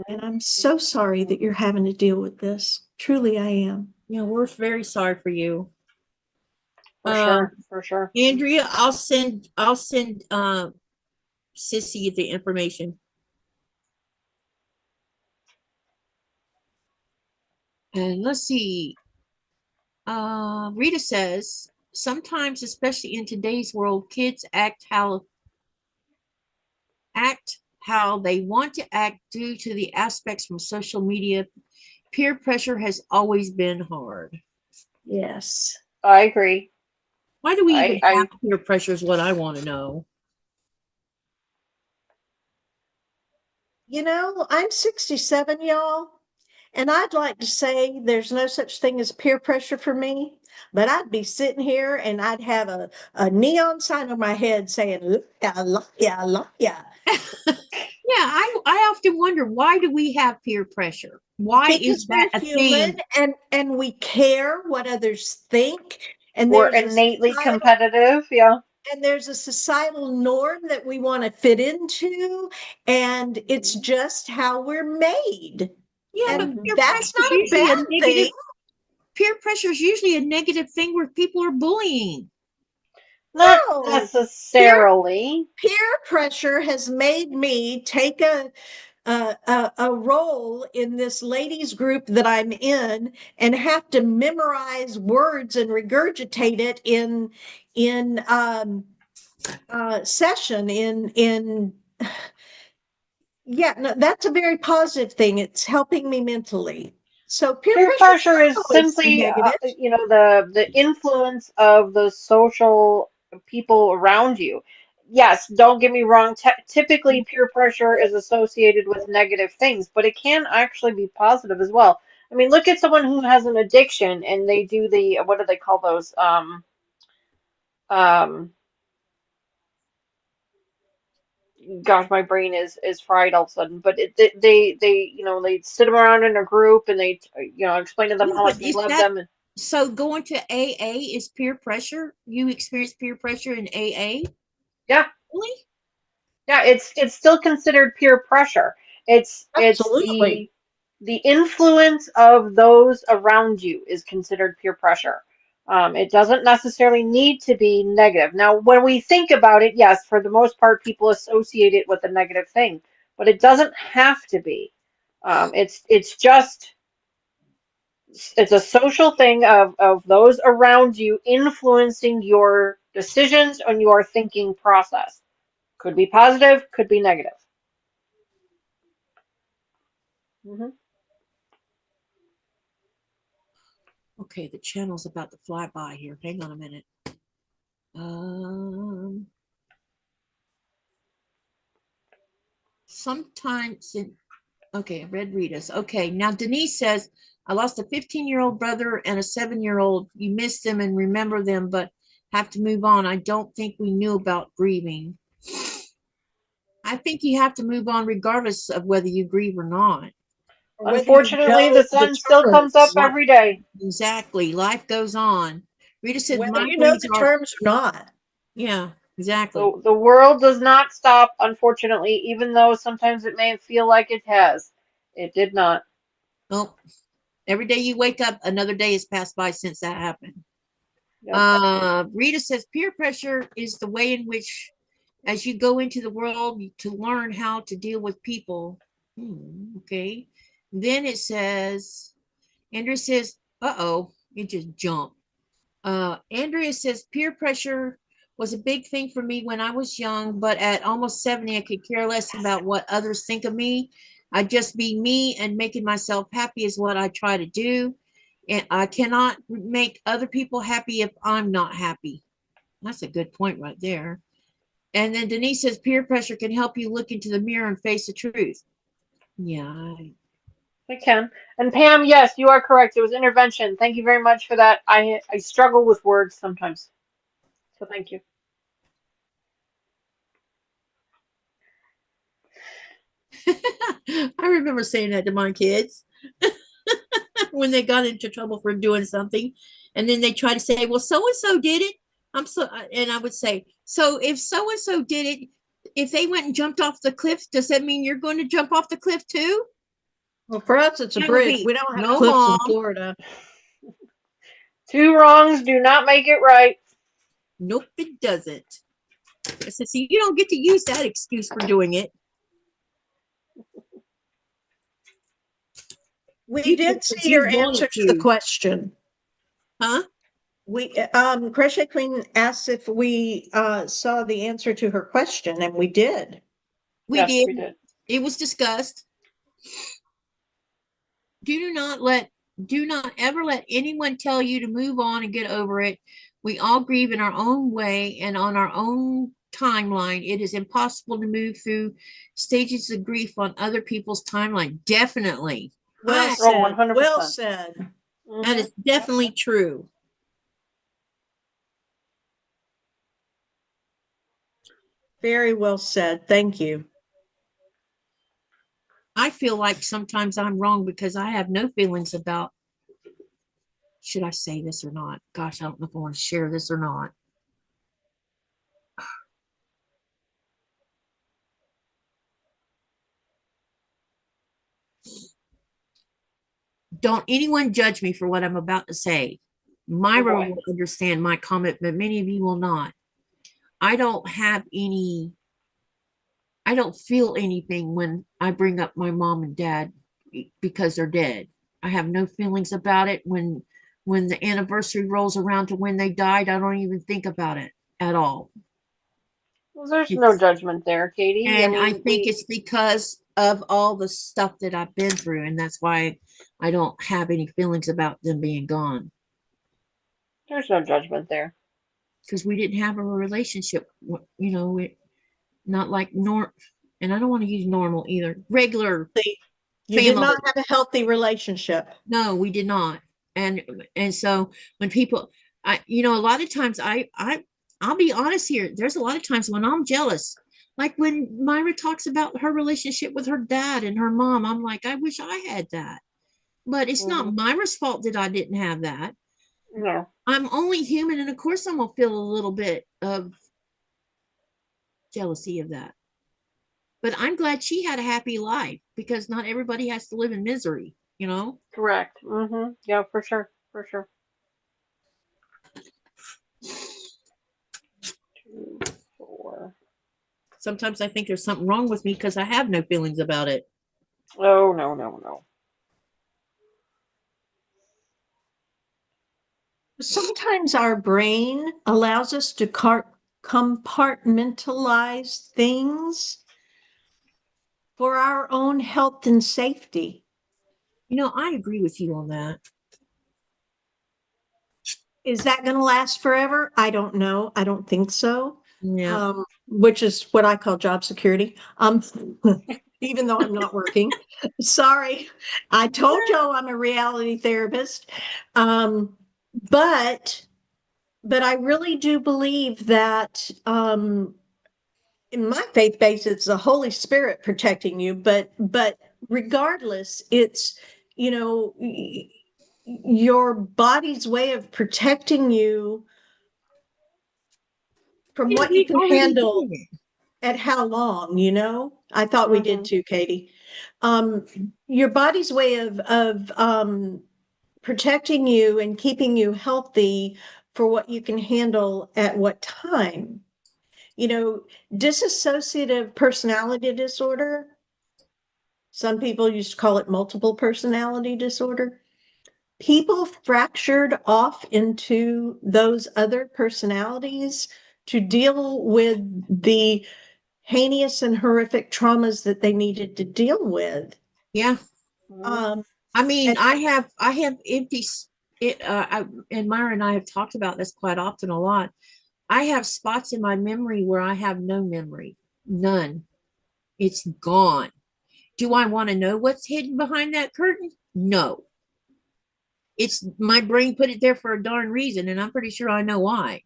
And I'm so sorry that you're having to deal with this. Truly, I am. Yeah, we're very sorry for you. For sure, for sure. Andrea, I'll send Sissy the information. And let's see. Rita says, sometimes, especially in today's world, kids act how they want to act due to the aspects from social media. Peer pressure has always been hard. Yes. I agree. Why do we even I have peer pressure is what I want to know. I'm 67, y'all, and I'd like to say there's no such thing as peer pressure for me, but I'd be sitting here and I'd have a neon sign on my head saying, "Look ya, look ya, look ya." Yeah, I often wonder, why do we have peer pressure? Why is Because that we're a human thing? and we care what others think. And We're there's a innately societal competitive. Yeah. and there's a societal norm that we want to fit into, and it's just how we're made. Yeah, but And Hmm. peer that's pressure is not a usually a bad thing. negative. Peer pressure is usually a negative thing where people are bullying. Not No, peer necessarily. peer pressure has made me take a role in this ladies group that I'm in and have to memorize words and regurgitate it in session in yeah, no, that's a very positive thing. It's helping me mentally. So peer Peer pressure is pressure is not always simply, negative. the influence of the social people around you. Yes, don't get me wrong. Typically, peer pressure is associated with negative things, but it can actually be positive as well. I mean, look at someone who has an addiction and they do the, what do they call those? Um, gosh, my brain is fried all of a sudden. But they sit them around in a group and they explain to them Yeah, how much but they is love that them. so? Going to AA is peer pressure? You experience peer pressure in AA? Yeah, Really? yeah, it's still considered peer pressure. It's Absolutely. the influence of those around you is considered peer pressure. It doesn't necessarily need to be negative. Now, when we think about it, yes, for the most part, people associate it with a negative thing, but it doesn't have to be. It's just it's a social thing of those around you influencing your decisions and your thinking process. Could be positive, could be negative. Hmm. Okay, the channel's about to fly by here. Hang on a minute. Um, sometimes in Okay, Red Rita's. Okay, now Denise says, I lost a 15-year-old brother and a 7-year-old. You miss them and remember them, but have to move on. I don't think we knew about grieving. I think you have to move on regardless of whether you grieve or not. Or whether you Unfortunately, know the the sun still comes up terms, every day. Exactly. Life goes on. Rita said, whether you know migraines the are, terms or not. yeah. Exactly. The world does not stop, unfortunately, even though sometimes it may feel like it has. It did not. Oh, every day you wake up, another day has passed by since that happened. Yep. Rita says peer pressure is the way in which, as you go into the world, to learn how to deal with people. Okay. Then it says, Andrea says, uh-oh, it just jumped. Andrea says peer pressure was a big thing for me when I was young, but at almost 70, I could care less about what others think of me. I just be me, and making myself happy is what I try to do. And I cannot make other people happy if I'm not happy. That's a good point right there. And then Denise says peer pressure can help you look into the mirror and face the truth. Yeah. I can. And Pam, yes, you are correct. It was intervention. Thank you very much for that. I struggle with words sometimes. So thank you. I remember saying that to my kids when they got into trouble for doing something. And then they try to say, well, so and so did it. And I would say, so if so and so did it, if they went and jumped off the cliff, does that mean you're going to jump off the cliff too? Well, for us, it's a That would bridge. be, We don't have no, cliffs in mom. Florida. Two wrongs do not make it right. Nope, it doesn't. I said, see, you don't get to use that excuse for doing it. We You did did because see you your answer wanted to the to. question. Huh? We Crochet Queen asked if we saw the answer to her question, and we did. We Yes, did. we did. It was discussed. Do not ever let anyone tell you to move on and get over it. We all grieve in our own way and on our own timeline. It is impossible to move through stages of grief on other people's timeline. Definitely. Well Oh, said. Well 100%. said. That is definitely true. Very well said. Thank you. I feel like sometimes I'm wrong because I have no feelings about, should I say this or not? Gosh, I don't know if I want to share this or not. Don't anyone judge me for what I'm about to say. Oh Myra boy. will understand my comment, but many of you will not. I don't have any, I don't feel anything when I bring up my mom and dad because they're dead. I have no feelings about it. When the anniversary rolls around to when they died, I don't even think about it at all. Well, there's no It's, judgment there, Katie. I and I mean, think it's because of all the stuff that I've been through, and that's why I don't have any feelings about them being gone. there's no judgment there. Because we didn't have a relationship, not like and I don't want to use normal either, regular You did family. not have a healthy relationship. No, we did not. And so when people, a lot of times I'll be honest here. There's a lot of times when I'm jealous, like when Myra talks about her relationship with her dad and her mom. I'm like, I wish I had that, but it's not Myra's fault that I didn't have that. No. I'm only human, and of course I'm gonna feel a little bit of jealousy of that. But I'm glad she had a happy life because not everybody has to live in misery, you know? Correct. Yeah, for sure. For sure. 2, 4. Sometimes I think there's something wrong with me because I have no feelings about it. Oh, no, no, no. Sometimes our brain allows us to compartmentalize things for our own health and safety. I agree with you on that. Is that going to last forever? I don't know. I don't think so. Yeah. Which is what I call job security. Even though I'm not working. Sorry. I told Joe I'm a reality therapist. But I really do believe that in my faith base, it's the Holy Spirit protecting you. But regardless, it's your body's way of protecting you from You know, what you we've can already handle done it. at how long, you know? I thought we did Mm-hmm. too, Katie. Your body's way of protecting you and keeping you healthy for what you can handle at what time. You know, dissociative personality disorder, some people used to call it multiple personality disorder. People fractured off into those other personalities to deal with the heinous and horrific traumas that they needed to deal with. Yeah. Mm-hmm. Um, I mean, and I have it and Myra and I have talked about this quite often a lot. I have spots in my memory where I have no memory. None. It's gone. Do I want to know what's hidden behind that curtain? No. It's my brain put it there for a darn reason, and I'm pretty sure I know why.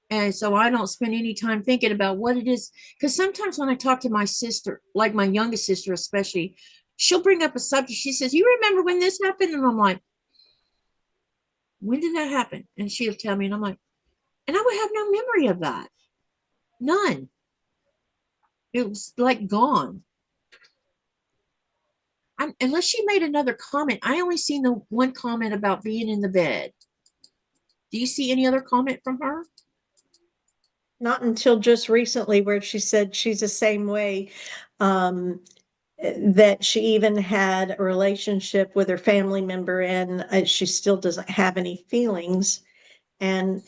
And so I don't spend any time thinking about what it is. Because sometimes when I talk to my sister, like my youngest sister especially, she'll bring up a subject. She says, "You remember when this happened?" And I'm like, "When did that happen?" And she'll tell me, and I'm like, and I would have no memory of that. None. It was like gone. Unless she made another comment. I only seen the one comment about being in the bed. Do you see any other comment from her? not until just recently where she said she's the same way. Um, that she even had a relationship with her family member and she still doesn't have any feelings. And,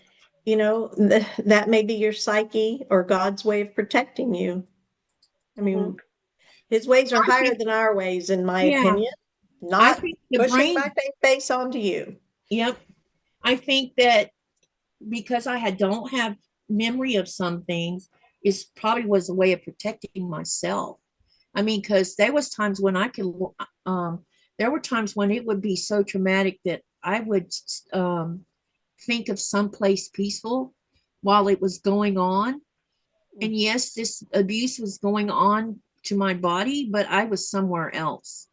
you know, that may be your psyche or God's way of protecting you. I Mm-hmm. mean, his ways are I higher think, than our ways, in my yeah, opinion, I not think the pushing my brain, face onto you. yep. I think that because don't have memory of some things, is probably was a way of protecting myself. I mean, because there was times when I could, um, there were times when it would be so traumatic that I would think of someplace peaceful while it was going on. And yes, this abuse was going on to my body, but I was somewhere else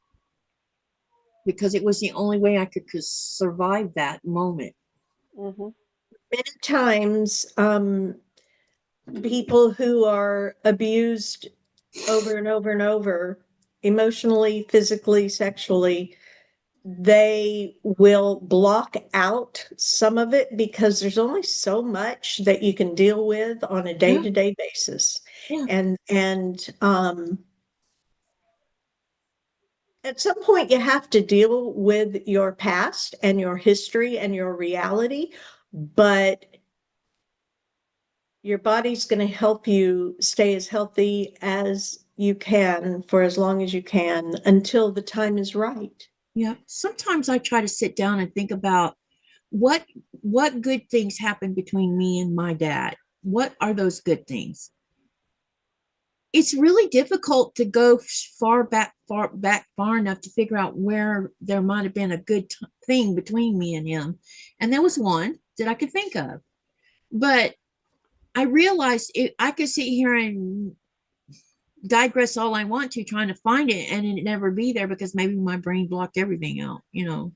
because it was the only way I could survive that moment. Mm-hmm. Many times, people who are abused over and over and over, emotionally, physically, sexually, they will block out some of it because there's only so much that you can deal with on a Yeah, day-to-day basis. yeah, And at some point you have to deal with your past and your history and your reality, but your body's going to help you stay as healthy as you can for as long as you can until the time is right. yeah. Sometimes I try to sit down and think about what what good things happened between me and my dad. What are those good things? It's really difficult to go far enough to figure out where there might have been a good thing between me and him. And there was one that I could think of. But I realized I could sit here and digress all I want to trying to find it and it never be there because maybe my brain blocked everything out, you know.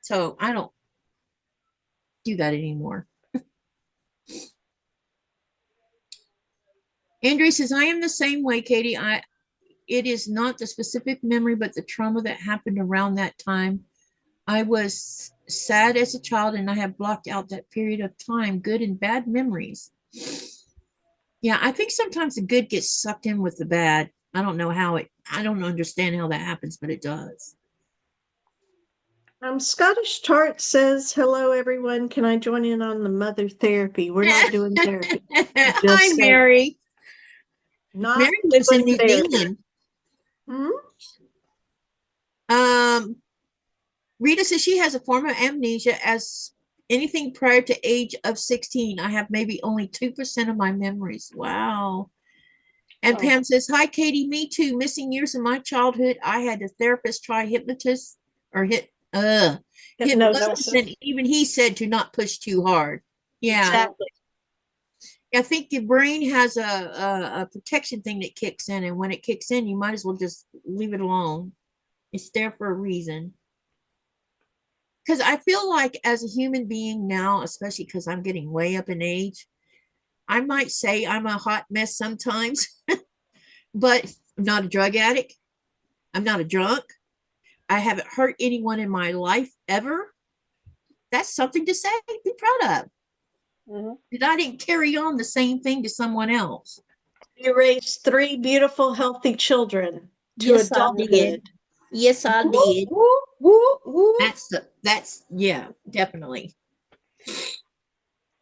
So I don't do that anymore. Andrea says, I am the same way, Katie. It is not the specific memory, but the trauma that happened around that time. I was sad as a child and I have blocked out that period of time, good and bad memories. Yeah, I think sometimes the good gets sucked in with the bad. I don't understand how that happens, but it does. Scottish Tart says, hello, everyone. Can I join in on the mother therapy? We're not doing therapy. Hi, Just say, Mary. not Mary lives in doing New therapy. Zealand. Hmm? Um, Rita says she has a form of amnesia as anything prior to age of 16. I have maybe only 2% of my memories. Wow. And Oh. Pam says, hi, Katie, me too. Missing years of my childhood. I had a therapist try hypnotist or hypnosis, Hypnosis. and even he said to not push too hard. Yeah. Exactly. I think the brain has a protection thing that kicks in, and when it kicks in, you might as well just leave it alone. It's there for a reason. because I feel like as a human being now, especially because I'm getting way up in age, I might say I'm a hot mess sometimes, but I'm not a drug addict. I'm not a drunk. I haven't hurt anyone in my life ever. That's something to say, be proud of. Mhm. And I didn't carry on the same thing to someone else. You raised three beautiful, healthy children to Yes, I did. adulthood. Yes, I Woo, did. woo, woo, woo. That's yeah, definitely.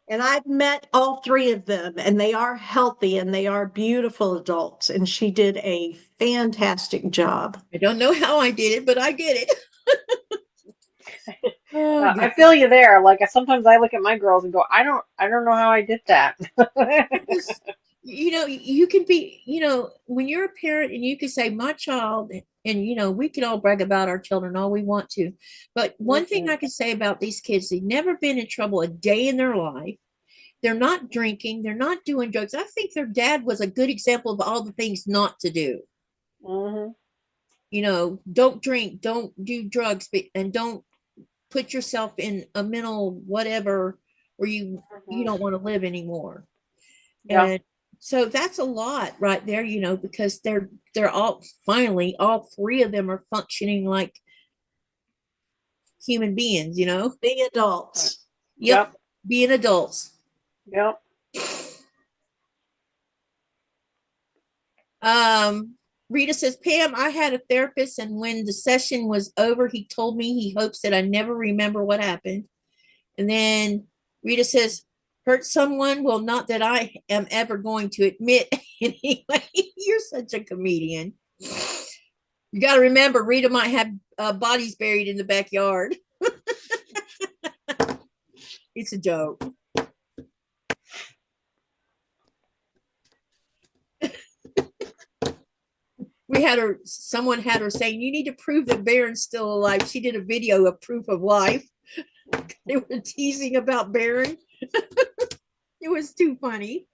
And I've met all three of them, and they are healthy and they are beautiful adults. And she did a fantastic job. I don't know how I did it, but I did it. Oh, I good. feel you there. Like sometimes I look at my girls and go, I don't know how I did that. Because, you can be, when you're a parent and you can say, my child, and, we can all brag about our children all we want to. But one thing I Mhm. can say about these kids, they've never been in trouble a day in their life. They're not drinking. They're not doing drugs. I think their dad was a good example of all the things not to do. Mhm. Don't drink, don't do drugs, and don't put yourself in a mental whatever where you Mhm. don't want to live anymore. Yeah. And so that's a lot right there, because they're all three of them are functioning like human beings. The Right. adults. Yep, Yep. being adults. Yep. Um, Rita says, Pam, I had a therapist, and when the session was over, he told me he hopes that I never remember what happened. And then Rita says, hurt someone? Well, not that I am ever going to admit. Anyway, you're such a comedian. You got to remember, Rita might have bodies buried in the backyard. It's a joke. Someone had her saying, you need to prove that Baron's still alive. She did a video of proof of life. They were teasing about Baron. It was too funny.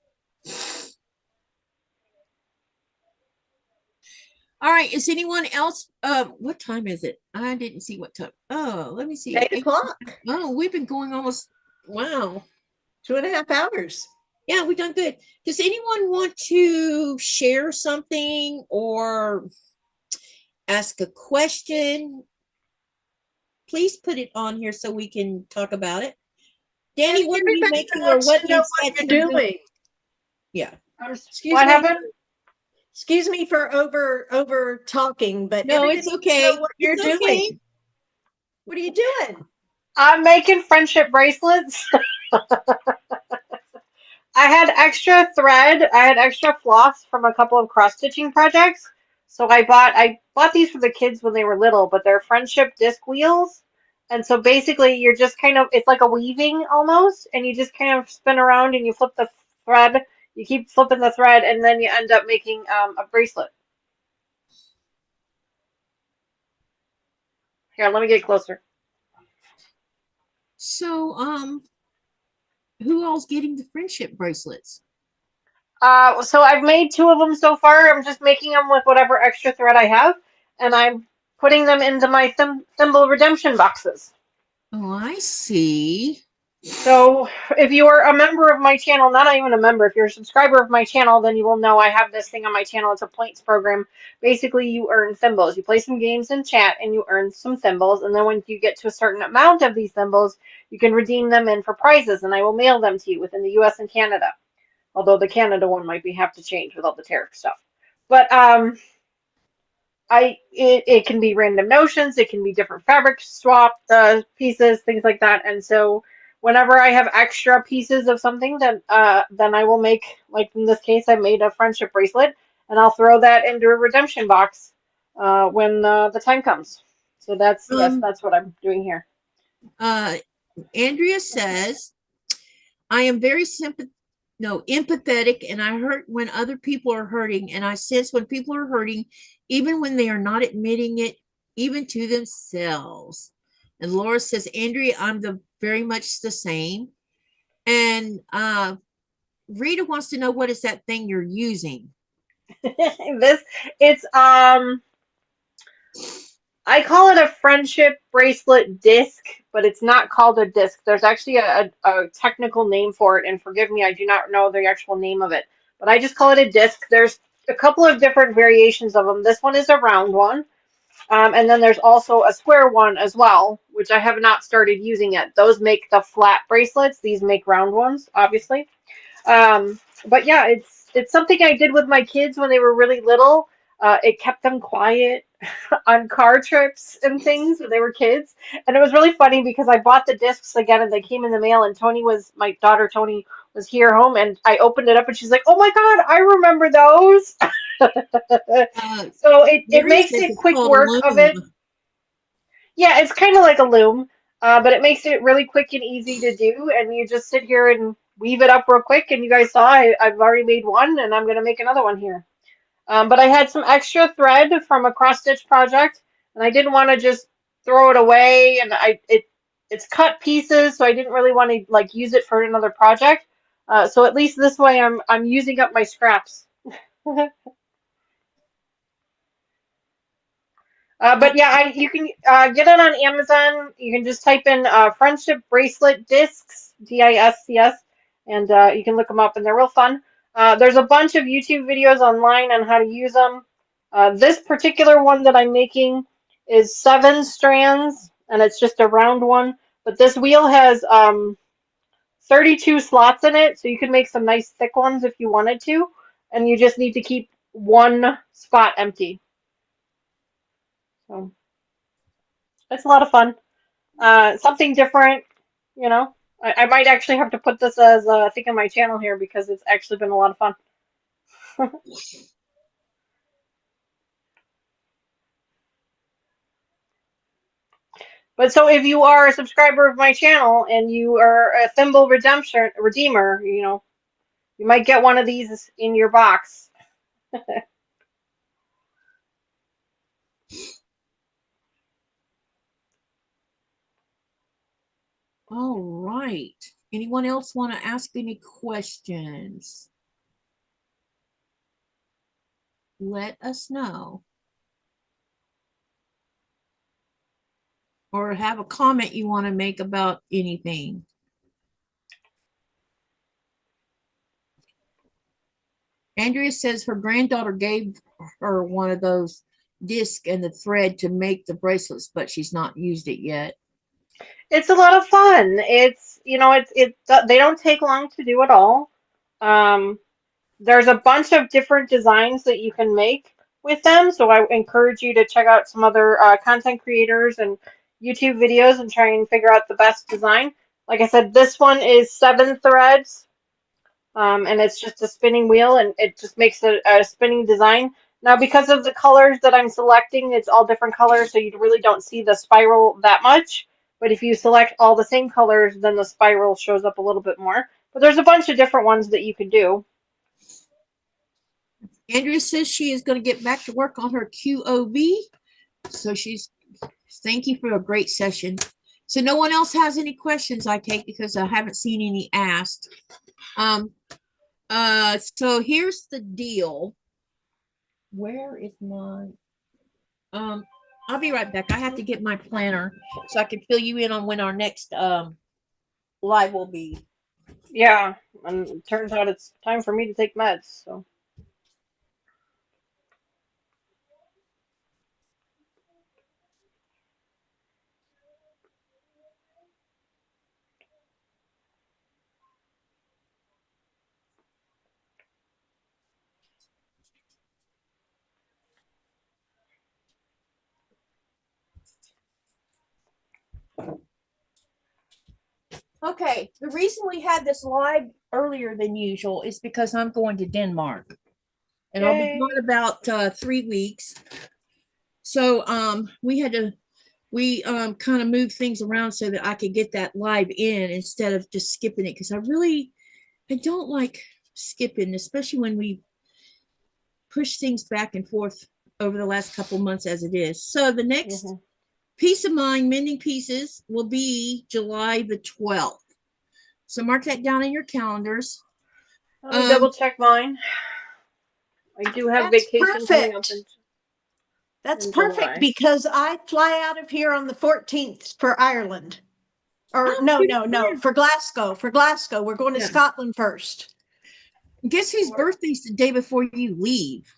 All right. Is anyone else? What time is it? I didn't see what time. Oh, let me see. 8 o'clock, Oh, we've been going almost. Wow. 2.5 hours. Yeah, we've done good. Does anyone want to share something or ask a question? Please put it on here so we can talk about it. Danny, And what are you everybody making, or wants what to know is what that you're you're doing? doing. Yeah. Excuse What me. happened? Excuse me for over talking, but No, everybody it's wants to know okay. what you're It's okay. doing. What are you doing? I'm making friendship bracelets. I had extra thread. I had extra floss from a couple of cross stitching projects. So I bought these for the kids when they were little, but they're friendship disc wheels. And so basically you're just kind of it's like a weaving almost, and you just kind of spin around and you flip the thread. You keep flipping the thread and then you end up making a bracelet. Here, let me get closer. So, who all's getting the friendship bracelets? So I've made two of them so far. I'm just making them with whatever extra thread I have, and I'm putting them into my thimble redemption boxes. Oh, I see. So if you are a member of my channel, not even a member, if you're a subscriber of my channel, then you will know I have this thing on my channel. It's a points program. Basically, you earn thimbles. You play some games in chat and you earn some thimbles. And then when you get to a certain amount of these thimbles, you can redeem them in for prizes, and I will mail them to you within the US and Canada. Although the Canada one might have to change with all the tariff stuff. But it can be random notions, it can be different fabric swap pieces, things like that. And so whenever I have extra pieces of something, then I will make, like in this case, I made a friendship bracelet, and I'll throw that into a redemption box when the time comes. So that's yes, Um, that's what I'm doing here. uh, Andrea says, I am very empathetic, and I hurt when other people are hurting, and I sense when people are hurting, even when they are not admitting it, even to themselves. And Laura says, Andrea, I'm very much the same. And Rita wants to know, what is that thing you're using? This it's I call it a friendship bracelet disc, but it's not called a disc. There's actually a technical name for it, and forgive me, I do not know the actual name of it. But I just call it a disc. There's a couple of different variations of them. This one is a round one, and then there's also a square one as well, which I have not started using yet. Those make the flat bracelets. These make round ones, obviously. But yeah, it's something I did with my kids when they were really little. It kept them quiet on car trips and things when they were kids. And it was really funny because I bought the discs again and they came in the mail and my daughter Tony was here home and I opened it up and she's like, "Oh my God, I remember those." So it Mary makes says it it's quick called work of loom. it. Yeah, it's kind of like a loom, but it makes it really quick and easy to do. And you just sit here and weave it up real quick. And you guys saw I've already made one and I'm going to make another one here. But I had some extra thread from a cross stitch project, and I didn't want to just throw it away. And it's cut pieces, so I didn't really want to like use it for another project. So at least this way, I'm using up my scraps. Uh, But yeah, you can get it on Amazon. You can just type in friendship bracelet discs, DISCS, and you can look them up, and they're real fun. There's a bunch of YouTube videos online on how to use them. This particular one that I'm making is 7 strands, and it's just a round one. But this wheel has 32 slots in it, so you can make some nice thick ones if you wanted to, and you just need to keep one spot empty. So it's a lot of fun. Something different, you know. I might actually have to put this as a thing on my channel here because it's actually been a lot of fun. But so if you are a subscriber of my channel and you are a thimble redemption redeemer, you know, you might get one of these in your box. all right. Anyone else want to ask any questions? Let us know. Or have a comment you want to make about anything. Andrea says her granddaughter gave her one of those discs and the thread to make the bracelets, but she's not used it yet. It's a lot of fun. It's you know, they don't take long to do at all. Um, There's a bunch of different designs that you can make with them, so I encourage you to check out some other content creators and YouTube videos and try and figure out the best design. Like I said, this one is 7 threads, and it's just a spinning wheel, and it just makes a spinning design. Now, because of the colors that I'm selecting, it's all different colors, so you really don't see the spiral that much. But if you select all the same colors, then the spiral shows up a little bit more. But there's a bunch of different ones that you can do. Andrea says she is going to get back to work on her QOV. So thank you for a great session. So no one else has any questions, I take, because I haven't seen any asked. So here's the deal. Where is my, I'll be right back. I have to get my planner so I can fill you in on when our next live will be. Yeah, and it turns out it's time for me to take meds, so. Okay, the reason we had this live earlier than usual is because I'm going to Denmark. And I'll be gone Yay. about 3 weeks. So we kind of moved things around so that I could get that live in instead of just skipping it, because I don't like skipping, especially when we push things back and forth over the last couple months as it is. So the next Mhm. piece of mine, Mending Pieces, will be July the 12th. So mark that down in your calendars. Let me double check mine. I do have That's vacation coming up perfect. in. That's in perfect July. because I fly out of here on the 14th for Ireland. Or Oh, no, pretty no, no, good. for Glasgow. For Glasgow. We're going to Yeah. Scotland first. Guess whose birthday's the day before you leave?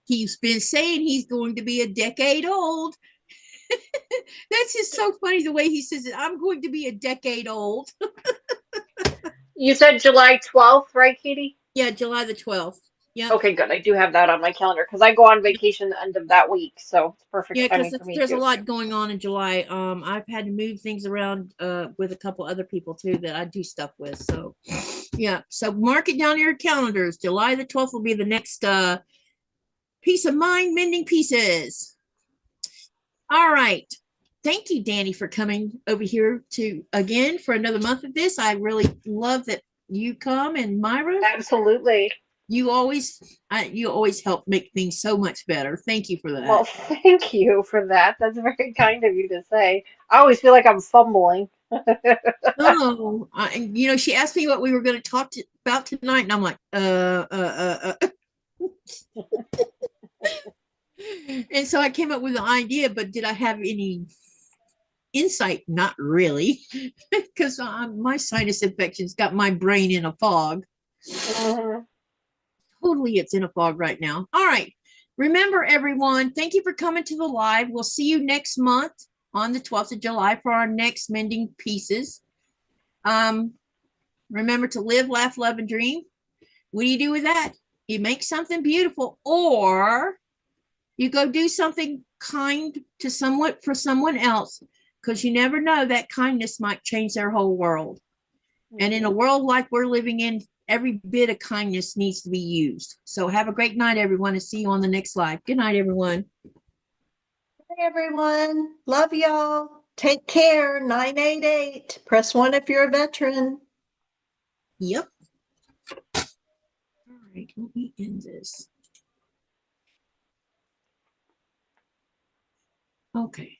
He's been saying he's going to be a decade old. That's just so funny the way he says it. I'm going to be a decade old. You said July 12th, right, Katie? Yeah, July the 12th. Yeah. Okay, good. I do have that on my calendar because I go on vacation the end of that week, so it's perfect Yeah, because timing for me there's a too. lot going on in July. I've had to move things around with a couple other people too that I do stuff with. So yeah, so mark it down in your calendars. July the 12th will be the next Peace of Mind Mending Pieces. All right. Thank you, Danny, for coming over here to again for another month of this. I really love that you come, and Myra, Absolutely. you always help make things so much better. Thank you for Well, that. thank you for that. That's very kind of you to say. I always feel like I'm fumbling. Oh, she asked me what we were going to talk about tonight, and I'm like, and so I came up with an idea, but did I have any insight? Not really, because my sinus infection's got my brain in a fog. Mhm. Totally, it's in a fog right now. All right. Remember, everyone, thank you for coming to the live. We'll see you next month on the 12th of July for our next Mending Pieces. Remember to live, laugh, love, and dream. What do you do with that? You make something beautiful, or you go do something kind to someone for someone else, because you never know, that kindness might change their whole world. And in a world like we're living in, every bit of kindness needs to be used. So have a great night, everyone, and see you on the next live. Good night, everyone. Hey, everyone. Love y'all. Take care. 988. Press 1 if you're a veteran. Yep. All right, let me end this. Okay.